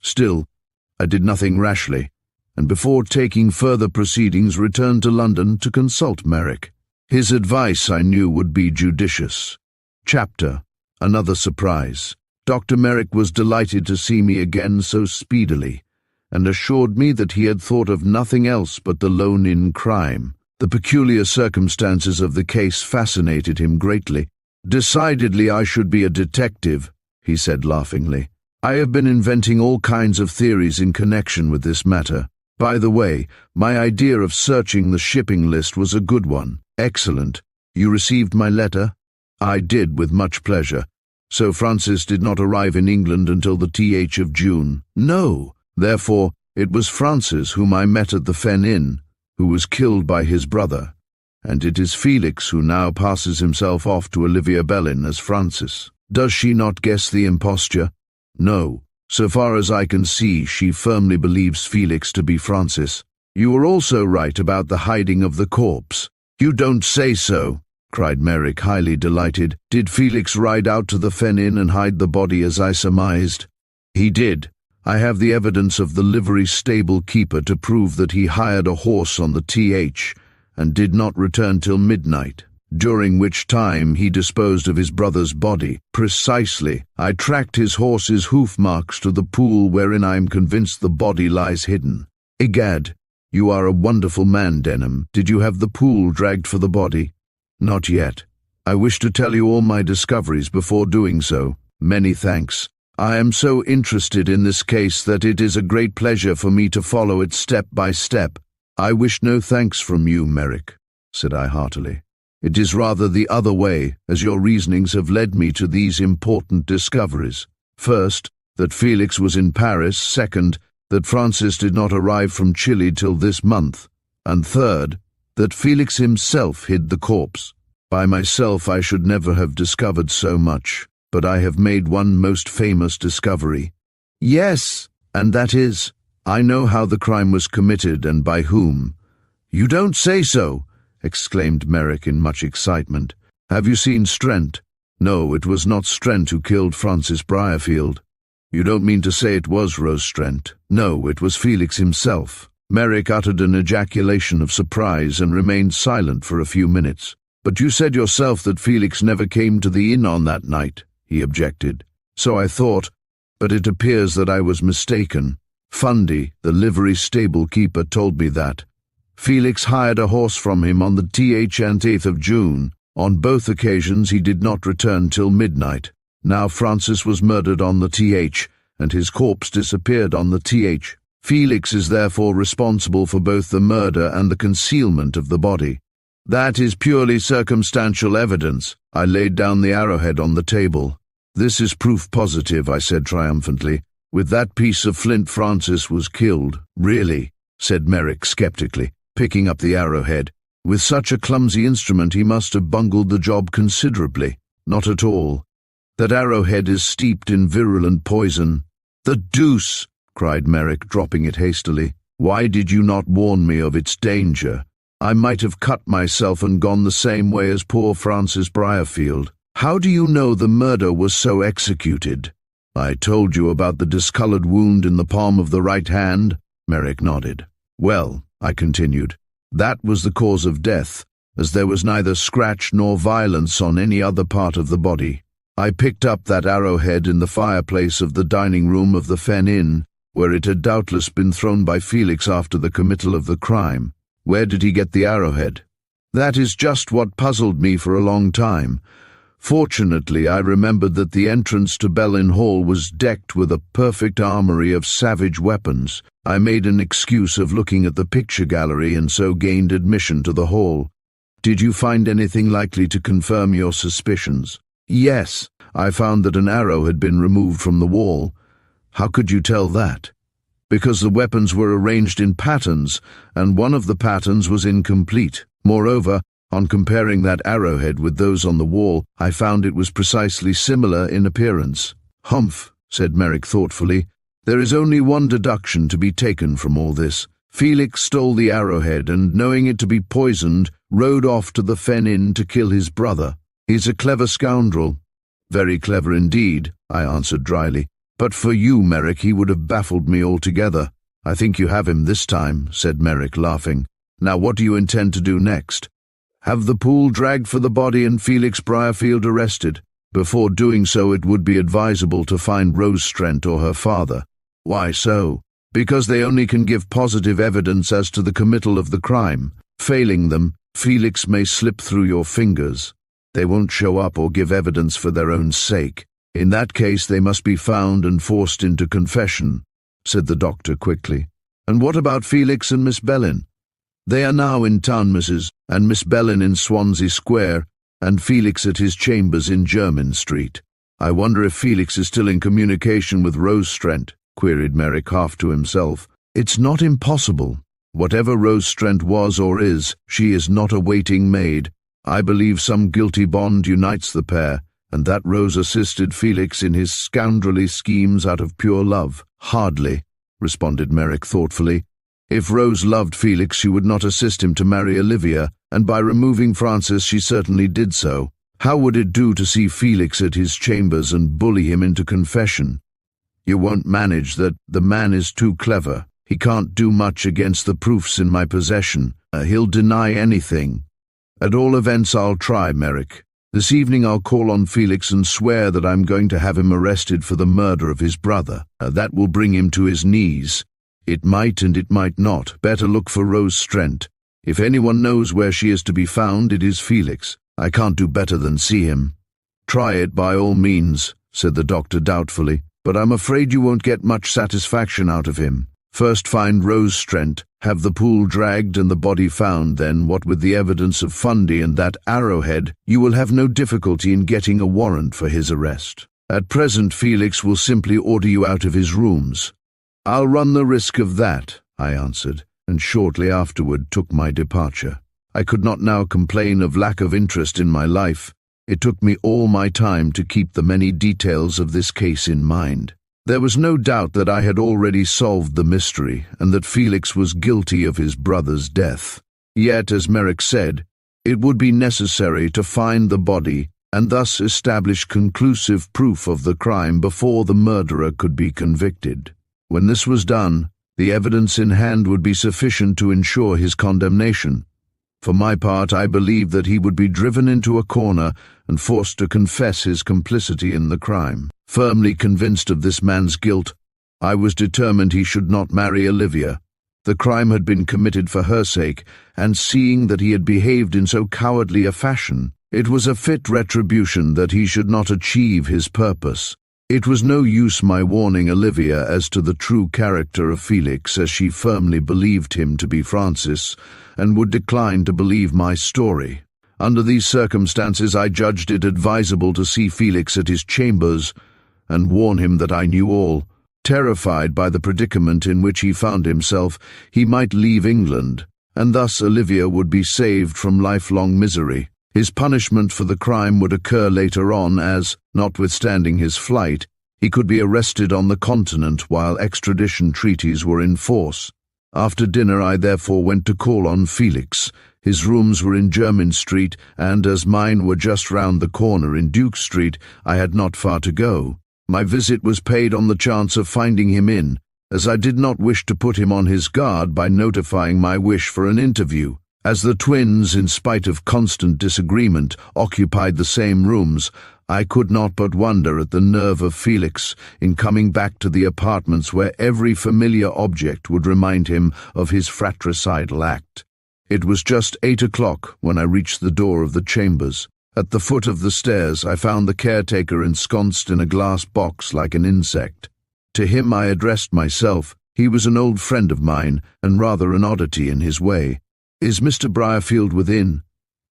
Still, I did nothing rashly, and before taking further proceedings returned to London to consult Merrick. His advice, I knew, would be judicious. Chapter: Another surprise. Dr. Merrick was delighted to see me again so speedily, and assured me that he had thought of nothing else but the Lone Inn crime. The peculiar circumstances of the case fascinated him greatly. "Decidedly I should be a detective," he said laughingly. "I have been inventing all kinds of theories in connection with this matter. By the way, my idea of searching the shipping list was a good one." "Excellent. You received my letter?" "I did, with much pleasure. So Francis did not arrive in England until the th of June?" "No. Therefore, it was Francis whom I met at the Fen Inn, who was killed by his brother, and it is Felix who now passes himself off to Olivia Bellin as Francis. Does she not guess the imposture?" "No. So far as I can see, she firmly believes Felix to be Francis." "You were also right about the hiding of the corpse." "You don't say so!" cried Merrick, highly delighted. "Did Felix ride out to the Fen Inn and hide the body as I surmised?" "He did. I have the evidence of the livery stable keeper to prove that he hired a horse on the TH and did not return till midnight, during which time he disposed of his brother's body." "Precisely. I tracked his horse's hoof marks to the pool wherein I am convinced the body lies hidden." "Egad, you are a wonderful man, Denham. Did you have the pool dragged for the body?" "Not yet. I wish to tell you all my discoveries before doing so." "Many thanks. I am so interested in this case that it is a great pleasure for me to follow it step by step." "I wish no thanks from you, Merrick," said I heartily. "It is rather the other way, as your reasonings have led me to these important discoveries. First, that Felix was in Paris. Second, that Francis did not arrive from Chile till this month. And third, that Felix himself hid the corpse. By myself I should never have discovered so much, but I have made one most famous discovery." "Yes, and that is?" "I know how the crime was committed and by whom." "You don't say so!" exclaimed Merrick in much excitement. "Have you seen Strent?" "No, it was not Strent who killed Francis Briarfield." "You don't mean to say it was Rose Strent?" "No, it was Felix himself." Merrick uttered an ejaculation of surprise and remained silent for a few minutes. "But you said yourself that Felix never came to the inn on that night," he objected. "So I thought, but it appears that I was mistaken. Fundy, the livery stable keeper, told me that. Felix hired a horse from him on the th and 8th of June. On both occasions he did not return till midnight. Now Francis was murdered on the th, and his corpse disappeared on the th. Felix is therefore responsible for both the murder and the concealment of the body." "That is purely circumstantial evidence." I laid down the arrowhead on the table. "This is proof positive," I said triumphantly. "With that piece of flint Francis was killed." "Really?" said Merrick skeptically, picking up the arrowhead. "With such a clumsy instrument he must have bungled the job considerably." "Not at all. That arrowhead is steeped in virulent poison." "The deuce!" cried Merrick, dropping it hastily. "Why did you not warn me of its danger? I might have cut myself and gone the same way as poor Francis Briarfield. How do you know the murder was so executed?" "I told you about the discolored wound in the palm of the right hand." Merrick nodded. "Well," I continued, "that was the cause of death, as there was neither scratch nor violence on any other part of the body. I picked up that arrowhead in the fireplace of the dining room of the Fen Inn, where it had doubtless been thrown by Felix after the committal of the crime. Where did he get the arrowhead?" "That is just what puzzled me for a long time. Fortunately, I remembered that the entrance to Bellin Hall was decked with a perfect armory of savage weapons. I made an excuse of looking at the picture gallery and so gained admission to the hall." "Did you find anything likely to confirm your suspicions?" "Yes, I found that an arrow had been removed from the wall." "How could you tell that?" "Because the weapons were arranged in patterns, and one of the patterns was incomplete. Moreover, on comparing that arrowhead with those on the wall, I found it was precisely similar in appearance." "Humph," said Merrick thoughtfully. "There is only one deduction to be taken from all this. Felix stole the arrowhead and, knowing it to be poisoned, rode off to the Fen Inn to kill his brother. He's a clever scoundrel." "Very clever indeed," I answered dryly. "But for you, Merrick, he would have baffled me altogether." "I think you have him this time," said Merrick, laughing. "Now what do you intend to do next?" "Have the pool dragged for the body and Felix Briarfield arrested. Before doing so, it would be advisable to find Rose Strent or her father." "Why so?" "Because they only can give positive evidence as to the committal of the crime. Failing them, Felix may slip through your fingers. They won't show up or give evidence for their own sake. In that case, they must be found and forced into confession," said the doctor quickly. "And what about Felix and Miss Bellin?" "They are now in town, Mrs., and Miss Bellin in Swansea Square, and Felix at his chambers in Jermyn Street." "I wonder if Felix is still in communication with Rose Strent?" queried Merrick half to himself. "It's not impossible. Whatever Rose Strent was or is, she is not a waiting maid. I believe some guilty bond unites the pair, and that Rose assisted Felix in his scoundrelly schemes out of pure love." "Hardly," responded Merrick thoughtfully. "If Rose loved Felix, she would not assist him to marry Olivia, and by removing Francis she certainly did so. How would it do to see Felix at his chambers and bully him into confession?" "You won't manage that. The man is too clever. He can't do much against the proofs in my possession. He'll deny anything." "At all events, I'll try, Merrick. This evening I'll call on Felix and swear that I'm going to have him arrested for the murder of his brother. That will bring him to his knees. It might and it might not. Better look for Rose Strent. If anyone knows where she is to be found, it is Felix. I can't do better than see him." "Try it by all means," said the doctor doubtfully, "but I'm afraid you won't get much satisfaction out of him. First find Rose Strent, have the pool dragged and the body found, then, what with the evidence of Fundy and that arrowhead, you will have no difficulty in getting a warrant for his arrest. At present, Felix will simply order you out of his rooms." "I'll run the risk of that," I answered, and shortly afterward took my departure. I could not now complain of lack of interest in my life. It took me all my time to keep the many details of this case in mind. There was no doubt that I had already solved the mystery, and that Felix was guilty of his brother's death. Yet, as Merrick said, it would be necessary to find the body and thus establish conclusive proof of the crime before the murderer could be convicted. When this was done, the evidence in hand would be sufficient to ensure his condemnation. For my part, I believed that he would be driven into a corner and forced to confess his complicity in the crime. Firmly convinced of this man's guilt, I was determined he should not marry Olivia. The crime had been committed for her sake, and seeing that he had behaved in so cowardly a fashion, it was a fit retribution that he should not achieve his purpose. It was no use my warning Olivia as to the true character of Felix, as she firmly believed him to be Francis, and would decline to believe my story. Under these circumstances, I judged it advisable to see Felix at his chambers and warn him that I knew all. Terrified by the predicament in which he found himself, he might leave England, and thus Olivia would be saved from lifelong misery. His punishment for the crime would occur later on as, notwithstanding his flight, he could be arrested on the continent while extradition treaties were in force. After dinner I therefore went to call on Felix. His rooms were in Jermyn Street, and as mine were just round the corner in Duke Street, I had not far to go. My visit was paid on the chance of finding him in, as I did not wish to put him on his guard by notifying my wish for an interview. As the twins, in spite of constant disagreement, occupied the same rooms, I could not but wonder at the nerve of Felix in coming back to the apartments where every familiar object would remind him of his fratricidal act. It was just 8 o'clock when I reached the door of the chambers. At the foot of the stairs I found the caretaker ensconced in a glass box like an insect. To him I addressed myself. He was an old friend of mine, and rather an oddity in his way. "Is Mr. Briarfield within?"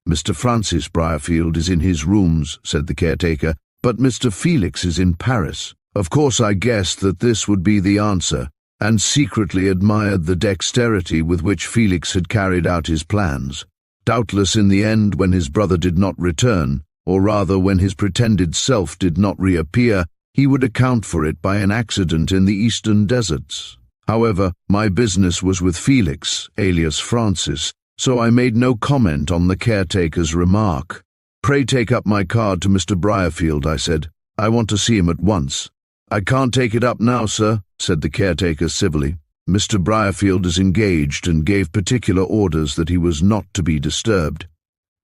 "Mr. Francis Briarfield is in his rooms," said the caretaker, "but Mr. Felix is in Paris." Of course I guessed that this would be the answer, and secretly admired the dexterity with which Felix had carried out his plans. Doubtless in the end, when his brother did not return, or rather when his pretended self did not reappear, he would account for it by an accident in the eastern deserts. However, my business was with Felix, alias Francis, so I made no comment on the caretaker's remark. "Pray take up my card to Mr. Briarfield," I said. "I want to see him at once." "I can't take it up now, sir," said the caretaker civilly. "Mr. Briarfield is engaged and gave particular orders that he was not to be disturbed."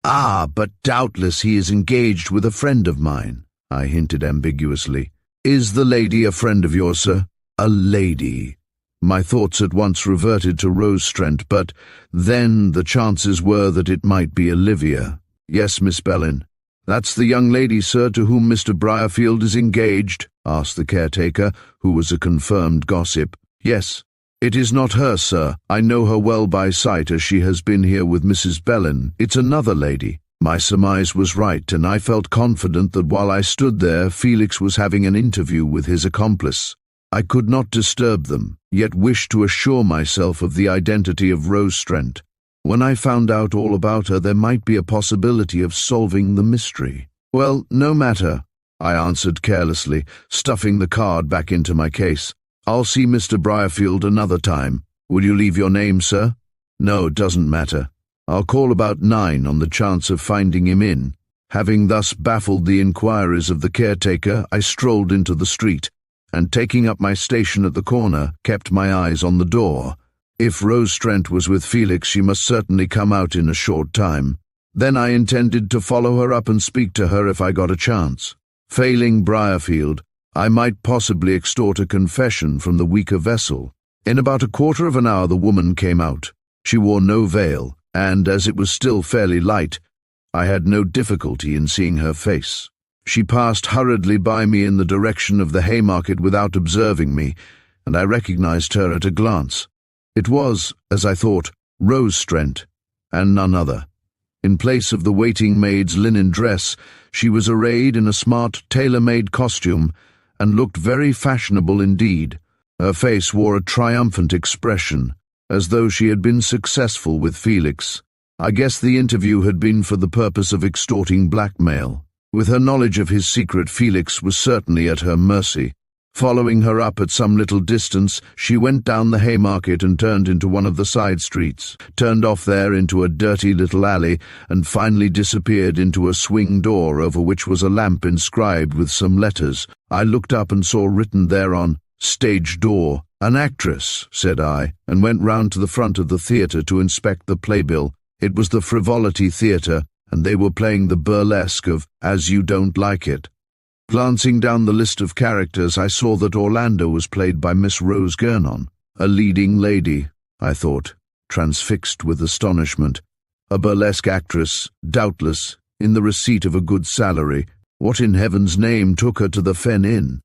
"Ah, but doubtless he is engaged with a friend of mine," I hinted ambiguously. "Is the lady a friend of yours, sir?" "A lady." My thoughts at once reverted to Rose Strent, but then the chances were that it might be Olivia. "Yes, Miss Bellin." "That's the young lady, sir, to whom Mr. Briarfield is engaged?" asked the caretaker, who was a confirmed gossip. "Yes." "It is not her, sir. I know her well by sight, as she has been here with Mrs. Bellin. It's another lady." My surmise was right, and I felt confident that while I stood there, Felix was having an interview with his accomplice. I could not disturb them, yet wished to assure myself of the identity of Rose Strent. When I found out all about her, there might be a possibility of solving the mystery. "Well, no matter," I answered carelessly, stuffing the card back into my case. "I'll see Mr. Briarfield another time. Will you leave your name, sir?" "No, it doesn't matter. I'll call about 9 on the chance of finding him in." Having thus baffled the inquiries of the caretaker, I strolled into the street, and taking up my station at the corner, kept my eyes on the door. If Rose Strent was with Felix, she must certainly come out in a short time. Then I intended to follow her up and speak to her if I got a chance. Failing Briarfield, I might possibly extort a confession from the weaker vessel. In about a quarter of an hour the woman came out. She wore no veil, and as it was still fairly light, I had no difficulty in seeing her face. She passed hurriedly by me in the direction of the Haymarket without observing me, and I recognized her at a glance. It was, as I thought, Rose Strent, and none other. In place of the waiting maid's linen dress, she was arrayed in a smart tailor-made costume, and looked very fashionable indeed. Her face wore a triumphant expression, as though she had been successful with Felix. I guess the interview had been for the purpose of extorting blackmail. With her knowledge of his secret, Felix was certainly at her mercy. Following her up at some little distance, she went down the Haymarket and turned into one of the side streets, turned off there into a dirty little alley, and finally disappeared into a swing door over which was a lamp inscribed with some letters. I looked up and saw written thereon, "Stage door." "An actress," said I, and went round to the front of the theatre to inspect the playbill. It was the Frivolity Theatre, and they were playing the burlesque of As You Don't Like It. Glancing down the list of characters, I saw that Orlando was played by Miss Rose Gernon. A leading lady, I thought, transfixed with astonishment. A burlesque actress, doubtless, in the receipt of a good salary. What in heaven's name took her to the Fen Inn?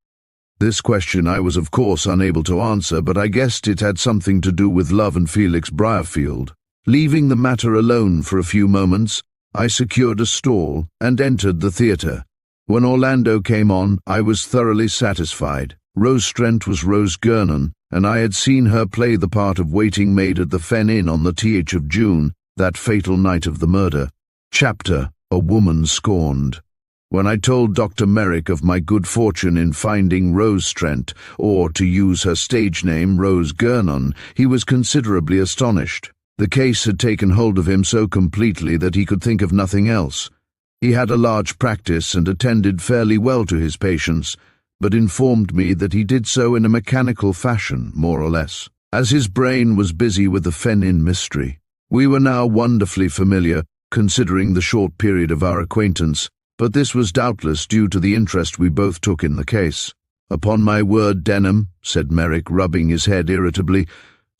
This question I was of course unable to answer, but I guessed it had something to do with love and Felix Briarfield. Leaving the matter alone for a few moments, I secured a stall and entered the theatre. When Orlando came on, I was thoroughly satisfied. Rose Strent was Rose Gurnon, and I had seen her play the part of waiting maid at the Fen Inn on the th of June, that fatal night of the murder. Chapter: A Woman Scorned. When I told Dr. Merrick of my good fortune in finding Rose Strent, or to use her stage name, Rose Gurnon, he was considerably astonished. The case had taken hold of him so completely that he could think of nothing else. He had a large practice and attended fairly well to his patients, but informed me that he did so in a mechanical fashion, more or less, as his brain was busy with the Fen Inn mystery. We were now wonderfully familiar, considering the short period of our acquaintance, but this was doubtless due to the interest we both took in the case. "Upon my word, Denham," said Merrick, rubbing his head irritably,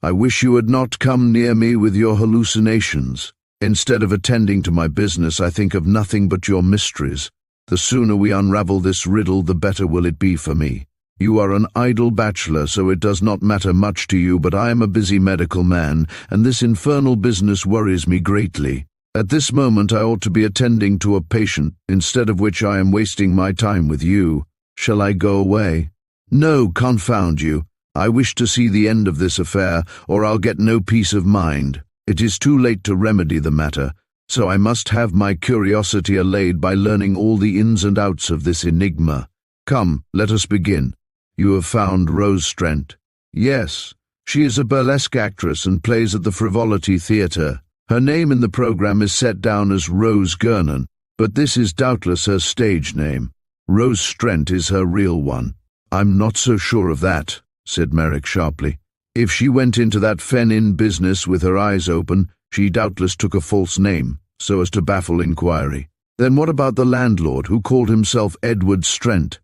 "I wish you had not come near me with your hallucinations. Instead of attending to my business, I think of nothing but your mysteries. The sooner we unravel this riddle, the better will it be for me. You are an idle bachelor, so it does not matter much to you, but I am a busy medical man, and this infernal business worries me greatly. At this moment I ought to be attending to a patient, instead of which I am wasting my time with you. Shall I go away?" "No, confound you. I wish to see the end of this affair, or I'll get no peace of mind. It is too late to remedy the matter, so I must have my curiosity allayed by learning all the ins and outs of this enigma. Come, let us begin. You have found Rose Strent?" "Yes. She is a burlesque actress and plays at the Frivolity Theatre. Her name in the programme is set down as Rose Gurnon, but this is doubtless her stage name. Rose Strent is her real one." "I'm not so sure of that," said Merrick sharply. "If she went into that Fen Inn business with her eyes open, she doubtless took a false name, so as to baffle inquiry. Then what about the landlord, who called himself Edward Strent?"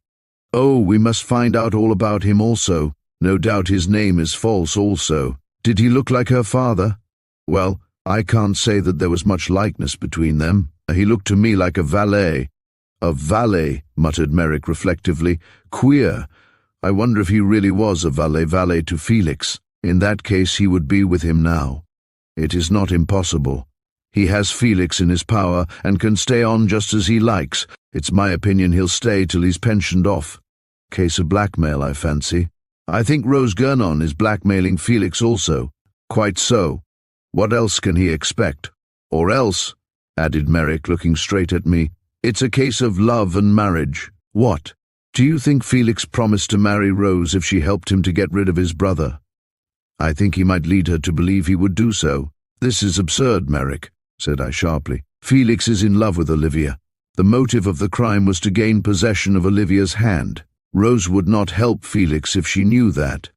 "Oh, we must find out all about him also. No doubt his name is false also. Did he look like her father?" "Well, I can't say that there was much likeness between them. He looked to me like a valet." "A valet," muttered Merrick reflectively. "Queer. I wonder if he really was a valet to Felix. In that case he would be with him now. It is not impossible. He has Felix in his power and can stay on just as he likes. It's my opinion he'll stay till he's pensioned off. Case of blackmail, I fancy. I think Rose Gurnon is blackmailing Felix also." "Quite so. What else can he expect? Or else," added Merrick, looking straight at me, "it's a case of love and marriage." "What? Do you think Felix promised to marry Rose if she helped him to get rid of his brother?" "I think he might lead her to believe he would do so." "This is absurd, Merrick," said I sharply. "Felix is in love with Olivia. The motive of the crime was to gain possession of Olivia's hand. Rose would not help Felix if she knew that."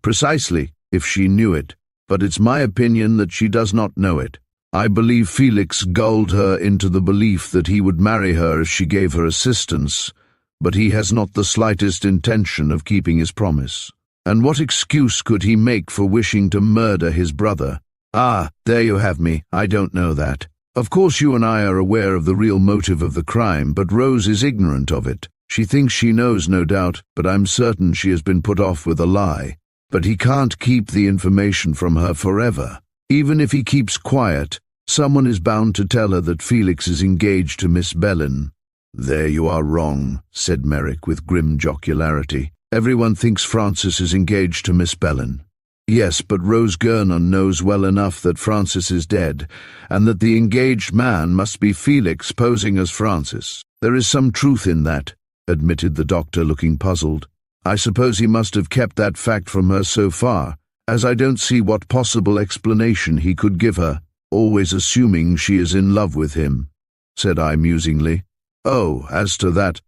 "Precisely, if she knew it. But it's my opinion that she does not know it. I believe Felix gulled her into the belief that he would marry her if she gave her assistance, but he has not the slightest intention of keeping his promise. And what excuse could he make for wishing to murder his brother?" "Ah, there you have me. I don't know that. Of course you and I are aware of the real motive of the crime, but Rose is ignorant of it. She thinks she knows, no doubt, but I'm certain she has been put off with a lie. But he can't keep the information from her forever. Even if he keeps quiet, someone is bound to tell her that Felix is engaged to Miss Bellin." "There you are wrong," said Merrick with grim jocularity. "Everyone thinks Francis is engaged to Miss Bellin." "Yes, but Rose Gurnon knows well enough that Francis is dead, and that the engaged man must be Felix posing as Francis." "There is some truth in that," admitted the doctor, looking puzzled. "I suppose he must have kept that fact from her so far, as I don't see what possible explanation he could give her, always assuming she is in love with him," said I musingly. "Oh, as to that,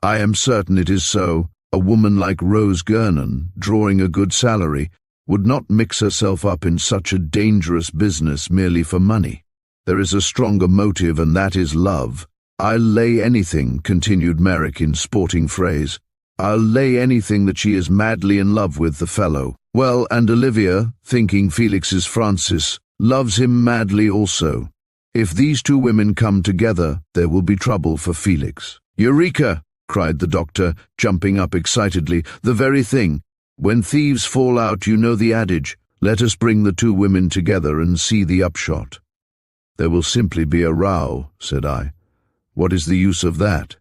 I am certain it is so. A woman like Rose Gurnon, drawing a good salary, would not mix herself up in such a dangerous business merely for money. There is a stronger motive, and that is love. I'll lay anything," continued Merrick in sporting phrase, "I'll lay anything that she is madly in love with the fellow. Well, and Olivia, thinking Felix is Francis, loves him madly also. If these two women come together, there will be trouble for Felix." "Eureka!" cried the doctor, jumping up excitedly. "The very thing. When thieves fall out, you know the adage. Let us bring the two women together and see the upshot." There will simply be a row, said I. What is the use of that?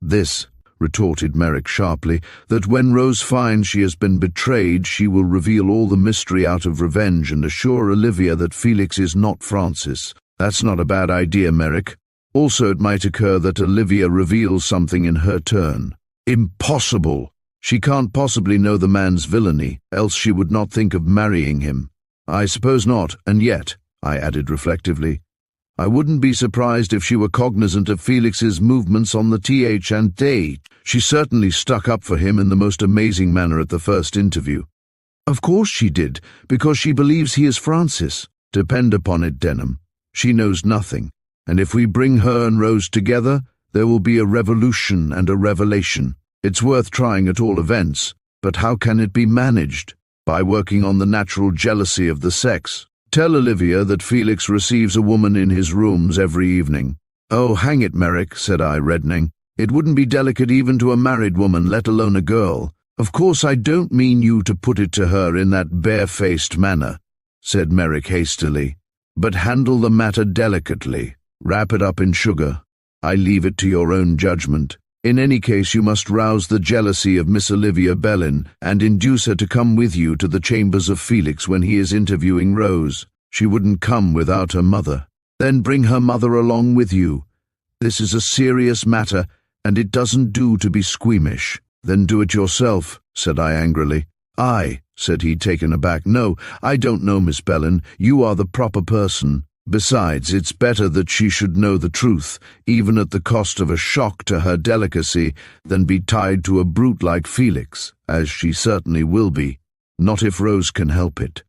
This, retorted Merrick sharply, that when Rose finds she has been betrayed, she will reveal all the mystery out of revenge and assure Olivia that Felix is not Francis. That's not a bad idea, Merrick. Also, it might occur that Olivia reveals something in her turn. Impossible! She can't possibly know the man's villainy, else she would not think of marrying him. I suppose not, and yet, I added reflectively, I wouldn't be surprised if she were cognizant of Felix's movements on the th and day. She certainly stuck up for him in the most amazing manner at the first interview. Of course she did, because she believes he is Francis. Depend upon it, Denham. She knows nothing, and if we bring her and Rose together, there will be a revolution and a revelation. It's worth trying at all events, but how can it be managed? By working on the natural jealousy of the sex. Tell Olivia that Felix receives a woman in his rooms every evening. Oh, hang it, Merrick, said I, reddening. It wouldn't be delicate even to a married woman, let alone a girl. Of course I don't mean you to put it to her in that bare-faced manner, said Merrick hastily. But handle the matter delicately. Wrap it up in sugar. I leave it to your own judgment. In any case, you must rouse the jealousy of Miss Olivia Bellin and induce her to come with you to the chambers of Felix when he is interviewing Rose. She wouldn't come without her mother. Then bring her mother along with you. This is a serious matter, and it doesn't do to be squeamish. Then do it yourself, said I angrily. I, said he, taken aback. No, I don't know, Miss Bellin. You are the proper person. Besides, it's better that she should know the truth, even at the cost of a shock to her delicacy, than be tied to a brute like Felix, as she certainly will be. Not if Rose can help it.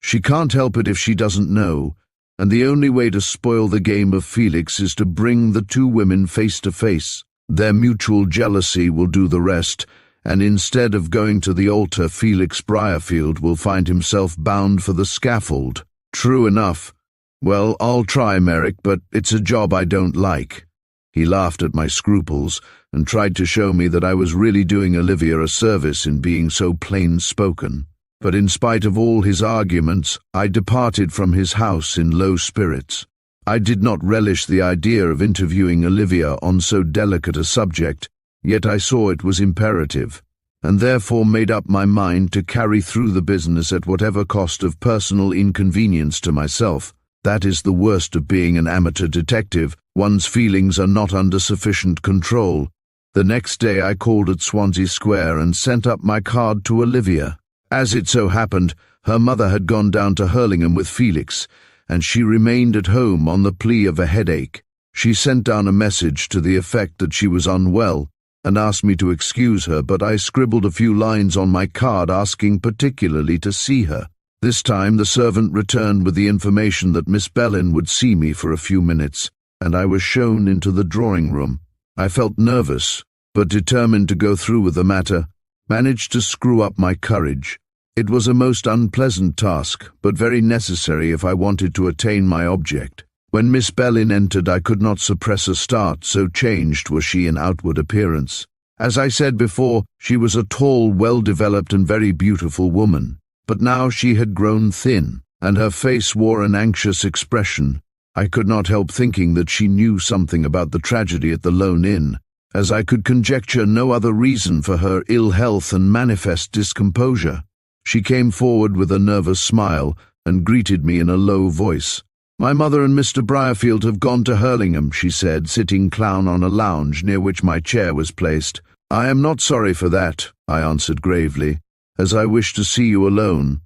She can't help it if she doesn't know, and the only way to spoil the game of Felix is to bring the two women face to face. Their mutual jealousy will do the rest, and instead of going to the altar, Felix Briarfield will find himself bound for the scaffold. True enough. Well, I'll try, Merrick, but it's a job I don't like. He laughed at my scruples and tried to show me that I was really doing Olivia a service in being so plain-spoken. But in spite of all his arguments, I departed from his house in low spirits. I did not relish the idea of interviewing Olivia on so delicate a subject, yet I saw it was imperative, and therefore made up my mind to carry through the business at whatever cost of personal inconvenience to myself. That is the worst of being an amateur detective. One's feelings are not under sufficient control. The next day I called at Swansea Square and sent up my card to Olivia. As it so happened, her mother had gone down to Hurlingham with Felix, and she remained at home on the plea of a headache. She sent down a message to the effect that she was unwell, and asked me to excuse her, but I scribbled a few lines on my card asking particularly to see her. This time the servant returned with the information that Miss Bellin would see me for a few minutes, and I was shown into the drawing-room. I felt nervous, but determined to go through with the matter, managed to screw up my courage. It was a most unpleasant task, but very necessary if I wanted to attain my object. When Miss Bellin entered, I could not suppress a start, so changed was she in outward appearance. As I said before, she was a tall, well-developed and very beautiful woman. But now she had grown thin, and her face wore an anxious expression. I could not help thinking that she knew something about the tragedy at the Lone Inn, as I could conjecture no other reason for her ill health and manifest discomposure. She came forward with a nervous smile and greeted me in a low voice. "My mother and Mr. Briarfield have gone to Hurlingham," she said, sitting down on a lounge near which my chair was placed. "I am not sorry for that," I answered gravely, "as I wish to see you alone.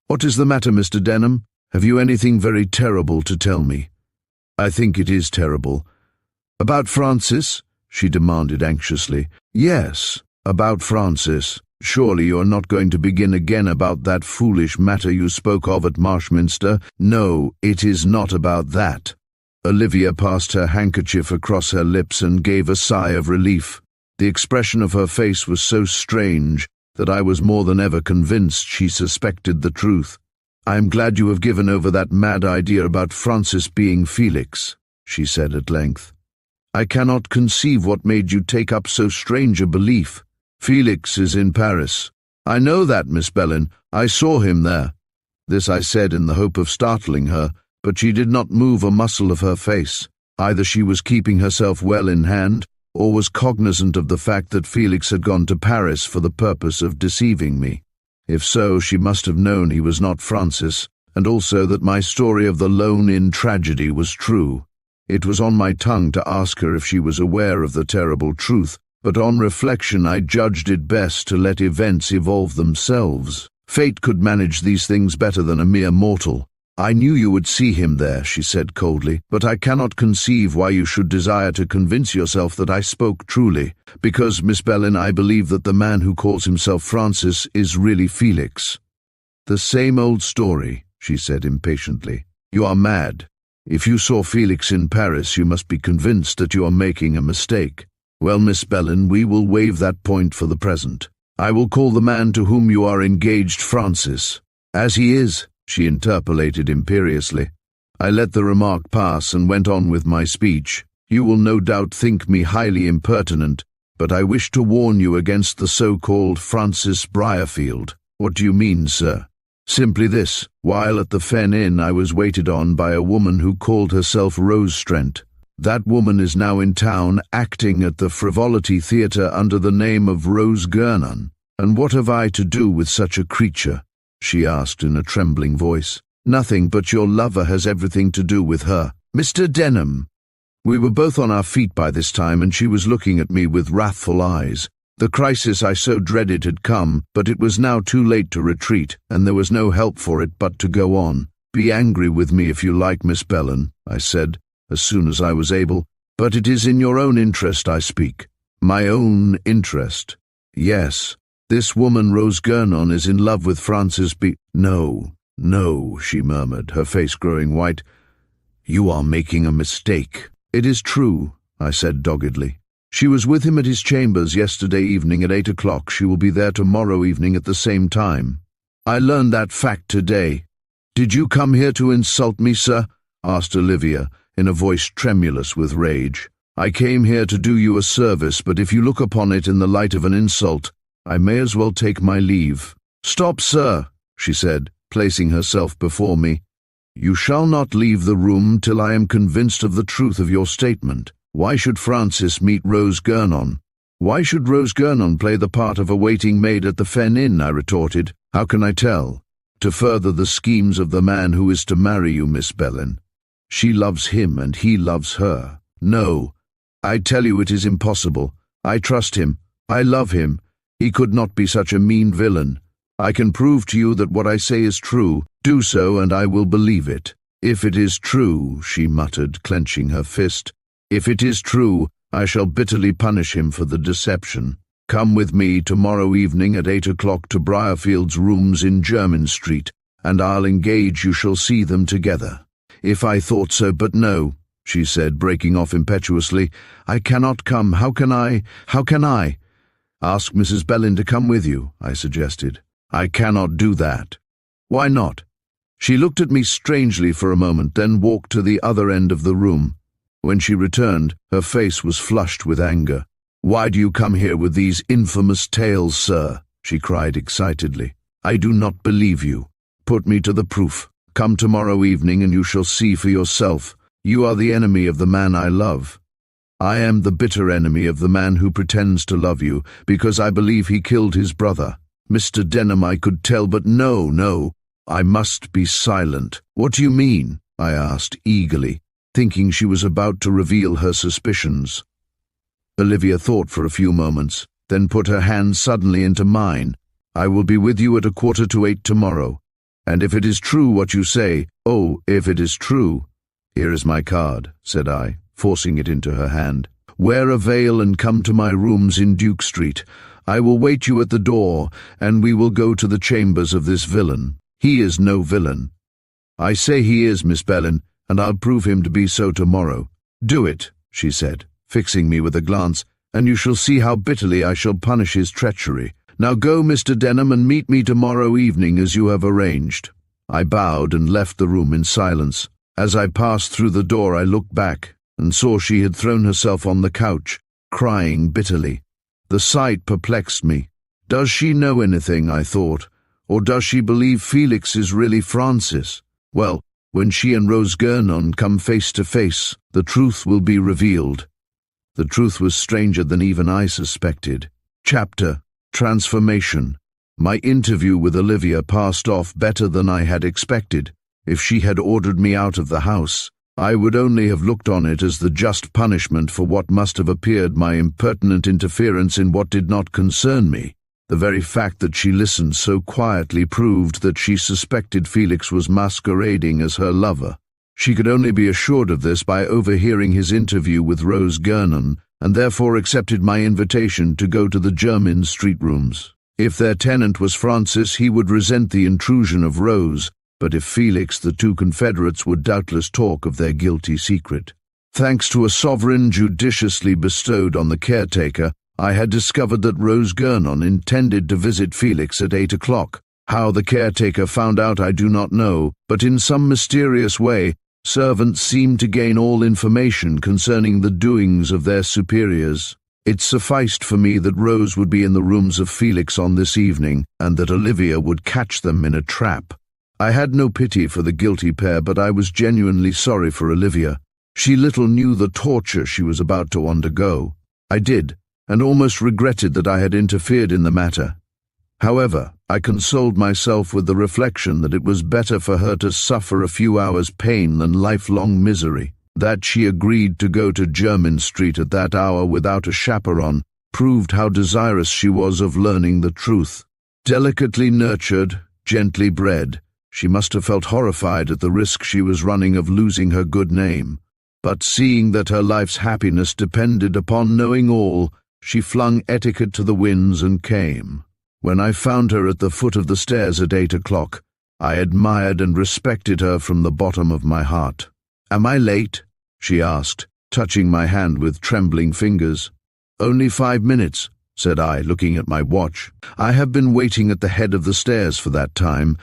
What is the matter, Mr. Denham? Have you anything very terrible to tell me?" "I think it is terrible." "About Francis?" she demanded anxiously. "Yes, about Francis. Surely you are not going to begin again about that foolish matter you spoke of at Marshminster?" "No, it is not about that." Olivia passed her handkerchief across her lips and gave a sigh of relief. The expression of her face was so strange that I was more than ever convinced she suspected the truth. "I am glad you have given over that mad idea about Francis being Felix," she said at length. "I cannot conceive what made you take up so strange a belief. Felix is in Paris." "I know that, Miss Bellin. I saw him there." This I said in the hope of startling her, but she did not move a muscle of her face. Either she was keeping herself well in hand, or was cognizant of the fact that Felix had gone to Paris for the purpose of deceiving me. If so, she must have known he was not Francis, and also that my story of the Lone Inn tragedy was true. It was on my tongue to ask her if she was aware of the terrible truth, but on reflection I judged it best to let events evolve themselves. Fate could manage these things better than a mere mortal. "I knew you would see him there," she said coldly, "but I cannot conceive why you should desire to convince yourself that I spoke truly, because, Miss Bellin, I believe that the man who calls himself Francis is really Felix." "The same old story," she said impatiently. "You are mad. If you saw Felix in Paris, you must be convinced that you are making a mistake. Well, Miss Bellin, we will waive that point for the present. I will call the man to whom you are engaged Francis." "As he is," she interpolated imperiously. I let the remark pass and went on with my speech. "You will no doubt think me highly impertinent, but I wish to warn you against the so-called Francis Briarfield." "What do you mean, sir?" "Simply this. While at the Fen Inn, I was waited on by a woman who called herself Rose Strent. That woman is now in town acting at the Frivolity Theatre under the name of Rose Gurnon. And what have I to do with such a creature?" she asked in a trembling voice. "Nothing, but your lover has everything to do with her. Mr. Denham." We were both on our feet by this time, and she was looking at me with wrathful eyes. The crisis I so dreaded had come, but it was now too late to retreat, and there was no help for it but to go on. "Be angry with me if you like, Miss Bellin," I said, as soon as I was able, "but it is in your own interest I speak." "My own interest?" "Yes. This woman, Rose Gurnon, is in love with Francis No, she murmured, her face growing white. "You are making a mistake." "It is true," I said doggedly. "She was with him at his chambers yesterday evening at 8 o'clock. She will be there tomorrow evening at the same time. I learned that fact today." "Did you come here to insult me, sir?" asked Olivia, in a voice tremulous with rage. "I came here to do you a service, but if you look upon it in the light of an insult, I may as well take my leave." "Stop, sir," she said, placing herself before me. "You shall not leave the room till I am convinced of the truth of your statement. Why should Francis meet Rose Gurnon?" "Why should Rose Gurnon play the part of a waiting maid at the Fen Inn?" I retorted. "How can I tell?" "To further the schemes of the man who is to marry you, Miss Bellin. She loves him and he loves her." "No, I tell you it is impossible. I trust him. I love him. He could not be such a mean villain. I can prove to you that what I say is true. Do so, and I will believe it." "If it is true," she muttered, clenching her fist, "if it is true, I shall bitterly punish him for the deception. Come with me tomorrow evening at 8 o'clock to Briarfield's rooms in Jermyn Street, and I'll engage you shall see them together." "If I thought so, but no," she said, breaking off impetuously. "I cannot come. How can I? "Ask Mrs. Bellin to come with you," I suggested. "I cannot do that." "Why not?" She looked at me strangely for a moment, then walked to the other end of the room. When she returned, her face was flushed with anger. "Why do you come here with these infamous tales, sir?" she cried excitedly. "I do not believe you. Put me to the proof. Come tomorrow evening and you shall see for yourself. You are the enemy of the man I love. I am the bitter enemy of the man who pretends to love you, because I believe he killed his brother. Mr. Denham, I could tell, but no, I must be silent." "What do you mean?" I asked eagerly, thinking she was about to reveal her suspicions. Olivia thought for a few moments, then put her hand suddenly into mine. "I will be with you at 7:45 tomorrow. And if it is true what you say, if it is true—" "Here is my card," said I, forcing it into her hand. "Wear a veil and come to my rooms in Duke Street. I will wait you at the door, and we will go to the chambers of this villain. He is no villain." "I say he is, Miss Bellin, and I'll prove him to be so tomorrow." "Do it," she said, fixing me with a glance, "and you shall see how bitterly I shall punish his treachery. Now go, Mr. Denham, and meet me tomorrow evening as you have arranged." I bowed and left the room in silence. As I passed through the door, I looked back and saw she had thrown herself on the couch, crying bitterly. The sight perplexed me. Does she know anything, I thought, or does she believe Felix is really Francis? Well, When she and Rose Gurnon come face to face, the truth will be revealed. The truth was stranger than even I suspected. Chapter: Transformation. My interview with Olivia passed off better than I had expected. If she had ordered me out of the house, I would only have looked on it as the just punishment for what must have appeared my impertinent interference in what did not concern me. The very fact that she listened so quietly proved that she suspected Felix was masquerading as her lover. She could only be assured of this by overhearing his interview with Rose Gurnon, and therefore accepted my invitation to go to the Jermyn Street rooms. If their tenant was Francis, he would resent the intrusion of Rose, but if Felix, the two confederates would doubtless talk of their guilty secret. Thanks to a sovereign judiciously bestowed on the caretaker, I had discovered that Rose Gurnon intended to visit Felix at 8 o'clock. How the caretaker found out I do not know, but in some mysterious way, servants seemed to gain all information concerning the doings of their superiors. It sufficed for me that Rose would be in the rooms of Felix on this evening, and that Olivia would catch them in a trap. I had no pity for the guilty pair, but I was genuinely sorry for Olivia. She little knew the torture she was about to undergo. I did, and almost regretted that I had interfered in the matter. However, I consoled myself with the reflection that it was better for her to suffer a few hours' pain than lifelong misery. That she agreed to go to Jermyn Street at that hour without a chaperon proved how desirous she was of learning the truth. Delicately nurtured, gently bred, she must have felt horrified at the risk she was running of losing her good name. But seeing that her life's happiness depended upon knowing all, she flung etiquette to the winds and came. When I found her at the foot of the stairs at 8 o'clock, I admired and respected her from the bottom of my heart. "Am I late?" she asked, touching my hand with trembling fingers. "Only 5 minutes," said I, looking at my watch. "I have been waiting at the head of the stairs for that time.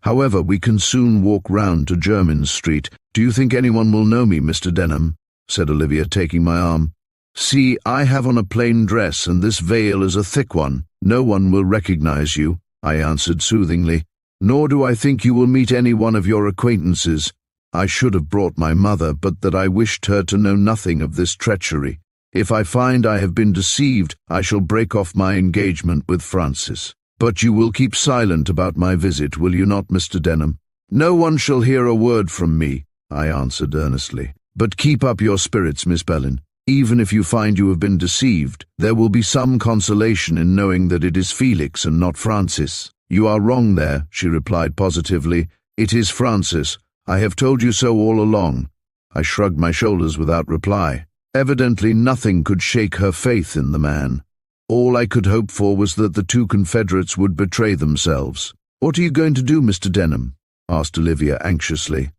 However, we can soon walk round to Jermyn Street. Do you think anyone will know me, Mr. Denham?" said Olivia, taking my arm. "See, I have on a plain dress, and this veil is a thick one. No one will recognize you," I answered soothingly. "Nor do I think you will meet any one of your acquaintances. I should have brought my mother, but that I wished her to know nothing of this treachery. If I find I have been deceived, I shall break off my engagement with Francis. But you will keep silent about my visit, will you not, Mr. Denham?" "No one shall hear a word from me," I answered earnestly. "But keep up your spirits, Miss Bellin. Even if you find you have been deceived, there will be some consolation in knowing that it is Felix and not Francis." "You are wrong there," she replied positively. "It is Francis. I have told you so all along." I shrugged my shoulders without reply. Evidently nothing could shake her faith in the man. All I could hope for was that the two confederates would betray themselves. "What are you going to do, Mr. Denham?" asked Olivia anxiously.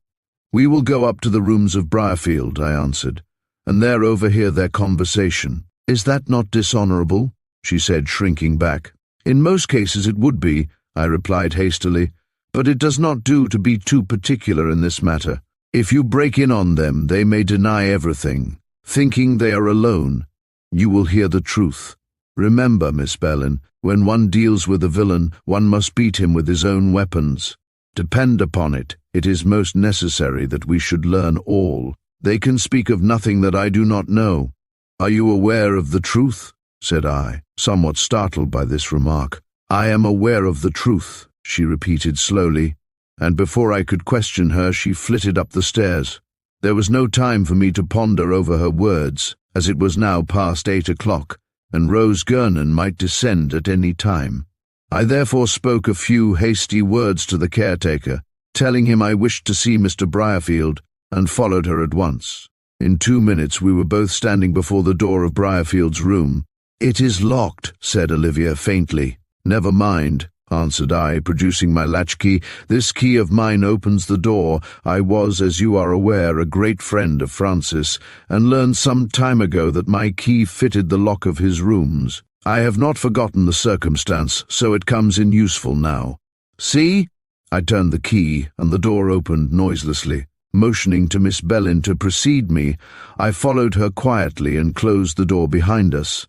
"We will go up to the rooms of Briarfield," I answered, "and there overhear their conversation." "Is that not dishonourable?" she said, shrinking back. "In most cases it would be," I replied hastily, "but it does not do to be too particular in this matter. If you break in on them, they may deny everything, thinking they are alone. You will hear the truth. Remember, Miss Bellin, when one deals with a villain, one must beat him with his own weapons. Depend upon it, it is most necessary that we should learn all. They can speak of nothing that I do not know." "Are you aware of the truth?" said I, somewhat startled by this remark. "I am aware of the truth," she repeated slowly, and before I could question her, she flitted up the stairs. There was no time for me to ponder over her words, as it was now past 8 o'clock, and Rose Gurnon might descend at any time. I therefore spoke a few hasty words to the caretaker, telling him I wished to see Mr. Briarfield, and followed her at once. In 2 minutes we were both standing before the door of Briarfield's room. "It is locked," said Olivia faintly. "Never mind," answered I, producing my latchkey. "This key of mine opens the door. I was, as you are aware, a great friend of Francis, and learned some time ago that my key fitted the lock of his rooms. I have not forgotten the circumstance, so it comes in useful now. See?" I turned the key, and the door opened noiselessly. Motioning to Miss Bellin to precede me, I followed her quietly and closed the door behind us.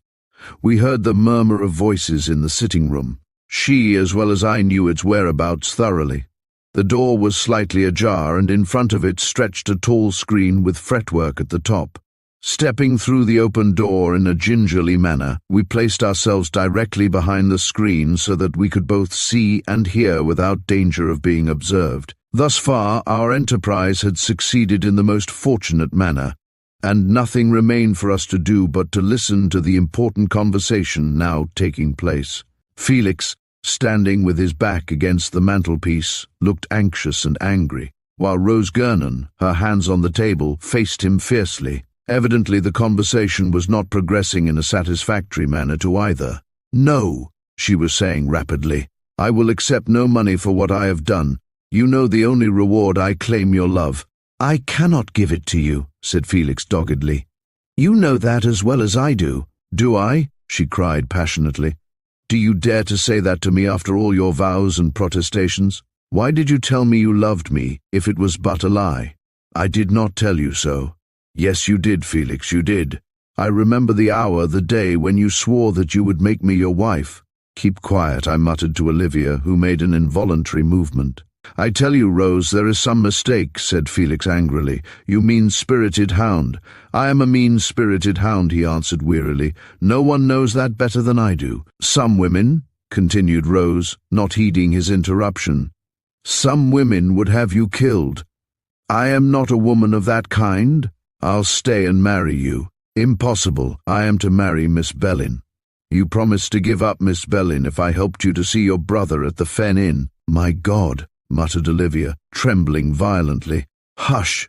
We heard the murmur of voices in the sitting room. She, as well as I, knew its whereabouts thoroughly. The door was slightly ajar, and in front of it stretched a tall screen with fretwork at the top. Stepping through the open door in a gingerly manner, we placed ourselves directly behind the screen so that we could both see and hear without danger of being observed. Thus far, our enterprise had succeeded in the most fortunate manner, and nothing remained for us to do but to listen to the important conversation now taking place. Felix, standing with his back against the mantelpiece, looked anxious and angry, while Rose Gernon, her hands on the table, faced him fiercely. Evidently the conversation was not progressing in a satisfactory manner to either. "No," she was saying rapidly, "I will accept no money for what I have done. You know the only reward I claim your love." "I cannot give it to you," said Felix doggedly. "You know that as well as I do." "Do I?" she cried passionately. "Do you dare to say that to me after all your vows and protestations? Why did you tell me you loved me, if it was but a lie?" "I did not tell you so." "Yes, you did, Felix, you did. I remember the hour, the day, when you swore that you would make me your wife." "Keep quiet," I muttered to Olivia, who made an involuntary movement. "I tell you, Rose, there is some mistake," said Felix angrily. "You mean-spirited hound." "I am a mean-spirited hound," he answered wearily. "No one knows that better than I do." "Some women," continued Rose, not heeding his interruption, "some women would have you killed. I am not a woman of that kind. I'll stay and marry you." "Impossible. I am to marry Miss Bellin." "You promised to give up Miss Bellin if I helped you to see your brother at the Fen Inn." "My God," muttered Olivia, trembling violently. "Hush,"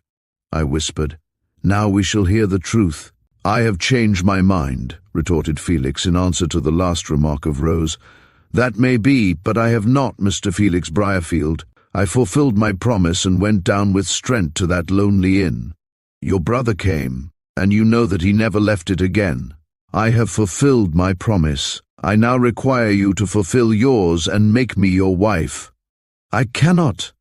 I whispered. "Now we shall hear the truth." "I have changed my mind," retorted Felix in answer to the last remark of Rose. "That may be, but I have not, Mr. Felix Briarfield. I fulfilled my promise and went down with strength to that lonely inn. Your brother came, and you know that he never left it again. I have fulfilled my promise. I now require you to fulfill yours and make me your wife." I cannot,"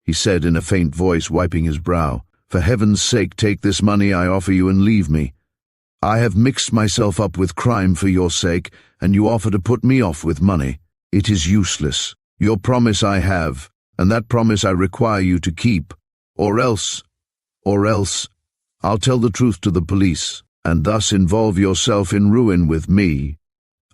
he said in a faint voice, wiping his brow. "For heaven's sake, take this money I offer you and leave me. I have mixed myself up with crime for your sake, and you offer to put me off with money. It is useless. Your promise I have, and that promise I require you to keep, or else, I'll tell the truth to the police, and thus involve yourself in ruin with me."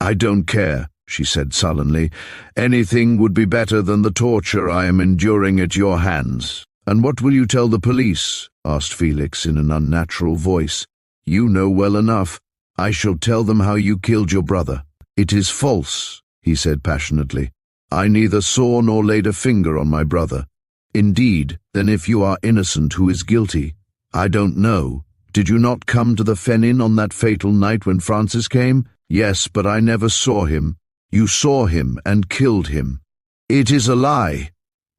"I don't care," she said sullenly. "Anything would be better than the torture I am enduring at your hands." "And what will you tell the police?" asked Felix in an unnatural voice. "You know well enough. I shall tell them how you killed your brother." "It is false," he said passionately. "I neither saw nor laid a finger on my brother." "Indeed, then if you are innocent, who is guilty?" "I don't know. Did you not come to the Fen Inn on that fatal night when Francis came?" "Yes, but I never saw him." "You saw him and killed him." "It is a lie."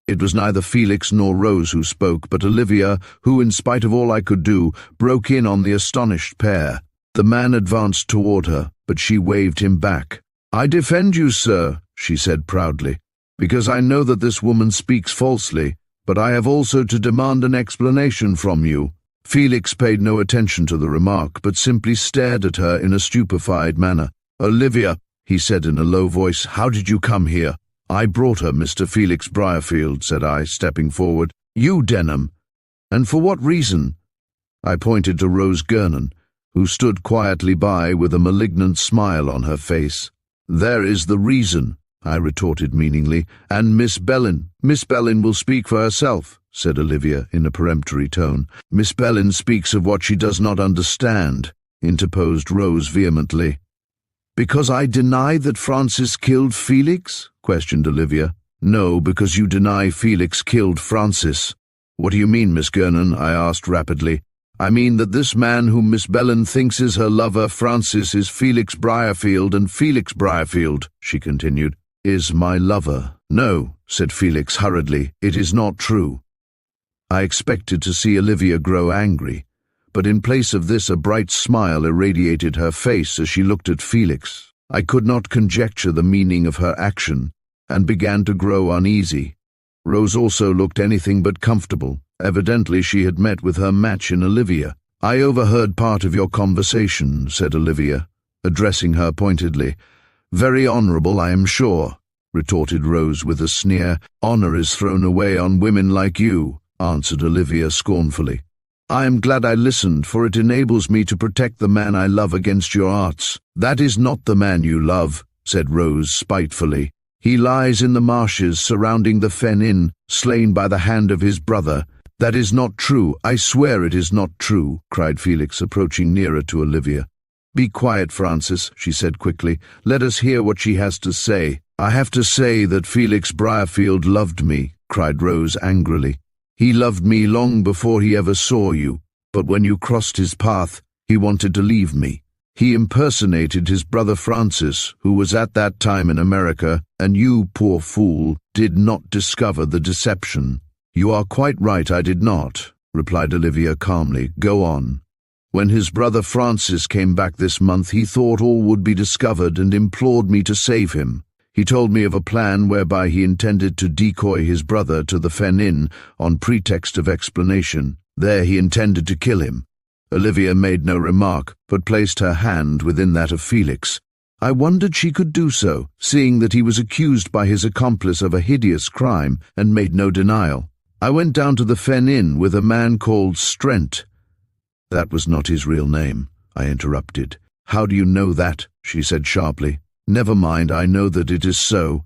It was neither Felix nor Rose who spoke, but Olivia, who, in spite of all I could do, broke in on the astonished pair. The man advanced toward her, but she waved him back. "I defend you, sir," she said proudly, "because I know that this woman speaks falsely, but I have also to demand an explanation from you." Felix paid no attention to the remark, but simply stared at her in a stupefied manner. "Olivia," he said in a low voice, "how did you come here?" "I brought her, Mr. Felix Briarfield," said I, stepping forward. "You, Denham? And for what reason?" I pointed to Rose Gernon, who stood quietly by with a malignant smile on her face. "There is the reason," I retorted meaningly, "and Miss Bellin." "Miss Bellin will speak for herself," said Olivia in a peremptory tone. "Miss Bellin speaks of what she does not understand," interposed Rose vehemently. "Because I deny that Francis killed Felix?" questioned Olivia. "No, because you deny Felix killed Francis." "What do you mean, Miss Gernon?" I asked rapidly. "I mean that this man whom Miss Bellin thinks is her lover, Francis, is Felix Briarfield, and Felix Briarfield," she continued, "is my lover." "No," said Felix hurriedly, "it is not true." I expected to see Olivia grow angry, but in place of this a bright smile irradiated her face as she looked at Felix. I could not conjecture the meaning of her action, and began to grow uneasy. Rose also looked anything but comfortable. Evidently she had met with her match in Olivia. "I overheard part of your conversation," said Olivia, addressing her pointedly. "Very honourable, I am sure. retorted Rose with a sneer. "Honor is thrown away on women like you," answered Olivia scornfully. "I am glad I listened, for it enables me to protect the man I love against your arts." "That is not the man you love," said Rose spitefully. "He lies in the marshes surrounding the Fen Inn, slain by the hand of his brother." "That is not true. I swear it is not true," cried Felix, approaching nearer to Olivia. "Be quiet, Francis," she said quickly. "Let us hear what she has to say." "I have to say that Felix Briarfield loved me," cried Rose angrily. "He loved me long before he ever saw you, but when you crossed his path, he wanted to leave me. He impersonated his brother Francis, who was at that time in America, and you, poor fool, did not discover the deception." "You are quite right, I did not," replied Olivia calmly. "Go on." "When his brother Francis came back this month, he thought all would be discovered and implored me to save him. He told me of a plan whereby he intended to decoy his brother to the Fen Inn on pretext of explanation. There he intended to kill him." Olivia made no remark, but placed her hand within that of Felix. I wondered she could do so, seeing that he was accused by his accomplice of a hideous crime and made no denial. "I went down to the Fen Inn with a man called Strent." "That was not his real name," I interrupted. "How do you know that?" she said sharply. "Never mind, I know that it is so."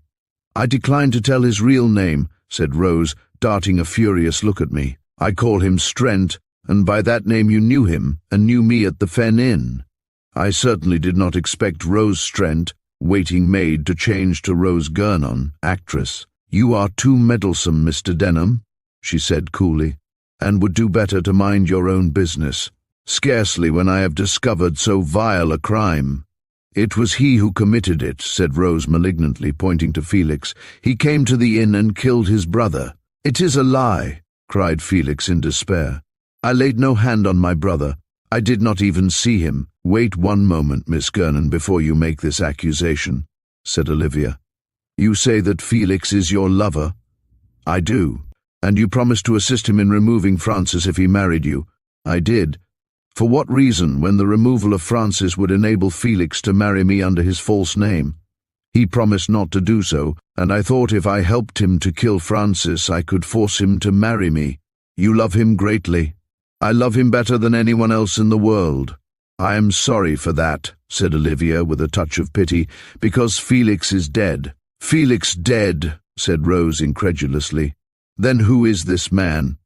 "I decline to tell his real name," said Rose, darting a furious look at me. "I call him Strent, and by that name you knew him, and knew me at the Fen Inn." I certainly did not expect Rose Strent, waiting maid, to change to Rose Gurnon, actress. "You are too meddlesome, Mr. Denham," she said coolly, "and would do better to mind your own business. Scarcely when I have discovered so vile a crime." "It was he who committed it," said Rose malignantly, pointing to Felix. "He came to the inn and killed his brother." "It is a lie," cried Felix in despair. "I laid no hand on my brother. I did not even see him." "Wait one moment, Miss Gurnon, before you make this accusation," said Olivia. "You say that Felix is your lover?" "I do." "And you promised to assist him in removing Francis if he married you?" "I did." "For what reason, when the removal of Francis would enable Felix to marry me under his false name?" "He promised not to do so, and I thought if I helped him to kill Francis, I could force him to marry me." "You love him greatly." "I love him better than anyone else in the world." "I am sorry for that," said Olivia with a touch of pity, "because Felix is dead." "Felix dead," said Rose incredulously. "Then who is this man?"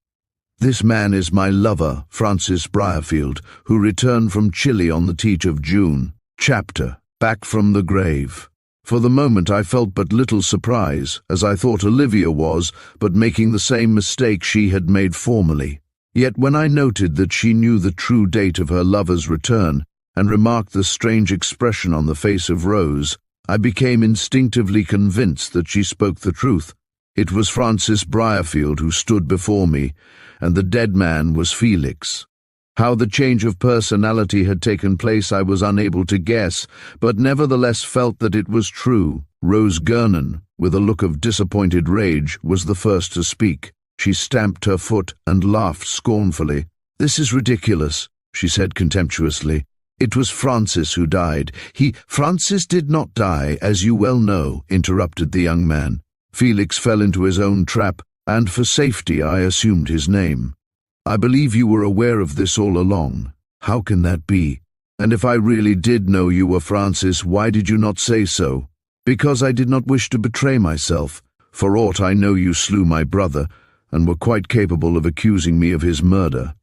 "This man is my lover, Francis Briarfield, who returned from Chile on the teat of June." Chapter: Back from the Grave. For the moment I felt but little surprise, as I thought Olivia was, but making the same mistake she had made formerly. Yet when I noted that she knew the true date of her lover's return, and remarked the strange expression on the face of Rose, I became instinctively convinced that she spoke the truth. It was Francis Briarfield who stood before me, and the dead man was Felix. How the change of personality had taken place I was unable to guess, but nevertheless felt that it was true. Rose Gurnon, with a look of disappointed rage, was the first to speak. She stamped her foot and laughed scornfully. "This is ridiculous," she said contemptuously. "It was Francis who died." "Francis did not die, as you well know," interrupted the young man. "Felix fell into his own trap, and for safety I assumed his name. I believe you were aware of this all along." "How can that be? And if I really did know you were Francis, why did you not say so?" "Because I did not wish to betray myself. For aught I know you slew my brother, and were quite capable of accusing me of his murder."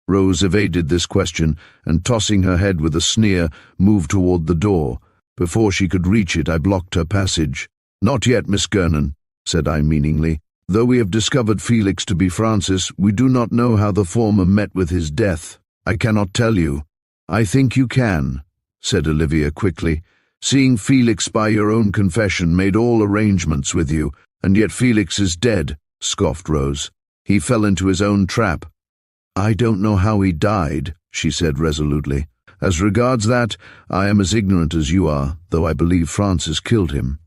Rose evaded this question, and tossing her head with a sneer, moved toward the door. Before she could reach it, I blocked her passage. "Not yet, Miss Gurnon," said I meaningly. "Though we have discovered Felix to be Francis, we do not know how the former met with his death. I cannot tell you." "I think you can," said Olivia quickly. "Seeing Felix, by your own confession, made all arrangements with you, and yet Felix is dead," scoffed Rose. "He fell into his own trap." "I don't know how he died," she said resolutely. "As regards that, I am as ignorant as you are, though I believe Francis killed him."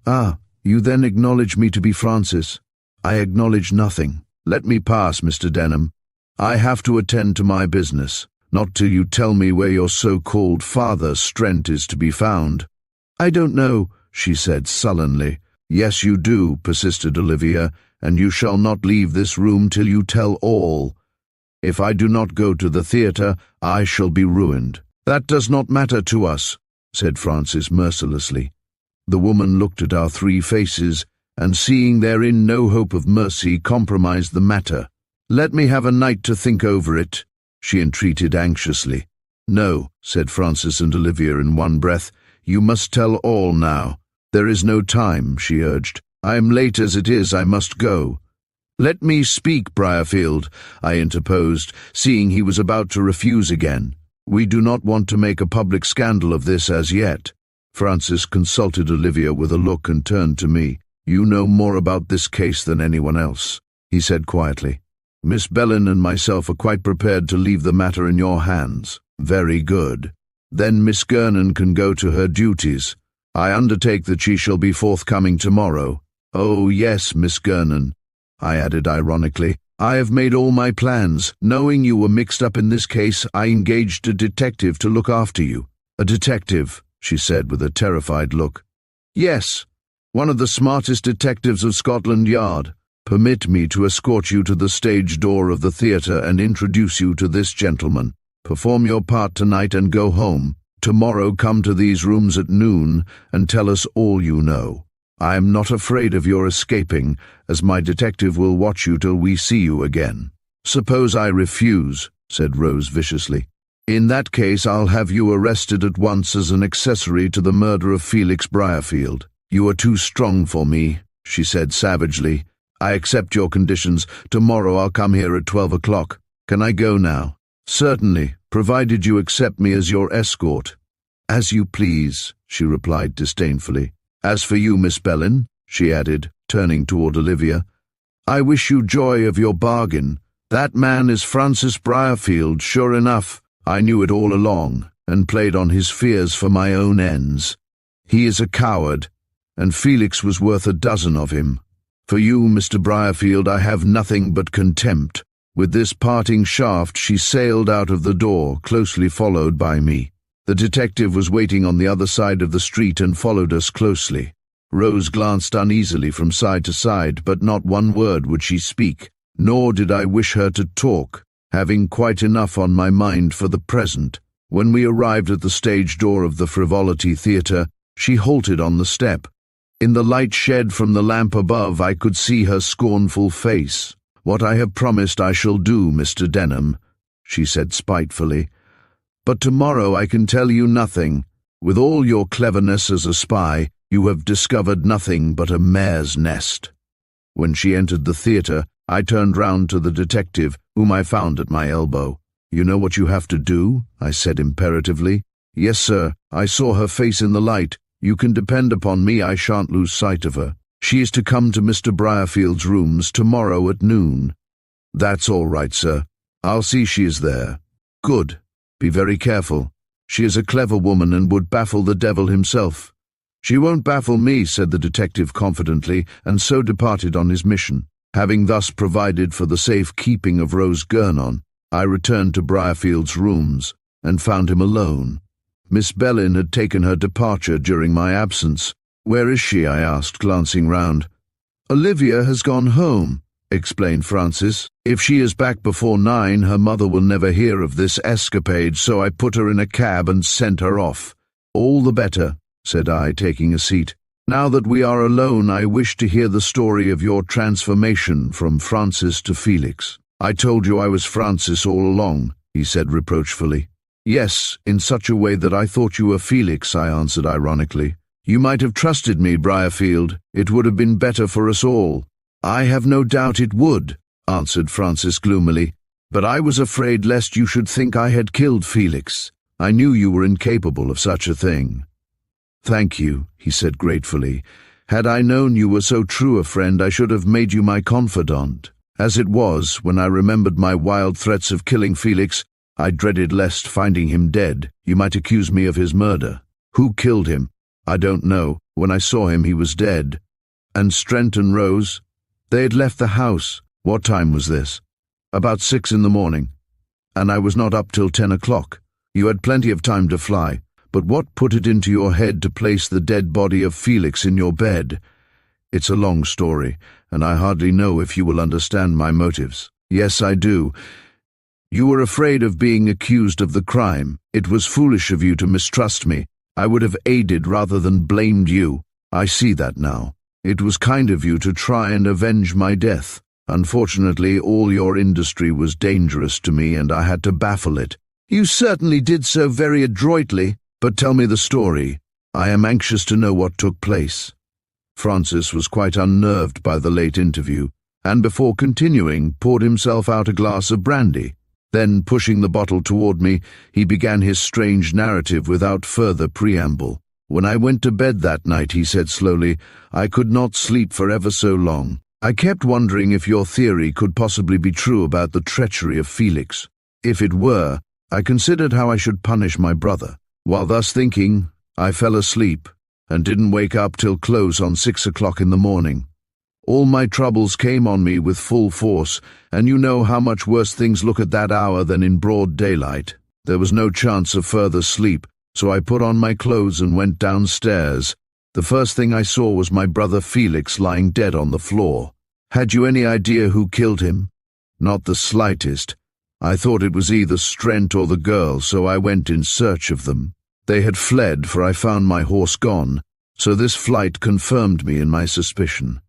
"Ah, you then acknowledge me to be Francis?" "I acknowledge nothing. Let me pass, Mr. Denham. I have to attend to my business, not till you tell me where your so-called father, Strent, is to be found." "I don't know," she said sullenly. Yes, you do, persisted Olivia, and you shall not leave this room till you tell all. If I do not go to the theatre, I shall be ruined. That does not matter to us, said Francis mercilessly. The woman looked at our three faces, and seeing therein no hope of mercy, compromised the matter. Let me have a night to think over it, she entreated anxiously. No, said Francis and Olivia in one breath. You must tell all now. There is no time, she urged. I am late as it is, I must go. Let me speak, Briarfield, I interposed, seeing he was about to refuse again. We do not want to make a public scandal of this as yet. Francis consulted Olivia with a look and turned to me. You know more about this case than anyone else, he said quietly. Miss Bellin and myself are quite prepared to leave the matter in your hands. Very good. Then Miss Gernon can go to her duties. I undertake that she shall be forthcoming tomorrow. Oh, yes, Miss Gernon, I added ironically. I have made all my plans. Knowing you were mixed up in this case, I engaged a detective to look after you. A detective, she said with a terrified look. Yes, one of the smartest detectives of Scotland Yard. Permit me to escort you to the stage door of the theatre and introduce you to this gentleman. Perform your part tonight and go home. Tomorrow come to these rooms at noon and tell us all you know. I am not afraid of your escaping, as my detective will watch you till we see you again. Suppose I refuse, said Rose viciously. In that case I'll have you arrested at once as an accessory to the murder of Felix Briarfield. You are too strong for me, she said savagely. I accept your conditions. Tomorrow I'll come here at 12 o'clock. Can I go now? Certainly, provided you accept me as your escort. As you please, she replied disdainfully. As for you, Miss Bellin, she added, turning toward Olivia, I wish you joy of your bargain. That man is Francis Briarfield, sure enough. I knew it all along, and played on his fears for my own ends. He is a coward, and Felix was worth a dozen of him. For you, Mr. Briarfield, I have nothing but contempt. With this parting shaft she sailed out of the door, closely followed by me. The detective was waiting on the other side of the street and followed us closely. Rose glanced uneasily from side to side, but not one word would she speak, nor did I wish her to talk, having quite enough on my mind for the present. When we arrived at the stage door of the Frivolity Theatre, she halted on the step. In the light shed from the lamp above I could see her scornful face. What I have promised I shall do, Mr. Denham, she said spitefully. But tomorrow I can tell you nothing. With all your cleverness as a spy, you have discovered nothing but a mare's nest. When she entered the theatre, I turned round to the detective, whom I found at my elbow. You know what you have to do? I said imperatively. Yes, sir. I saw her face in the light. You can depend upon me, I shan't lose sight of her. She is to come to Mr. Briarfield's rooms tomorrow at noon. That's all right, sir. I'll see she is there. Good. Be very careful. She is a clever woman and would baffle the devil himself. She won't baffle me, said the detective confidently, and so departed on his mission. Having thus provided for the safe keeping of Rose Gernon, I returned to Briarfield's rooms and found him alone. Miss Bellin had taken her departure during my absence. Where is she? I asked, glancing round. Olivia has gone home, explained Francis. If she is back before 9, her mother will never hear of this escapade, so I put her in a cab and sent her off. All the better, said I, taking a seat. Now that we are alone, I wish to hear the story of your transformation from Francis to Felix. I told you I was Francis all along, he said reproachfully. Yes, in such a way that I thought you were Felix, I answered ironically. You might have trusted me, Briarfield. It would have been better for us all. I have no doubt it would, answered Francis gloomily, but I was afraid lest you should think I had killed Felix. I knew you were incapable of such a thing. Thank you, he said gratefully. Had I known you were so true a friend, I should have made you my confidant. As it was, when I remembered my wild threats of killing Felix, I dreaded lest, finding him dead, you might accuse me of his murder. Who killed him? I don't know. When I saw him, he was dead. And Strent and Rose? They had left the house. What time was this? About 6 in the morning. And I was not up till 10 o'clock. You had plenty of time to fly. But what put it into your head to place the dead body of Felix in your bed? It's a long story, and I hardly know if you will understand my motives. Yes, I do. You were afraid of being accused of the crime. It was foolish of you to mistrust me. I would have aided rather than blamed you. I see that now. It was kind of you to try and avenge my death. Unfortunately, all your industry was dangerous to me, and I had to baffle it. You certainly did so very adroitly, but tell me the story. I am anxious to know what took place. Francis was quite unnerved by the late interview, and before continuing, poured himself out a glass of brandy. Then, pushing the bottle toward me, he began his strange narrative without further preamble. When I went to bed that night, he said slowly, I could not sleep for ever so long. I kept wondering if your theory could possibly be true about the treachery of Felix. If it were, I considered how I should punish my brother. While thus thinking, I fell asleep and didn't wake up till close on 6 o'clock in the morning. All my troubles came on me with full force, and you know how much worse things look at that hour than in broad daylight. There was no chance of further sleep, so I put on my clothes and went downstairs. The first thing I saw was my brother Felix lying dead on the floor. Had you any idea who killed him? Not the slightest. I thought it was either Strent or the girl, so I went in search of them. They had fled, for I found my horse gone, so this flight confirmed me in my suspicion.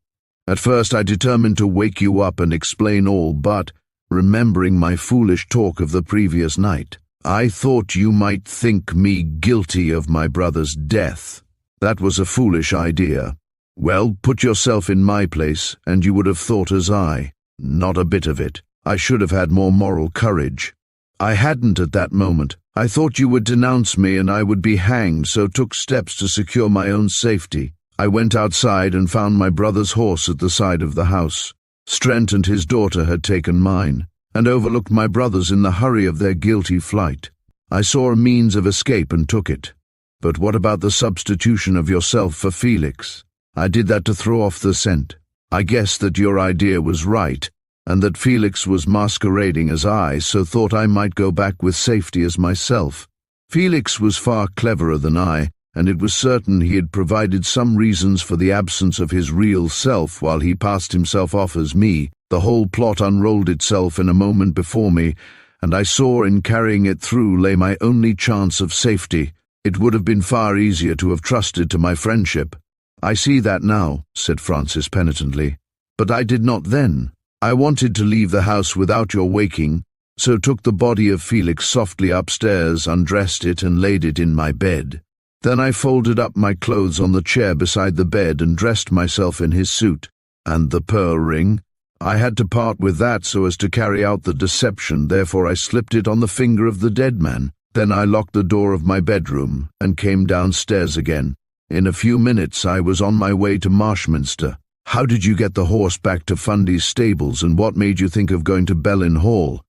At first I determined to wake you up and explain all, but, remembering my foolish talk of the previous night, I thought you might think me guilty of my brother's death. That was a foolish idea. Well, put yourself in my place, and you would have thought as I. Not a bit of it. I should have had more moral courage. I hadn't at that moment. I thought you would denounce me and I would be hanged, so took steps to secure my own safety. I went outside and found my brother's horse at the side of the house. Strent and his daughter had taken mine, and overlooked my brother's in the hurry of their guilty flight. I saw a means of escape and took it. But what about the substitution of yourself for Felix? I did that to throw off the scent. I guessed that your idea was right, and that Felix was masquerading as I, so thought I might go back with safety as myself. Felix was far cleverer than I, and it was certain he had provided some reasons for the absence of his real self while he passed himself off as me. The whole plot unrolled itself in a moment before me, and I saw in carrying it through lay my only chance of safety. It would have been far easier to have trusted to my friendship. I see that now, said Francis penitently, but I did not then. I wanted to leave the house without your waking, so took the body of Felix softly upstairs, undressed it, and laid it in my bed. Then I folded up my clothes on the chair beside the bed and dressed myself in his suit. And the pearl ring? I had to part with that so as to carry out the deception, therefore I slipped it on the finger of the dead man. Then I locked the door of my bedroom and came downstairs again. In a few minutes I was on my way to Marshminster. How did you get the horse back to Fundy's stables, and what made you think of going to Bellin Hall?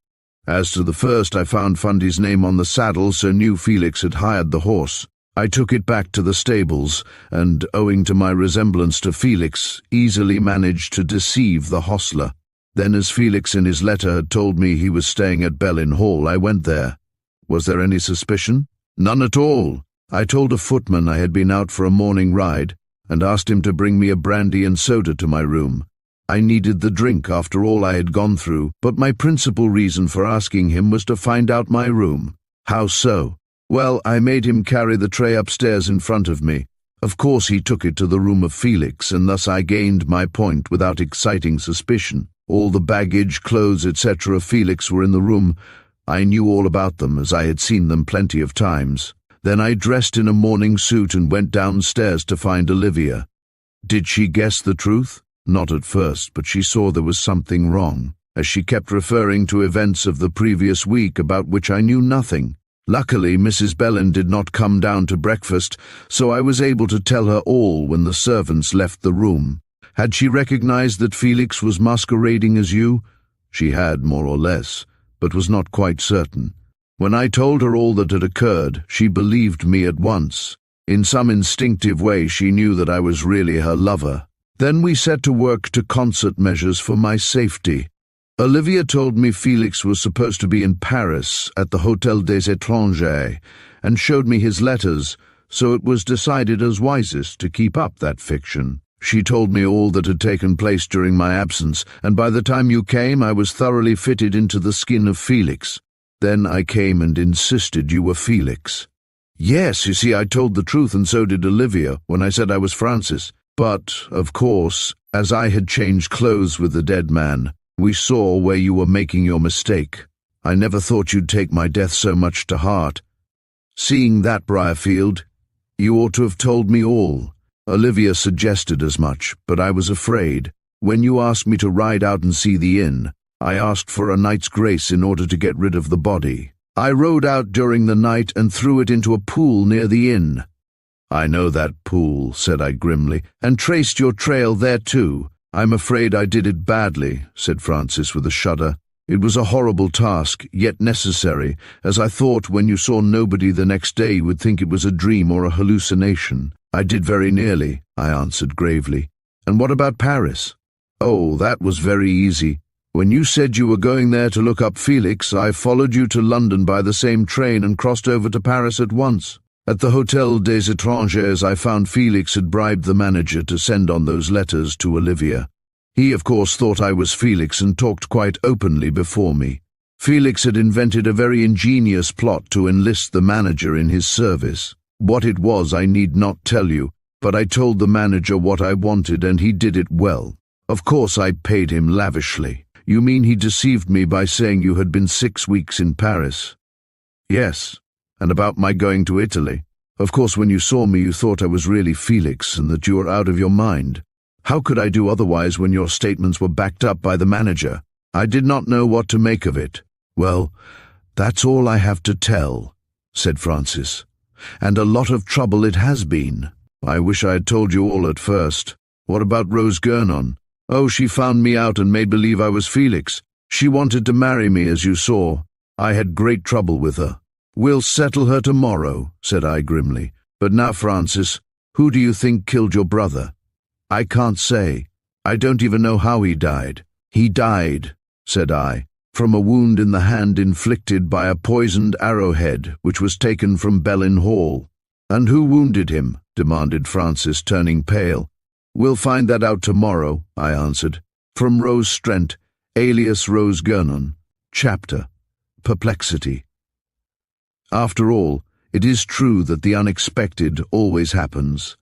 As to the first, I found Fundy's name on the saddle, so knew Felix had hired the horse. I took it back to the stables, and, owing to my resemblance to Felix, easily managed to deceive the hostler. Then, as Felix in his letter had told me he was staying at Bellin Hall, I went there. Was there any suspicion? None at all. I told a footman I had been out for a morning ride, and asked him to bring me a brandy and soda to my room. I needed the drink after all I had gone through, but my principal reason for asking him was to find out my room. How so? Well, I made him carry the tray upstairs in front of me. Of course he took it to the room of Felix, and thus I gained my point without exciting suspicion. All the baggage, clothes, etc. of Felix were in the room. I knew all about them, as I had seen them plenty of times. Then I dressed in a morning suit and went downstairs to find Olivia. Did she guess the truth? Not at first, but she saw there was something wrong, as she kept referring to events of the previous week about which I knew nothing. Luckily, Mrs. Bellin did not come down to breakfast, so I was able to tell her all when the servants left the room. Had she recognized that Felix was masquerading as you? She had, more or less, but was not quite certain. When I told her all that had occurred, she believed me at once. In some instinctive way, she knew that I was really her lover. Then we set to work to concert measures for my safety. Olivia told me Felix was supposed to be in Paris at the Hôtel des Étrangers, and showed me his letters, so it was decided as wisest to keep up that fiction. She told me all that had taken place during my absence, and by the time you came I was thoroughly fitted into the skin of Felix. Then I came and insisted you were Felix. Yes, you see, I told the truth, and so did Olivia, when I said I was Francis. But, of course, as I had changed clothes with the dead man, we saw where you were making your mistake. I never thought you'd take my death so much to heart. Seeing that, Briarfield, you ought to have told me all. Olivia suggested as much, but I was afraid. When you asked me to ride out and see the inn, I asked for a night's grace in order to get rid of the body. I rode out during the night and threw it into a pool near the inn. I know that pool, said I grimly, and traced your trail there too. I'm afraid I did it badly, said Francis with a shudder. It was a horrible task, yet necessary, as I thought when you saw nobody the next day you would think it was a dream or a hallucination. I did very nearly, I answered gravely. And what about Paris? Oh, that was very easy. When you said you were going there to look up Felix, I followed you to London by the same train and crossed over to Paris at once. At the Hôtel des Étrangers, I found Felix had bribed the manager to send on those letters to Olivia. He, of course, thought I was Felix and talked quite openly before me. Felix had invented a very ingenious plot to enlist the manager in his service. What it was I need not tell you, but I told the manager what I wanted and he did it well. Of course I paid him lavishly. You mean he deceived me by saying you had been 6 weeks in Paris? Yes, and about my going to Italy. Of course when you saw me you thought I was really Felix and that you were out of your mind. How could I do otherwise when your statements were backed up by the manager? I did not know what to make of it. Well, that's all I have to tell, said Francis. And a lot of trouble it has been. I wish I had told you all at first. What about Rose Gurnon? Oh, she found me out and made believe I was Felix. She wanted to marry me, as you saw. I had great trouble with her. We'll settle her tomorrow, said I grimly. But now, Francis, who do you think killed your brother? I can't say. I don't even know how he died. He died, said I, from a wound in the hand inflicted by a poisoned arrowhead which was taken from Bellin Hall. And who wounded him? Demanded Francis, turning pale. We'll find that out tomorrow, I answered. From Rose Strent, alias Rose Gurnon. Chapter: Perplexity. After all, it is true that the unexpected always happens.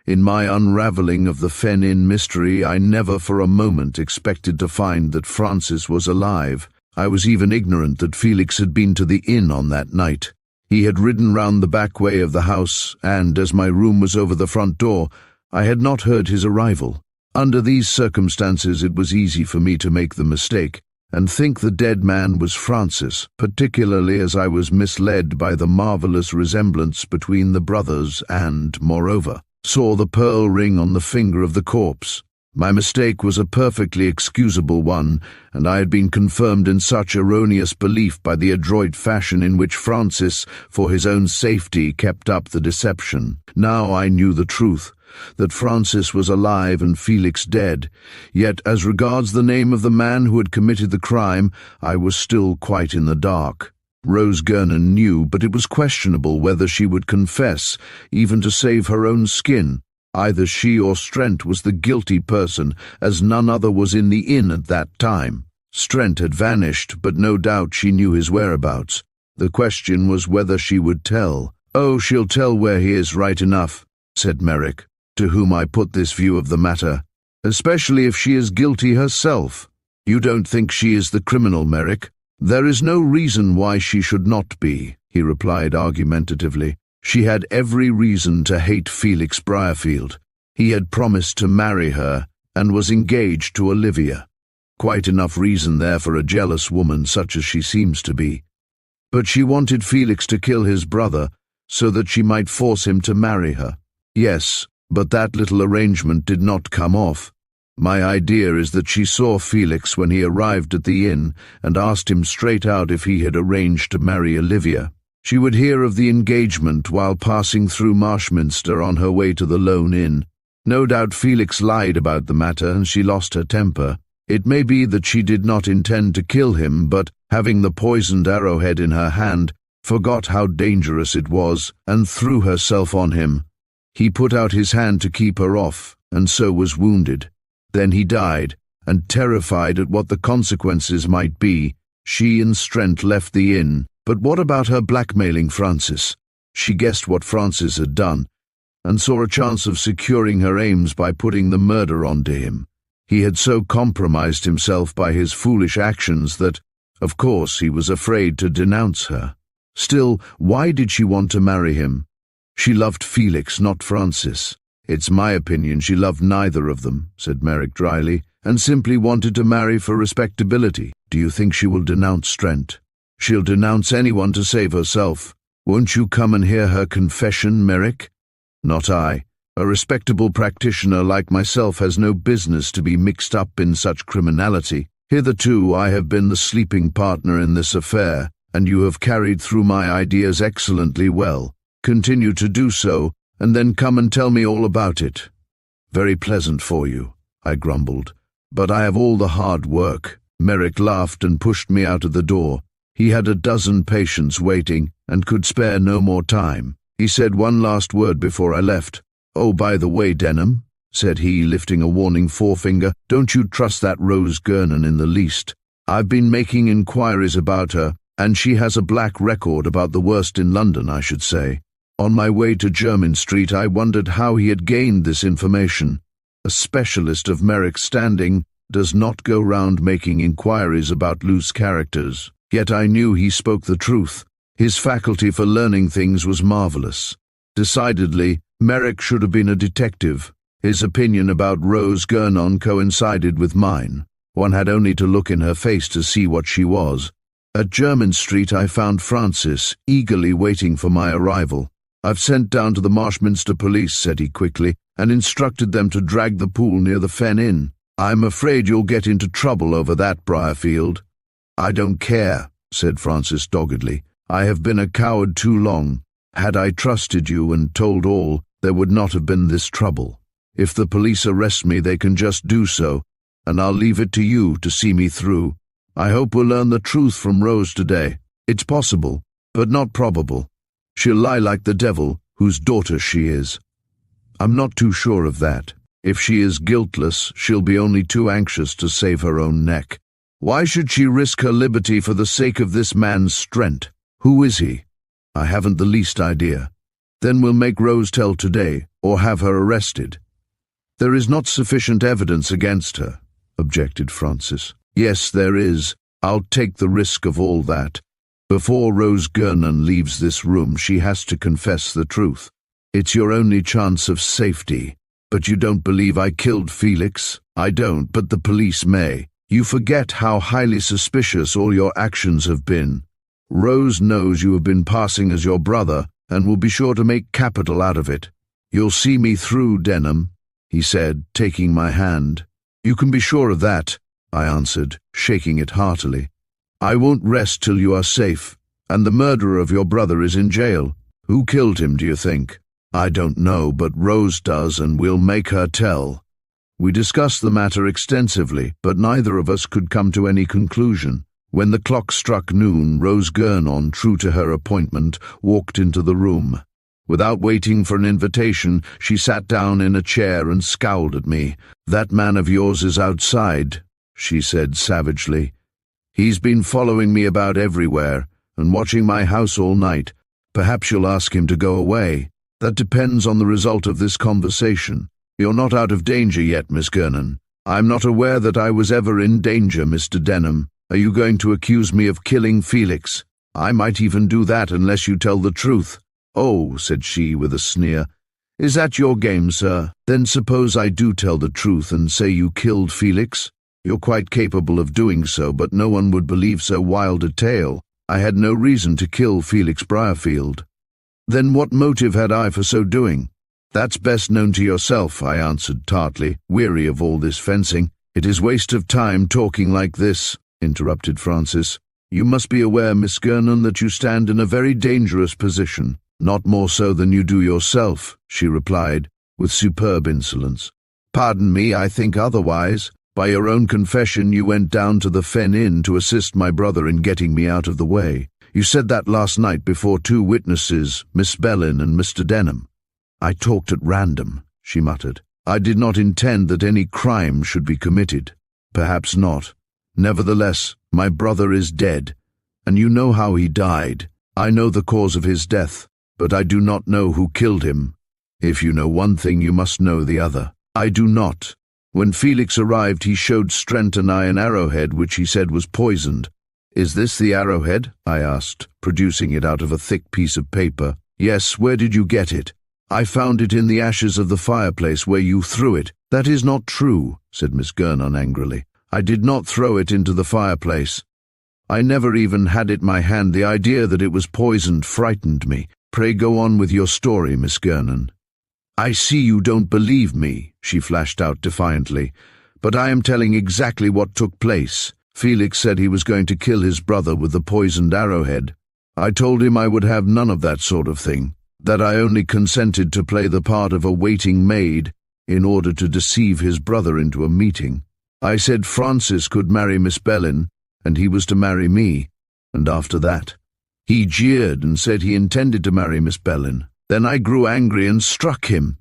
In my unravelling of the Fen Inn mystery, I never for a moment expected to find that Francis was alive. I was even ignorant that Felix had been to the inn on that night. He had ridden round the back way of the house, and, as my room was over the front door, I had not heard his arrival. Under these circumstances it was easy for me to make the mistake, and think the dead man was Francis, particularly as I was misled by the marvellous resemblance between the brothers and, moreover, saw the pearl ring on the finger of the corpse. My mistake was a perfectly excusable one, and I had been confirmed in such erroneous belief by the adroit fashion in which Francis, for his own safety, kept up the deception. Now I knew the truth, that Francis was alive and Felix dead, yet as regards the name of the man who had committed the crime, I was still quite in the dark. Rose Gurnon knew, but it was questionable whether she would confess, even to save her own skin. Either she or Strent was the guilty person, as none other was in the inn at that time. Strent had vanished, but no doubt she knew his whereabouts. The question was whether she would tell. "Oh, she'll tell where he is right enough," said Merrick, to whom I put this view of the matter, "especially if she is guilty herself." "You don't think she is the criminal, Merrick?" "There is no reason why she should not be," he replied argumentatively. "She had every reason to hate Felix Briarfield. He had promised to marry her and was engaged to Olivia. Quite enough reason there for a jealous woman such as she seems to be. But she wanted Felix to kill his brother so that she might force him to marry her. Yes, but that little arrangement did not come off. My idea is that she saw Felix when he arrived at the inn and asked him straight out if he had arranged to marry Olivia. She would hear of the engagement while passing through Marshminster on her way to the Lone Inn. No doubt Felix lied about the matter and she lost her temper. It may be that she did not intend to kill him, but, having the poisoned arrowhead in her hand, forgot how dangerous it was and threw herself on him. He put out his hand to keep her off, and so was wounded. Then he died, and terrified at what the consequences might be, she and Strent left the inn. But what about her blackmailing Francis? She guessed what Francis had done, and saw a chance of securing her aims by putting the murder onto him. He had so compromised himself by his foolish actions that, of course, he was afraid to denounce her. Still, why did she want to marry him? She loved Felix, not Francis. It's my opinion she loved neither of them, said Merrick dryly, and simply wanted to marry for respectability. Do you think she will denounce Strent? She'll denounce anyone to save herself. Won't you come and hear her confession, Merrick? Not I. A respectable practitioner like myself has no business to be mixed up in such criminality. Hitherto I have been the sleeping partner in this affair, and you have carried through my ideas excellently well. Continue to do so, and then come and tell me all about it. Very pleasant for you, I grumbled, but I have all the hard work. Merrick laughed and pushed me out of the door. He had a dozen patients waiting, and could spare no more time. He said one last word before I left. Oh, by the way, Denham, said he, lifting a warning forefinger, don't you trust that Rose Gernon in the least. I've been making inquiries about her, and she has a black record, about the worst in London, I should say. On my way to Jermyn Street, I wondered how he had gained this information. A specialist of Merrick's standing does not go round making inquiries about loose characters. Yet I knew he spoke the truth. His faculty for learning things was marvelous. Decidedly, Merrick should have been a detective. His opinion about Rose Gernon coincided with mine. One had only to look in her face to see what she was. At Jermyn Street I found Francis, eagerly waiting for my arrival. I've sent down to the Marshminster police, said he quickly, and instructed them to drag the pool near the Fen Inn. I'm afraid you'll get into trouble over that, Briarfield. I don't care, said Francis doggedly. I have been a coward too long. Had I trusted you and told all, there would not have been this trouble. If the police arrest me, they can just do so, and I'll leave it to you to see me through. I hope we'll learn the truth from Rose today. It's possible, but not probable. She'll lie like the devil, whose daughter she is. I'm not too sure of that. If she is guiltless, she'll be only too anxious to save her own neck. Why should she risk her liberty for the sake of this man's Strent? Who is he? I haven't the least idea. Then we'll make Rose tell today, or have her arrested. There is not sufficient evidence against her, objected Francis. Yes, there is. I'll take the risk of all that. Before Rose Gernon leaves this room, she has to confess the truth. It's your only chance of safety. But you don't believe I killed Felix? I don't, but the police may. You forget how highly suspicious all your actions have been. Rose knows you have been passing as your brother, and will be sure to make capital out of it. You'll see me through, Denham, he said, taking my hand. You can be sure of that, I answered, shaking it heartily. I won't rest till you are safe, and the murderer of your brother is in jail. Who killed him, do you think? I don't know, but Rose does, and we'll make her tell. We discussed the matter extensively, but neither of us could come to any conclusion. When the clock struck noon, Rose Gernon, true to her appointment, walked into the room. Without waiting for an invitation, she sat down in a chair and scowled at me. That man of yours is outside, she said savagely. He's been following me about everywhere, and watching my house all night. Perhaps you'll ask him to go away. That depends on the result of this conversation. You're not out of danger yet, Miss Gernon. I'm not aware that I was ever in danger, Mr. Denham. Are you going to accuse me of killing Felix? I might even do that unless you tell the truth. Oh, said she with a sneer. Is that your game, sir? Then suppose I do tell the truth and say you killed Felix? You're quite capable of doing so, but no one would believe so wild a tale. I had no reason to kill Felix Briarfield. Then what motive had I for so doing? That's best known to yourself, I answered tartly, weary of all this fencing. It is waste of time talking like this, interrupted Francis. You must be aware, Miss Gernon, that you stand in a very dangerous position. Not more so than you do yourself, she replied, with superb insolence. Pardon me, I think otherwise. By your own confession, you went down to the Fen Inn to assist my brother in getting me out of the way. You said that last night before two witnesses, Miss Bellin and Mr. Denham. I talked at random, she muttered. I did not intend that any crime should be committed. Perhaps not. Nevertheless, my brother is dead, and you know how he died. I know the cause of his death, but I do not know who killed him. If you know one thing, you must know the other. I do not. When Felix arrived, he showed Strent and I an arrowhead which he said was poisoned. Is this the arrowhead? I asked, producing it out of a thick piece of paper. Yes, where did you get it? I found it in the ashes of the fireplace where you threw it. That is not true, said Miss Gernon angrily. I did not throw it into the fireplace. I never even had it in my hand. The idea that it was poisoned frightened me. Pray go on with your story, Miss Gernon. I see you don't believe me, she flashed out defiantly, but I am telling exactly what took place. Felix said he was going to kill his brother with the poisoned arrowhead. I told him I would have none of that sort of thing, that I only consented to play the part of a waiting maid in order to deceive his brother into a meeting. I said Francis could marry Miss Bellin, and he was to marry me, and after that, he jeered and said he intended to marry Miss Bellin. Then I grew angry and struck him.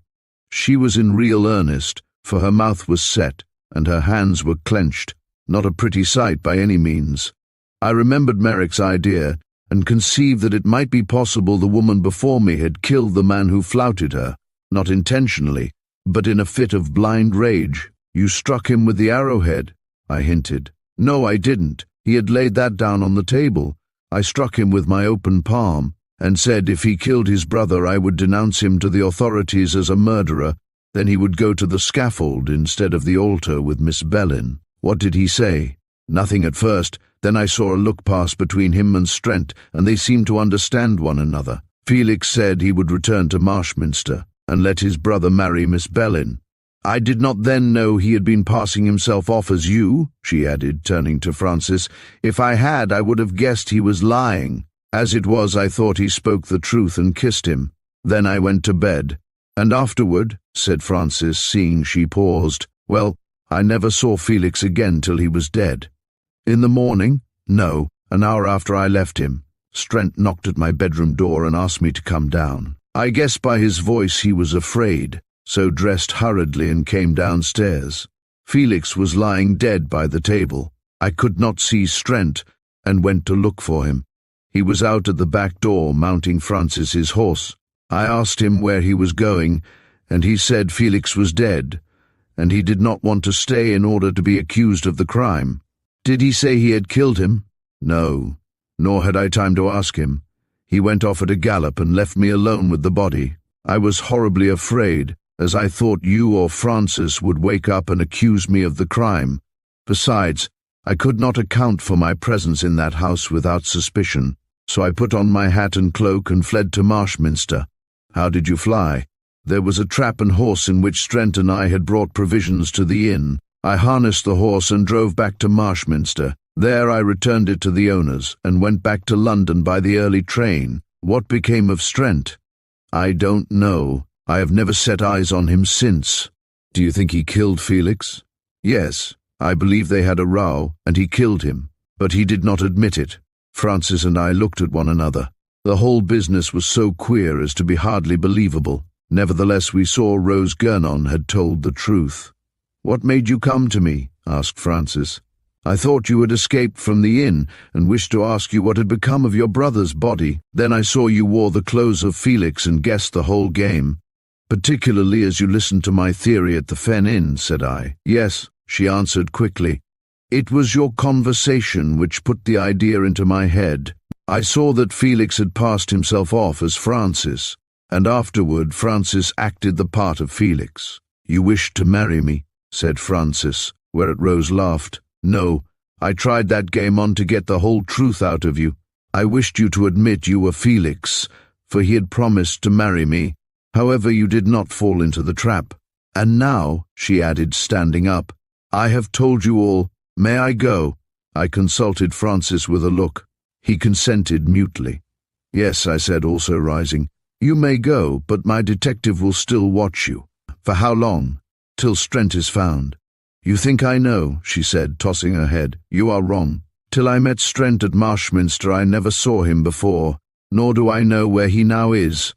She was in real earnest, for her mouth was set, and her hands were clenched. Not a pretty sight by any means. I remembered Merrick's idea, and conceived that it might be possible the woman before me had killed the man who flouted her, not intentionally, but in a fit of blind rage. You struck him with the arrowhead, I hinted. No, I didn't. He had laid that down on the table. I struck him with my open palm, and said if he killed his brother I would denounce him to the authorities as a murderer, then he would go to the scaffold instead of the altar with Miss Bellin. What did he say? Nothing at first. Then I saw a look pass between him and Strent, and they seemed to understand one another. Felix said he would return to Marshminster, and let his brother marry Miss Bellin. I did not then know he had been passing himself off as you, she added, turning to Francis. If I had, I would have guessed he was lying. As it was, I thought he spoke the truth and kissed him. Then I went to bed. And afterward, said Francis, seeing she paused, well, I never saw Felix again till he was dead. In the morning? No, an hour after I left him. Strent knocked at my bedroom door and asked me to come down. I guessed by his voice he was afraid, so dressed hurriedly and came downstairs. Felix was lying dead by the table. I could not see Strent, and went to look for him. He was out at the back door mounting Francis's horse. I asked him where he was going, and he said Felix was dead, and he did not want to stay in order to be accused of the crime. Did he say he had killed him? No, nor had I time to ask him. He went off at a gallop and left me alone with the body. I was horribly afraid, as I thought you or Francis would wake up and accuse me of the crime. Besides, I could not account for my presence in that house without suspicion, so I put on my hat and cloak and fled to Marshminster. How did you fly? There was a trap and horse in which Strent and I had brought provisions to the inn. I harnessed the horse and drove back to Marshminster. There I returned it to the owners, and went back to London by the early train. What became of Strent? I don't know. I have never set eyes on him since. Do you think he killed Felix? Yes, I believe they had a row, and he killed him, but he did not admit it. Francis and I looked at one another. The whole business was so queer as to be hardly believable. Nevertheless, we saw Rose Gernon had told the truth. What made you come to me? Asked Francis. I thought you had escaped from the inn, and wished to ask you what had become of your brother's body. Then I saw you wore the clothes of Felix and guessed the whole game. Particularly as you listened to my theory at the Fen Inn, said I. Yes, she answered quickly. It was your conversation which put the idea into my head. I saw that Felix had passed himself off as Francis, and afterward Francis acted the part of Felix. You wished to marry me, said Francis, whereat Rose laughed. No, I tried that game on to get the whole truth out of you. I wished you to admit you were Felix, for he had promised to marry me. However, you did not fall into the trap. And now, she added, standing up, I have told you all. May I go? I consulted Francis with a look. He consented mutely. Yes, I said, also rising. You may go, but my detective will still watch you. For how long? Till Strent is found. You think I know, she said, tossing her head. You are wrong. Till I met Strent at Marshminster I never saw him before, nor do I know where he now is.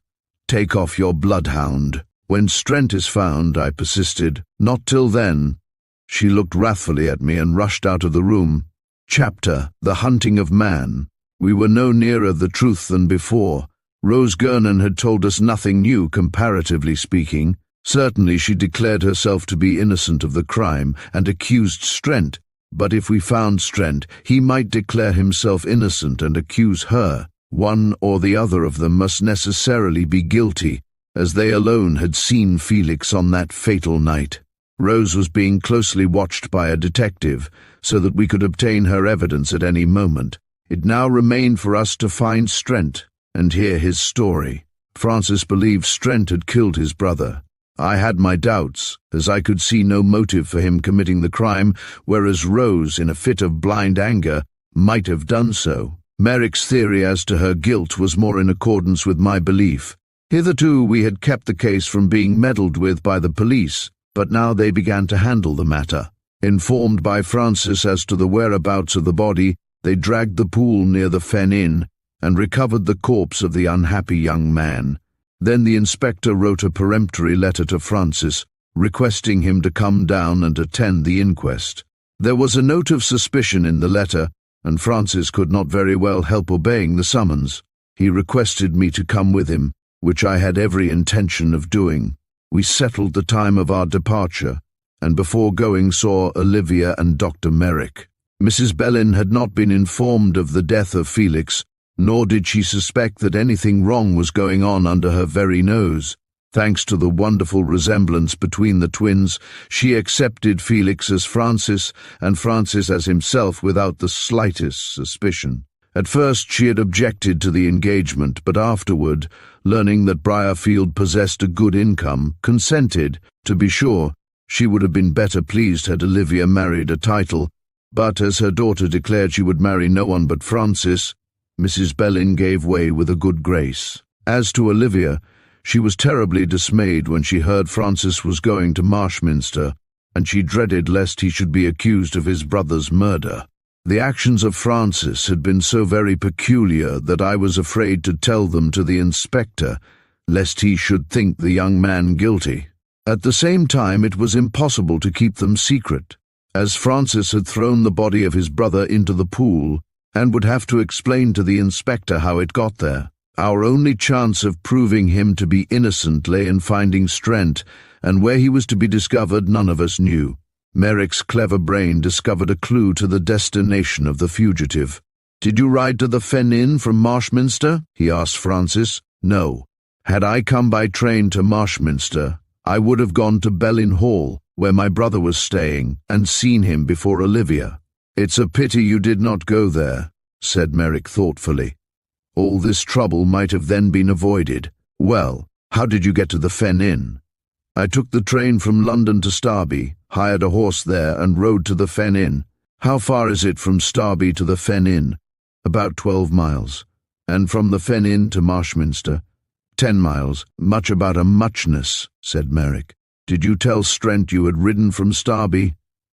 Take off your bloodhound. When Strent is found, I persisted. Not till then. She looked wrathfully at me and rushed out of the room. Chapter: The Hunting of Man. We were no nearer the truth than before. Rose Gernon had told us nothing new, comparatively speaking. Certainly she declared herself to be innocent of the crime and accused Strent, but if we found Strent, he might declare himself innocent and accuse her. One or the other of them must necessarily be guilty, as they alone had seen Felix on that fatal night. Rose was being closely watched by a detective, so that we could obtain her evidence at any moment. It now remained for us to find Strent and hear his story. Francis believed Strent had killed his brother. I had my doubts, as I could see no motive for him committing the crime, whereas Rose, in a fit of blind anger, might have done so. Merrick's theory as to her guilt was more in accordance with my belief. Hitherto we had kept the case from being meddled with by the police, but now they began to handle the matter. Informed by Francis as to the whereabouts of the body, they dragged the pool near the Fen Inn and recovered the corpse of the unhappy young man. Then the inspector wrote a peremptory letter to Francis, requesting him to come down and attend the inquest. There was a note of suspicion in the letter, and Francis could not very well help obeying the summons. He requested me to come with him, which I had every intention of doing. We settled the time of our departure, and before going saw Olivia and Dr. Merrick. Mrs. Bellin had not been informed of the death of Felix, nor did she suspect that anything wrong was going on under her very nose. Thanks to the wonderful resemblance between the twins, she accepted Felix as Francis and Francis as himself without the slightest suspicion. At first she had objected to the engagement, but afterward, learning that Briarfield possessed a good income, consented. To be sure, she would have been better pleased had Olivia married a title, but as her daughter declared she would marry no one but Francis, Mrs. Bellin gave way with a good grace. As to Olivia, she was terribly dismayed when she heard Francis was going to Marshminster, and she dreaded lest he should be accused of his brother's murder. The actions of Francis had been so very peculiar that I was afraid to tell them to the inspector, lest he should think the young man guilty. At the same time, it was impossible to keep them secret, as Francis had thrown the body of his brother into the pool, and would have to explain to the inspector how it got there. Our only chance of proving him to be innocent lay in finding Strent, and where he was to be discovered none of us knew. Merrick's clever brain discovered a clue to the destination of the fugitive. "Did you ride to the Fen Inn from Marshminster?" he asked Francis. "No. Had I come by train to Marshminster, I would have gone to Bellin Hall, where my brother was staying, and seen him before Olivia." "It's a pity you did not go there," said Merrick thoughtfully. "All this trouble might have then been avoided. Well, how did you get to the Fen Inn?" "I took the train from London to Starby, hired a horse there, and rode to the Fen Inn." "How far is it from Starby to the Fen Inn?" "About 12 miles. "And from the Fen Inn to Marshminster?" 10 miles. "Much about a muchness," said Merrick. "Did you tell Strent you had ridden from Starby?"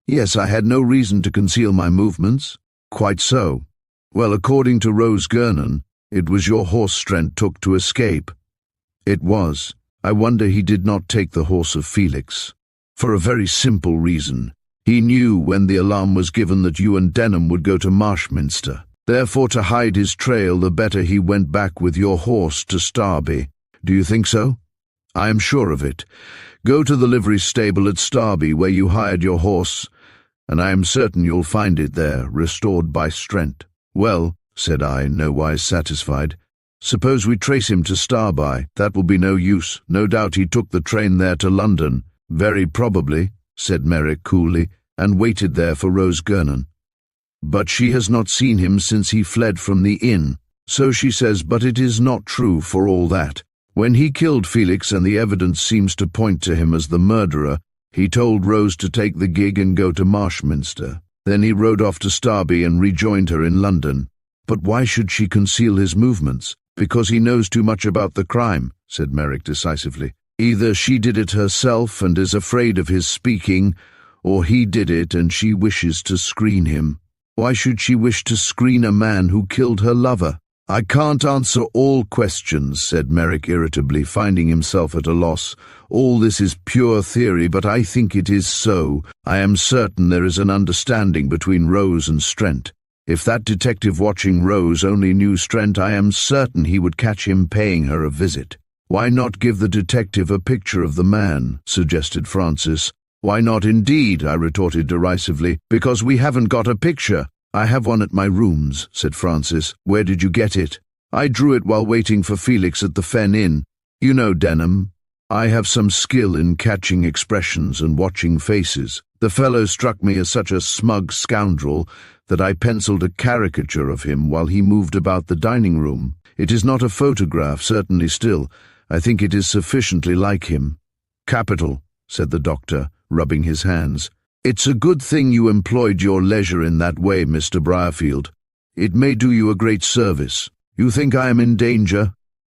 "Yes, I had no reason to conceal my movements." "Quite so. Well, according to Rose Gernon, it was your horse Strent took to escape." "It was. I wonder he did not take the horse of Felix. For a very simple reason. He knew when the alarm was given that you and Denham would go to Marshminster. Therefore, to hide his trail, the better he went back with your horse to Starby. Do you think so?" "I am sure of it. Go to the livery stable at Starby where you hired your horse, and I am certain you'll find it there, restored by Strent." "Well," said I, nowise satisfied, "suppose we trace him to Starby. That will be no use. No doubt he took the train there to London." "Very probably," said Merrick coolly, "and waited there for Rose Gernon. But she has not seen him since he fled from the inn." "So she says, but it is not true for all that. When he killed Felix, and the evidence seems to point to him as the murderer, he told Rose to take the gig and go to Marshminster. Then he rode off to Starby and rejoined her in London." "But why should she conceal his movements?" "Because he knows too much about the crime," said Merrick decisively. "Either she did it herself and is afraid of his speaking, or he did it and she wishes to screen him." "Why should she wish to screen a man who killed her lover?" "I can't answer all questions," said Merrick irritably, finding himself at a loss. "All this is pure theory, but I think it is so. I am certain there is an understanding between Rose and Strent. If that detective watching Rose only knew Strent, I am certain he would catch him paying her a visit." "Why not give the detective a picture of the man?" suggested Francis. "Why not indeed?" I retorted derisively. "Because we haven't got a picture." "I have one at my rooms," said Francis. "Where did you get it?" "I drew it while waiting for Felix at the Fen Inn. You know Denham. I have some skill in catching expressions and watching faces. The fellow struck me as such a smug scoundrel that I penciled a caricature of him while he moved about the dining room. It is not a photograph, certainly, still I think it is sufficiently like him." "Capital," said the doctor, rubbing his hands. "It's a good thing you employed your leisure in that way, Mr. Briarfield. It may do you a great service. You think I am in danger?"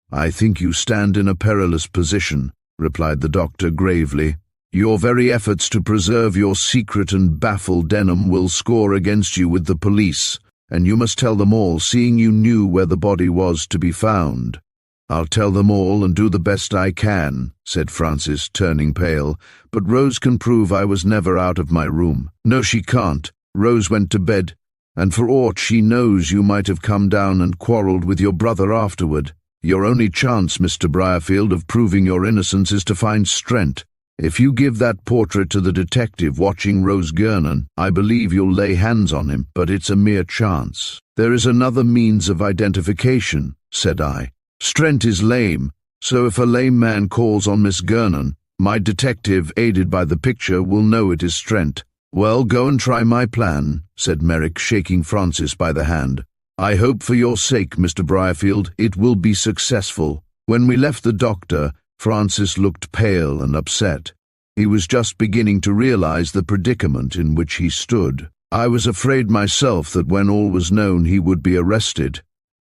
"I think you stand in a perilous position," replied the doctor gravely. "Your very efforts to preserve your secret and baffle Denham will score against you with the police, and you must tell them all, seeing you knew where the body was to be found." "I'll tell them all and do the best I can," said Francis, turning pale. "But Rose can prove I was never out of my room." "No, she can't. Rose went to bed, and for aught she knows you might have come down and quarrelled with your brother afterward. Your only chance, Mr. Briarfield, of proving your innocence is to find Strent. If you give that portrait to the detective watching Rose Gernon, I believe you'll lay hands on him, but it's a mere chance." "There is another means of identification," said I. "Strent is lame, so if a lame man calls on Miss Gernon, my detective, aided by the picture, will know it is Strent." "Well, go and try my plan," said Merrick, shaking Francis by the hand. "I hope for your sake, Mr. Briarfield, it will be successful." When we left the doctor, Francis looked pale and upset. He was just beginning to realize the predicament in which he stood. I was afraid myself that when all was known he would be arrested.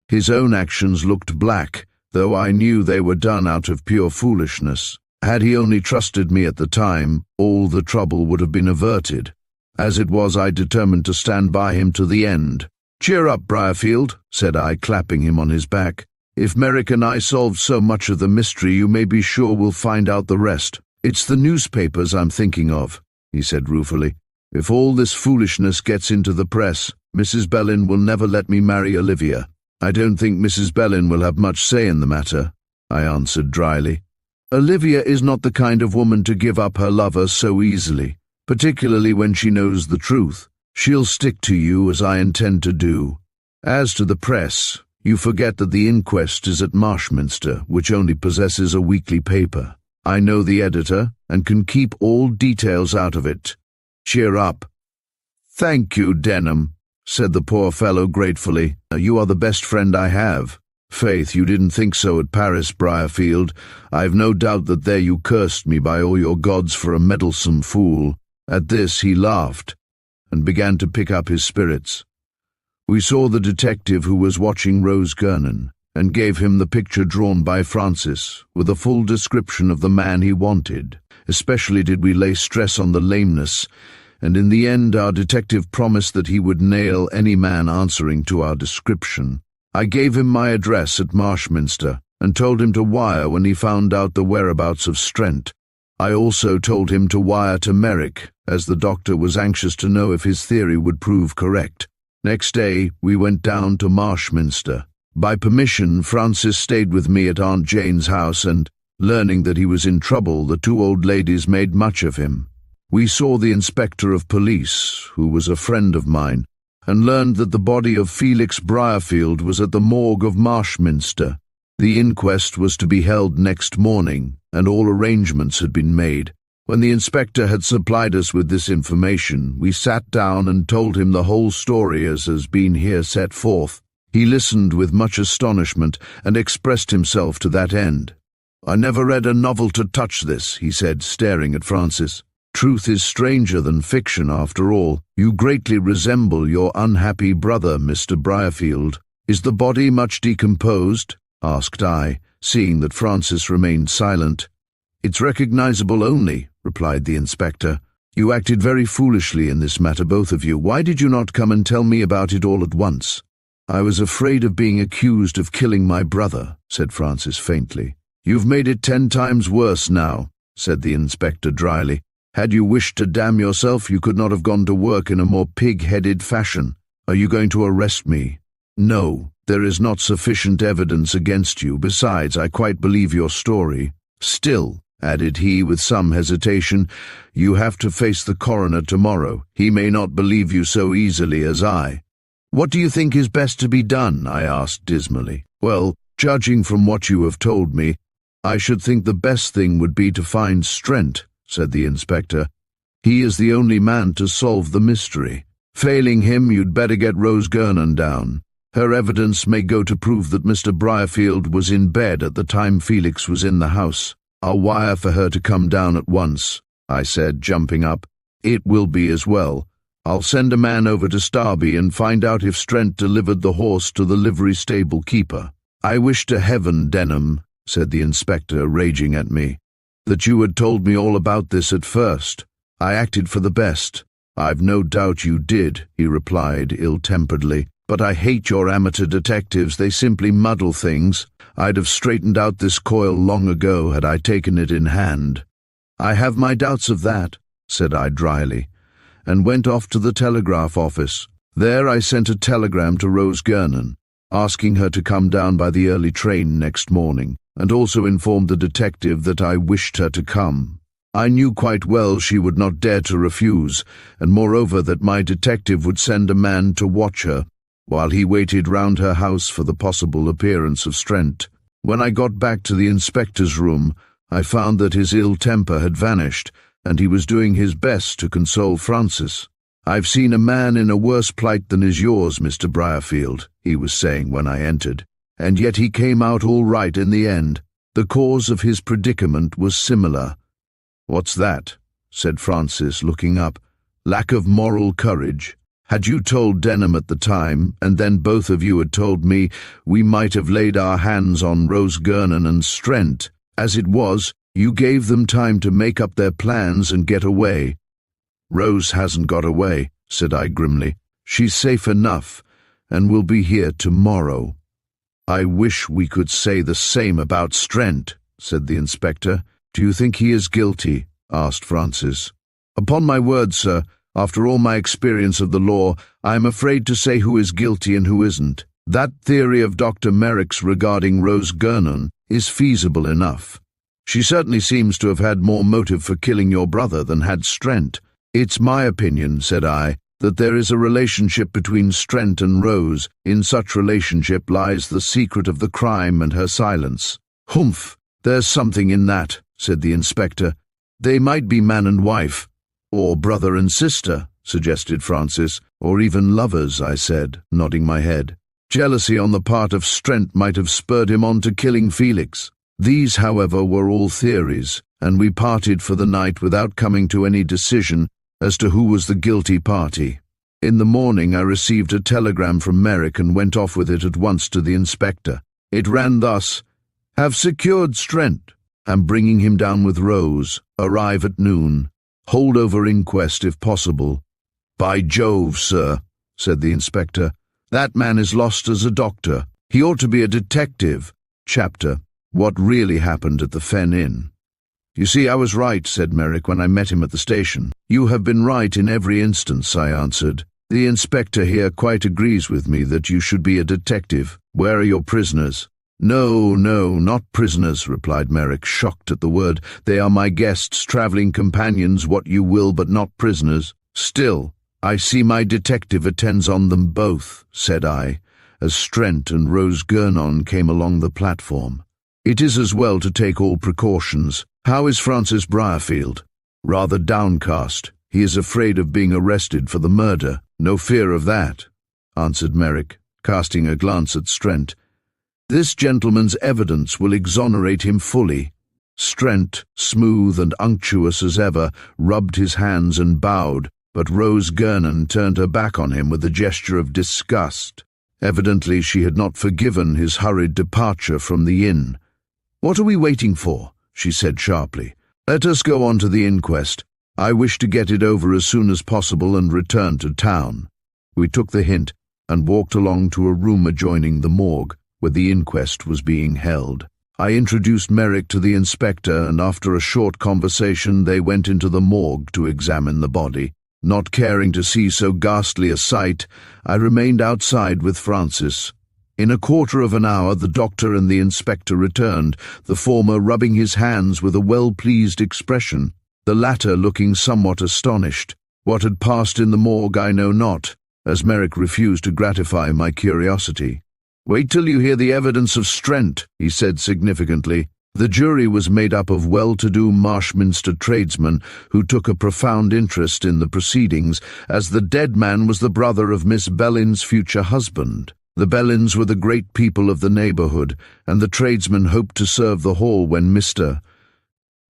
His own actions looked black, though I knew they were done out of pure foolishness. Had he only trusted me at the time, all the trouble would have been averted. As it was, I determined to stand by him to the end. "Cheer up, Briarfield," said I, clapping him on his back. "If Merrick and I solved so much of the mystery, you may be sure we'll find out the rest." "It's the newspapers I'm thinking of," he said ruefully. "If all this foolishness gets into the press, Mrs. Bellin will never let me marry Olivia." "I don't think Mrs. Bellin will have much say in the matter," I answered dryly. "Olivia is not the kind of woman to give up her lover so easily, particularly when she knows the truth. She'll stick to you, as I intend to do. As to the press, you forget that the inquest is at Marshminster, which only possesses a weekly paper. I know the editor, and can keep all details out of it. Cheer up." "Thank you, Denham," said the poor fellow gratefully. "You are the best friend I have." "Faith, you didn't think so at Paris, Briarfield. I've no doubt that there you cursed me by all your gods for a meddlesome fool." At this he laughed, and began to pick up his spirits. We saw the detective who was watching Rose Gernon, and gave him the picture drawn by Francis, with a full description of the man he wanted. Especially did we lay stress on the lameness, and in the end our detective promised that he would nail any man answering to our description. I gave him my address at Marshminster, and told him to wire when he found out the whereabouts of Strent. I also told him to wire to Merrick, as the doctor was anxious to know if his theory would prove correct. Next day we went down to Marshminster. By permission, Francis stayed with me at Aunt Jane's house, and, learning that he was in trouble, the two old ladies made much of him. We saw the inspector of police, who was a friend of mine, and learned that the body of Felix Briarfield was at the morgue of Marshminster. The inquest was to be held next morning, and all arrangements had been made. When the inspector had supplied us with this information, we sat down and told him the whole story as has been here set forth. He listened with much astonishment, and expressed himself to that end. "I never read a novel to touch this," he said, staring at Francis. "Truth is stranger than fiction, after all. You greatly resemble your unhappy brother, Mr. Briarfield." "Is the body much decomposed?" asked I, seeing that Francis remained silent. "It's recognizable only," replied the inspector. "You acted very foolishly in this matter, both of you. Why did you not come and tell me about it all at once?" "I was afraid of being accused of killing my brother," said Francis faintly. "You've made it 10 times worse now," said the inspector dryly. "Had you wished to damn yourself, you could not have gone to work in a more pig-headed fashion. Are you going to arrest me?" "No, there is not sufficient evidence against you. Besides, I quite believe your story. Still," added he with some hesitation, "you have to face the coroner tomorrow. He may not believe you so easily as I." "What do you think is best to be done?" I asked dismally. "Well, judging from what you have told me, I should think the best thing would be to find Strent," said the inspector. "He is the only man to solve the mystery. Failing him, you'd better get Rose Gernon down. Her evidence may go to prove that Mr. Briarfield was in bed at the time Felix was in the house. I'll wire for her to come down at once," I said, jumping up. "It will be as well. I'll send a man over to Starby and find out if Strent delivered the horse to the livery stable keeper." "I wish to heaven, Denham," said the inspector, raging at me, "that you had told me all about this at first. I acted for the best." "I've no doubt you did," he replied ill-temperedly, "but I hate your amateur detectives. They simply muddle things. I'd have straightened out this coil long ago had I taken it in hand." "I have my doubts of that," said I dryly, and went off to the telegraph office. There I sent a telegram to Rose Gernon, asking her to come down by the early train next morning, and also informed the detective that I wished her to come. I knew quite well she would not dare to refuse, and moreover that my detective would send a man to watch her, while he waited round her house for the possible appearance of Strent. When I got back to the inspector's room, I found that his ill temper had vanished, and he was doing his best to console Francis. "I've seen a man in a worse plight than is yours, Mr. Briarfield," he was saying when I entered, "and yet he came out all right in the end. The cause of his predicament was similar." "What's that?" said Francis, looking up. "Lack of moral courage. Had you told Denham at the time, and then both of you had told me, we might have laid our hands on Rose Gernon and Strent. As it was, you gave them time to make up their plans and get away." "Rose hasn't got away," said I grimly. "She's safe enough, and will be here tomorrow." "I wish we could say the same about Strent," said the inspector. "Do you think he is guilty?" asked Francis. "Upon my word, sir, after all my experience of the law, I am afraid to say who is guilty and who isn't. That theory of Dr. Merrick's regarding Rose Gernon is feasible enough. She certainly seems to have had more motive for killing your brother than had Strent. It's my opinion," said I, "that there is a relationship between Strent and Rose. In such relationship lies the secret of the crime and her silence." "Humph, there's something in that," said the inspector. "They might be man and wife." "Or brother and sister," suggested Francis. "Or even lovers," I said, nodding my head. "Jealousy on the part of Strent might have spurred him on to killing Felix." These, however, were all theories, and we parted for the night without coming to any decision as to who was the guilty party. In the morning I received a telegram from Merrick and went off with it at once to the inspector. It ran thus: "Have secured Strent. Am bringing him down with Rose. Arrive at noon. Hold over inquest if possible." "By Jove, sir," said the inspector, "that man is lost as a doctor. He ought to be a detective." Chapter: What Really Happened at the Fen Inn. "You see, I was right," said Merrick when I met him at the station. "You have been right in every instance," I answered. "The inspector here quite agrees with me that you should be a detective. Where are your prisoners?" "No, not prisoners," replied Merrick, shocked at the word. "They are my guests, travelling companions, what you will, but not prisoners." "Still, I see my detective attends on them both," said I, as Strent and Rose Gernon came along the platform. "It is as well to take all precautions. How is Francis Briarfield?" "Rather downcast. He is afraid of being arrested for the murder." "No fear of that," answered Merrick, casting a glance at Strent. "This gentleman's evidence will exonerate him fully." Strent, smooth and unctuous as ever, rubbed his hands and bowed, but Rose Gernon turned her back on him with a gesture of disgust. Evidently she had not forgiven his hurried departure from the inn. "What are we waiting for?" she said sharply. "Let us go on to the inquest. I wish to get it over as soon as possible and return to town." We took the hint, and walked along to a room adjoining the morgue, where the inquest was being held. I introduced Merrick to the inspector, and after a short conversation they went into the morgue to examine the body. Not caring to see so ghastly a sight, I remained outside with Francis. In a quarter of an hour the doctor and the inspector returned, the former rubbing his hands with a well-pleased expression, the latter looking somewhat astonished. What had passed in the morgue I know not, as Merrick refused to gratify my curiosity. "Wait till you hear the evidence of Strent," he said significantly. The jury was made up of well-to-do Marshminster tradesmen who took a profound interest in the proceedings, as the dead man was the brother of Miss Bellin's future husband. The Bellins were the great people of the neighbourhood, and the tradesmen hoped to serve the hall when Mr.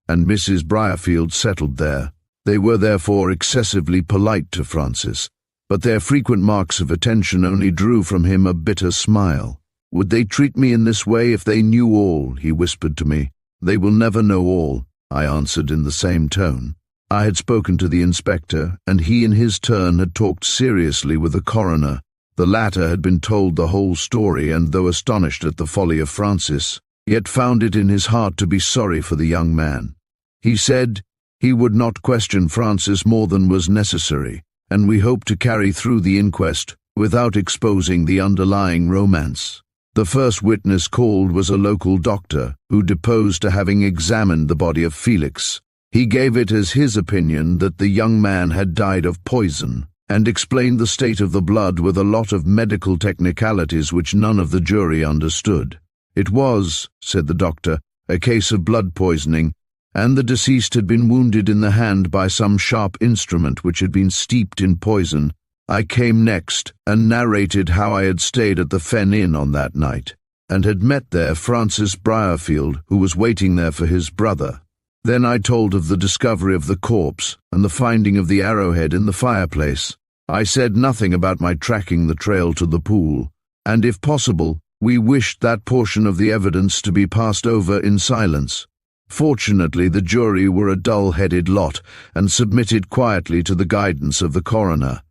and Mrs. Briarfield settled there. They were therefore excessively polite to Francis, but their frequent marks of attention only drew from him a bitter smile. "Would they treat me in this way if they knew all?" he whispered to me. "They will never know all," I answered in the same tone. I had spoken to the inspector, and he in his turn had talked seriously with the coroner. The latter had been told the whole story, and though astonished at the folly of Francis, yet found it in his heart to be sorry for the young man. He said he would not question Francis more than was necessary, and we hoped to carry through the inquest without exposing the underlying romance. The first witness called was a local doctor, who deposed to having examined the body of Felix. He gave it as his opinion that the young man had died of poison, and explained the state of the blood with a lot of medical technicalities which none of the jury understood. It was, said the doctor, a case of blood poisoning, and the deceased had been wounded in the hand by some sharp instrument which had been steeped in poison. I came next, and narrated how I had stayed at the Fen Inn on that night, and had met there Francis Briarfield, who was waiting there for his brother. Then I told of the discovery of the corpse, and the finding of the arrowhead in the fireplace. I said nothing about my tracking the trail to the pool, and if possible, we wished that portion of the evidence to be passed over in silence. Fortunately, the jury were a dull-headed lot, and submitted quietly to the guidance of the coroner.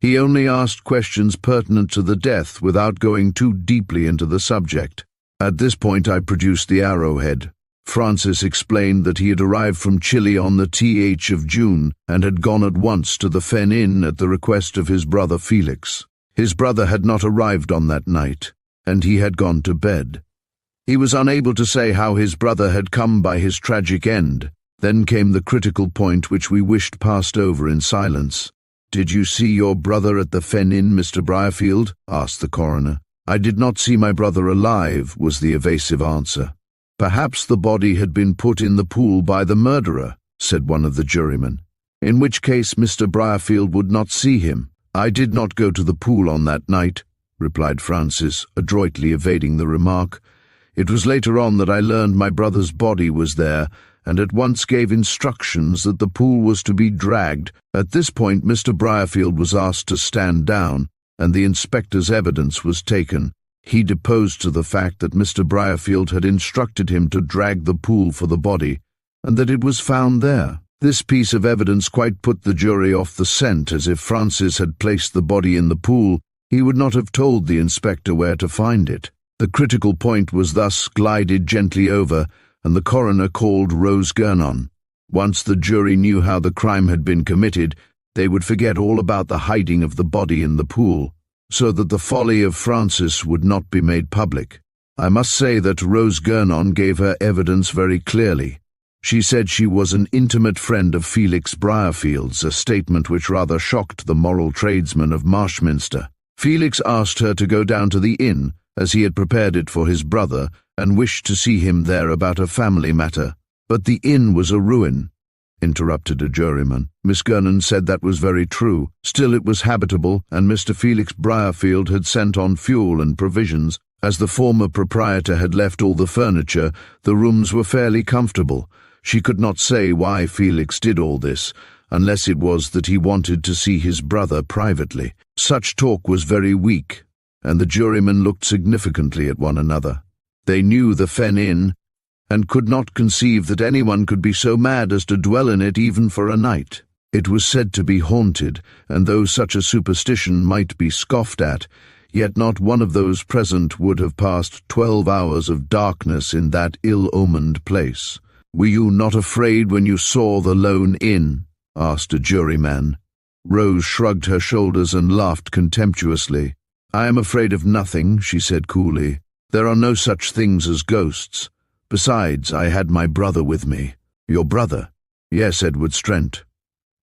He only asked questions pertinent to the death without going too deeply into the subject. At this point I produced the arrowhead. Francis explained that he had arrived from Chile on the th of June, and had gone at once to the Fen Inn at the request of his brother Felix. His brother had not arrived on that night, and he had gone to bed. He was unable to say how his brother had come by his tragic end. Then came the critical point which we wished passed over in silence. "Did you see your brother at the Fen Inn, Mr. Briarfield?" asked the coroner. "I did not see my brother alive," was the evasive answer. "Perhaps the body had been put in the pool by the murderer," said one of the jurymen, "in which case Mr. Briarfield would not see him." "I did not go to the pool on that night," replied Francis, adroitly evading the remark. "It was later on that I learned my brother's body was there, and at once gave instructions that the pool was to be dragged." At this point Mr. Briarfield was asked to stand down, and the inspector's evidence was taken. He deposed to the fact that Mr. Briarfield had instructed him to drag the pool for the body, and that it was found there. This piece of evidence quite put the jury off the scent, as if Francis had placed the body in the pool, he would not have told the inspector where to find it. The critical point was thus glided gently over, and the coroner called Rose Gurnon. Once the jury knew how the crime had been committed, they would forget all about the hiding of the body in the pool, so that the folly of Francis would not be made public. I must say that Rose Gurnon gave her evidence very clearly. She said she was an intimate friend of Felix Briarfield's, a statement which rather shocked the moral tradesmen of Marshminster. Felix asked her to go down to the inn, as he had prepared it for his brother, and wished to see him there about a family matter. "But the inn was a ruin," interrupted a juryman. Miss Gurnon said that was very true. Still it was habitable, and Mr. Felix Briarfield had sent on fuel and provisions. As the former proprietor had left all the furniture, the rooms were fairly comfortable. She could not say why Felix did all this, unless it was that he wanted to see his brother privately. Such talk was very weak, and the jurymen looked significantly at one another. They knew the Fen Inn, and could not conceive that anyone could be so mad as to dwell in it even for a night. It was said to be haunted, and though such a superstition might be scoffed at, yet not one of those present would have passed 12 hours of darkness in that ill-omened place. "Were you not afraid when you saw the lone inn?" asked a juryman. Rose shrugged her shoulders and laughed contemptuously. "I am afraid of nothing," she said coolly. "There are no such things as ghosts. Besides, I had my brother with me." "Your brother?" "Yes, Edward Strent."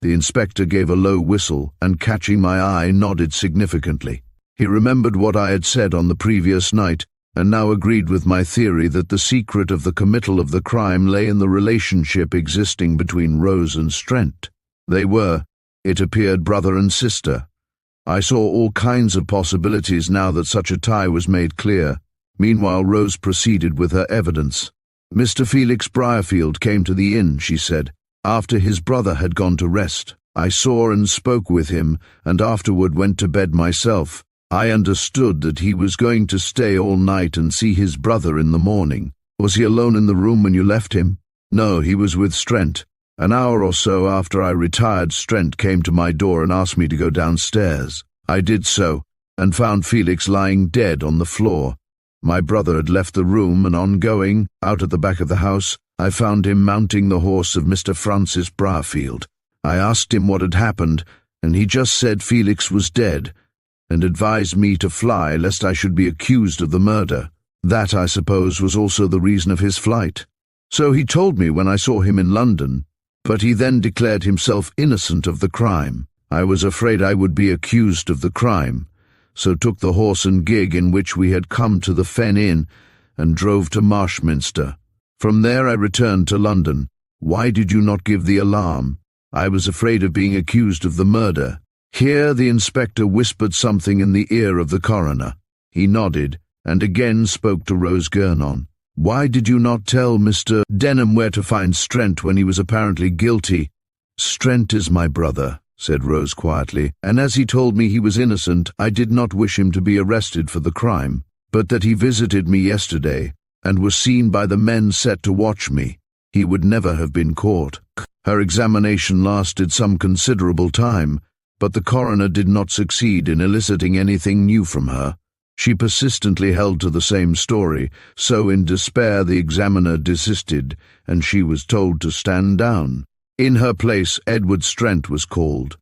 The inspector gave a low whistle and, catching my eye, nodded significantly. He remembered what I had said on the previous night, and now agreed with my theory that the secret of the committal of the crime lay in the relationship existing between Rose and Strent. They were, it appeared, brother and sister. I saw all kinds of possibilities now that such a tie was made clear. Meanwhile, Rose proceeded with her evidence. "Mr. Felix Briarfield came to the inn," she said, "after his brother had gone to rest. I saw and spoke with him, and afterward went to bed myself. I understood that he was going to stay all night and see his brother in the morning." "Was he alone in the room when you left him?" "No, he was with Strent. An hour or so after I retired, Strent came to my door and asked me to go downstairs. I did so, and found Felix lying dead on the floor. My brother had left the room, and on going out at the back of the house, I found him mounting the horse of Mr. Francis Briarfield. I asked him what had happened, and he just said Felix was dead, and advised me to fly lest I should be accused of the murder. That, I suppose, was also the reason of his flight. So he told me when I saw him in London, but he then declared himself innocent of the crime. I was afraid I would be accused of the crime, so took the horse and gig in which we had come to the Fen Inn and drove to Marshminster. From there I returned to London. Why did you not give the alarm? I was afraid of being accused of the murder." Here the inspector whispered something in the ear of the coroner. He nodded, and again spoke to Rose Gurnon. "Why did you not tell Mr. Denham where to find Strent when he was apparently guilty?" "Strent is my brother," said Rose quietly, "and as he told me he was innocent, I did not wish him to be arrested for the crime, but that he visited me yesterday, and was seen by the men set to watch me. He would never have been caught." Her examination lasted some considerable time, but the coroner did not succeed in eliciting anything new from her. She persistently held to the same story, so in despair the examiner desisted, and she was told to stand down. In her place, Edward Strent was called.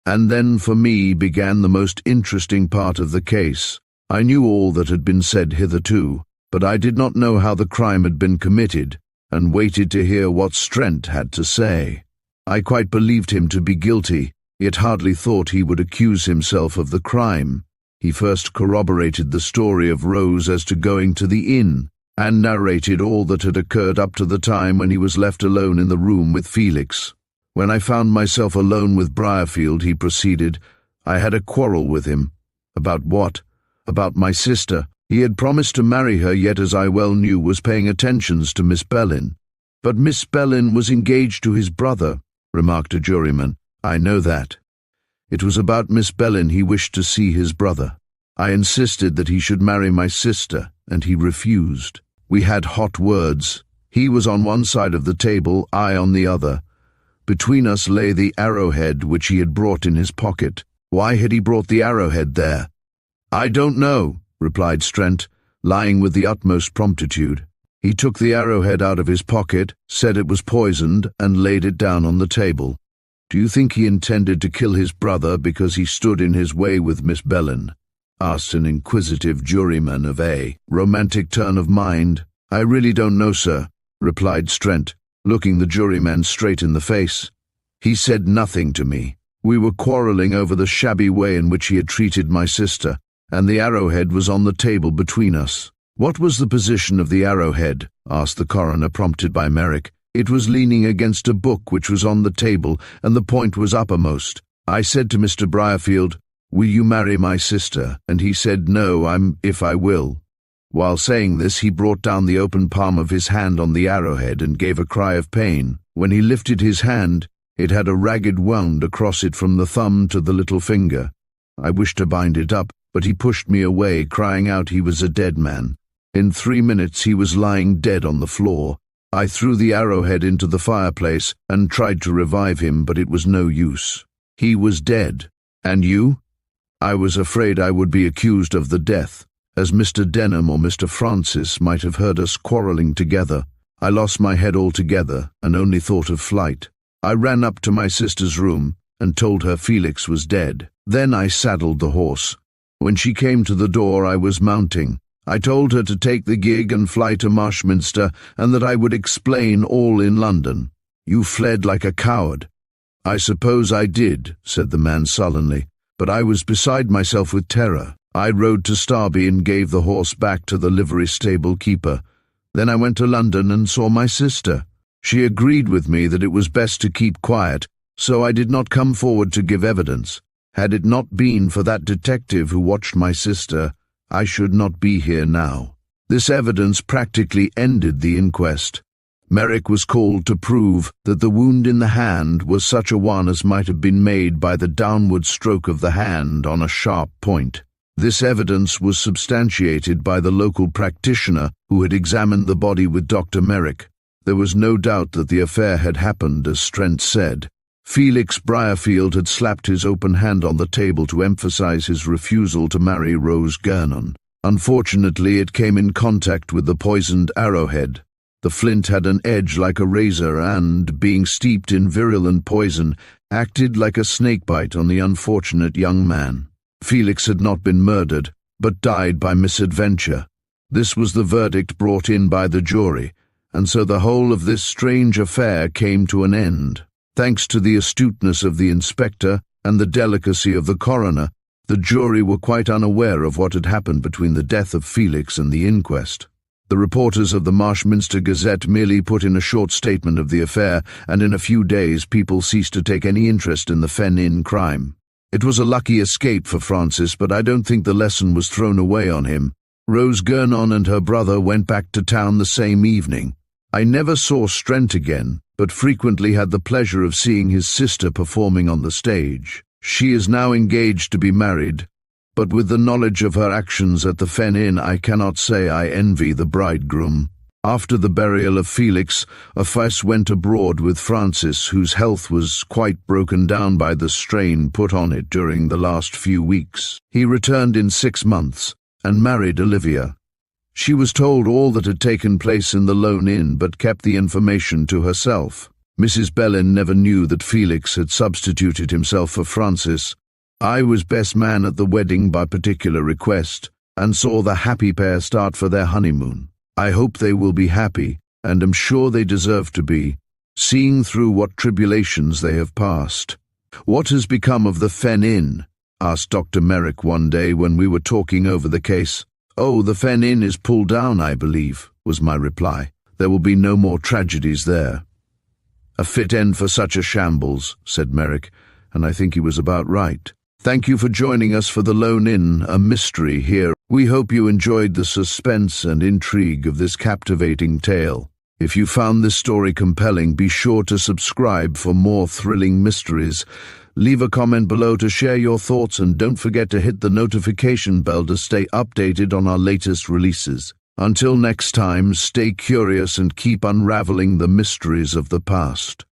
And then for me began the most interesting part of the case. I knew all that had been said hitherto, but I did not know how the crime had been committed, and waited to hear what Strent had to say. I quite believed him to be guilty, yet hardly thought he would accuse himself of the crime. He first corroborated the story of Rose as to going to the inn, and narrated all that had occurred up to the time when he was left alone in the room with Felix. "When I found myself alone with Briarfield," he proceeded, "I had a quarrel with him." "About what?" "About my sister. He had promised to marry her, yet as I well knew was paying attentions to Miss Bellin." "But Miss Bellin was engaged to his brother," remarked a juryman. "I know that. It was about Miss Bellin he wished to see his brother. I insisted that he should marry my sister, and he refused. We had hot words. He was on one side of the table, I on the other. Between us lay the arrowhead which he had brought in his pocket. Why had he brought the arrowhead there?" "I don't know," replied Strent, lying with the utmost promptitude. "He took the arrowhead out of his pocket, said it was poisoned, and laid it down on the table." "Do you think he intended to kill his brother because he stood in his way with Miss Bellin?" asked an inquisitive juryman of a romantic turn of mind. "I really don't know, sir," replied Strent, looking the juryman straight in the face. "He said nothing to me. We were quarrelling over the shabby way in which he had treated my sister, and the arrowhead was on the table between us." "What was the position of the arrowhead?" asked the coroner, prompted by Merrick. "It was leaning against a book which was on the table, and the point was uppermost. I said to Mr. Briarfield, 'Will you marry my sister?' and he said, 'No, if I will.' While saying this, he brought down the open palm of his hand on the arrowhead and gave a cry of pain. When he lifted his hand, it had a ragged wound across it from the thumb to the little finger. I wished to bind it up, but he pushed me away, crying out he was a dead man. In 3 minutes he was lying dead on the floor, I threw the arrowhead into the fireplace and tried to revive him, but it was no use. He was dead. And you? I was afraid I would be accused of the death, as Mr. Denham or Mr. Francis might have heard us quarrelling together. I lost my head altogether and only thought of flight. I ran up to my sister's room and told her Felix was dead. Then I saddled the horse. When she came to the door, I was mounting. I told her to take the gig and fly to Marshminster, and that I would explain all in London. You fled like a coward. I suppose I did, said the man sullenly, but I was beside myself with terror. I rode to Starby and gave the horse back to the livery stable keeper. Then I went to London and saw my sister. She agreed with me that it was best to keep quiet, so I did not come forward to give evidence. Had it not been for that detective who watched my sister, I should not be here now. This evidence practically ended the inquest. Merrick was called to prove that the wound in the hand was such a one as might have been made by the downward stroke of the hand on a sharp point. This evidence was substantiated by the local practitioner who had examined the body with Dr. Merrick. There was no doubt that the affair had happened as Strent said. Felix Briarfield had slapped his open hand on the table to emphasize his refusal to marry Rose Gurnon. Unfortunately, it came in contact with the poisoned arrowhead. The flint had an edge like a razor and, being steeped in virulent poison, acted like a snakebite on the unfortunate young man. Felix had not been murdered, but died by misadventure. This was the verdict brought in by the jury, and so the whole of this strange affair came to an end. Thanks to the astuteness of the inspector and the delicacy of the coroner, the jury were quite unaware of what had happened between the death of Felix and the inquest. The reporters of the Marshminster Gazette merely put in a short statement of the affair, and in a few days people ceased to take any interest in the Fen Inn crime. It was a lucky escape for Francis, but I don't think the lesson was thrown away on him. Rose Gurnon and her brother went back to town the same evening. I never saw Strent again, but frequently had the pleasure of seeing his sister performing on the stage. She is now engaged to be married, but with the knowledge of her actions at the Fen Inn, I cannot say I envy the bridegroom. After the burial of Felix, a fuss went abroad with Francis, whose health was quite broken down by the strain put on it during the last few weeks. He returned in 6 months and married Olivia. She was told all that had taken place in the Lone Inn, but kept the information to herself. Mrs. Bellin never knew that Felix had substituted himself for Francis. I was best man at the wedding by particular request, and saw the happy pair start for their honeymoon. I hope they will be happy, and am sure they deserve to be, seeing through what tribulations they have passed. What has become of the Fen Inn? Asked Dr. Merrick one day when we were talking over the case. Oh, the Fen Inn is pulled down, I believe, was my reply. There will be no more tragedies there. A fit end for such a shambles, said Merrick, and I think he was about right. Thank you for joining us for the Lone Inn, a mystery here. We hope you enjoyed the suspense and intrigue of this captivating tale. If you found this story compelling, be sure to subscribe for more thrilling mysteries. Leave a comment below to share your thoughts, and don't forget to hit the notification bell to stay updated on our latest releases. Until next time, stay curious and keep unraveling the mysteries of the past.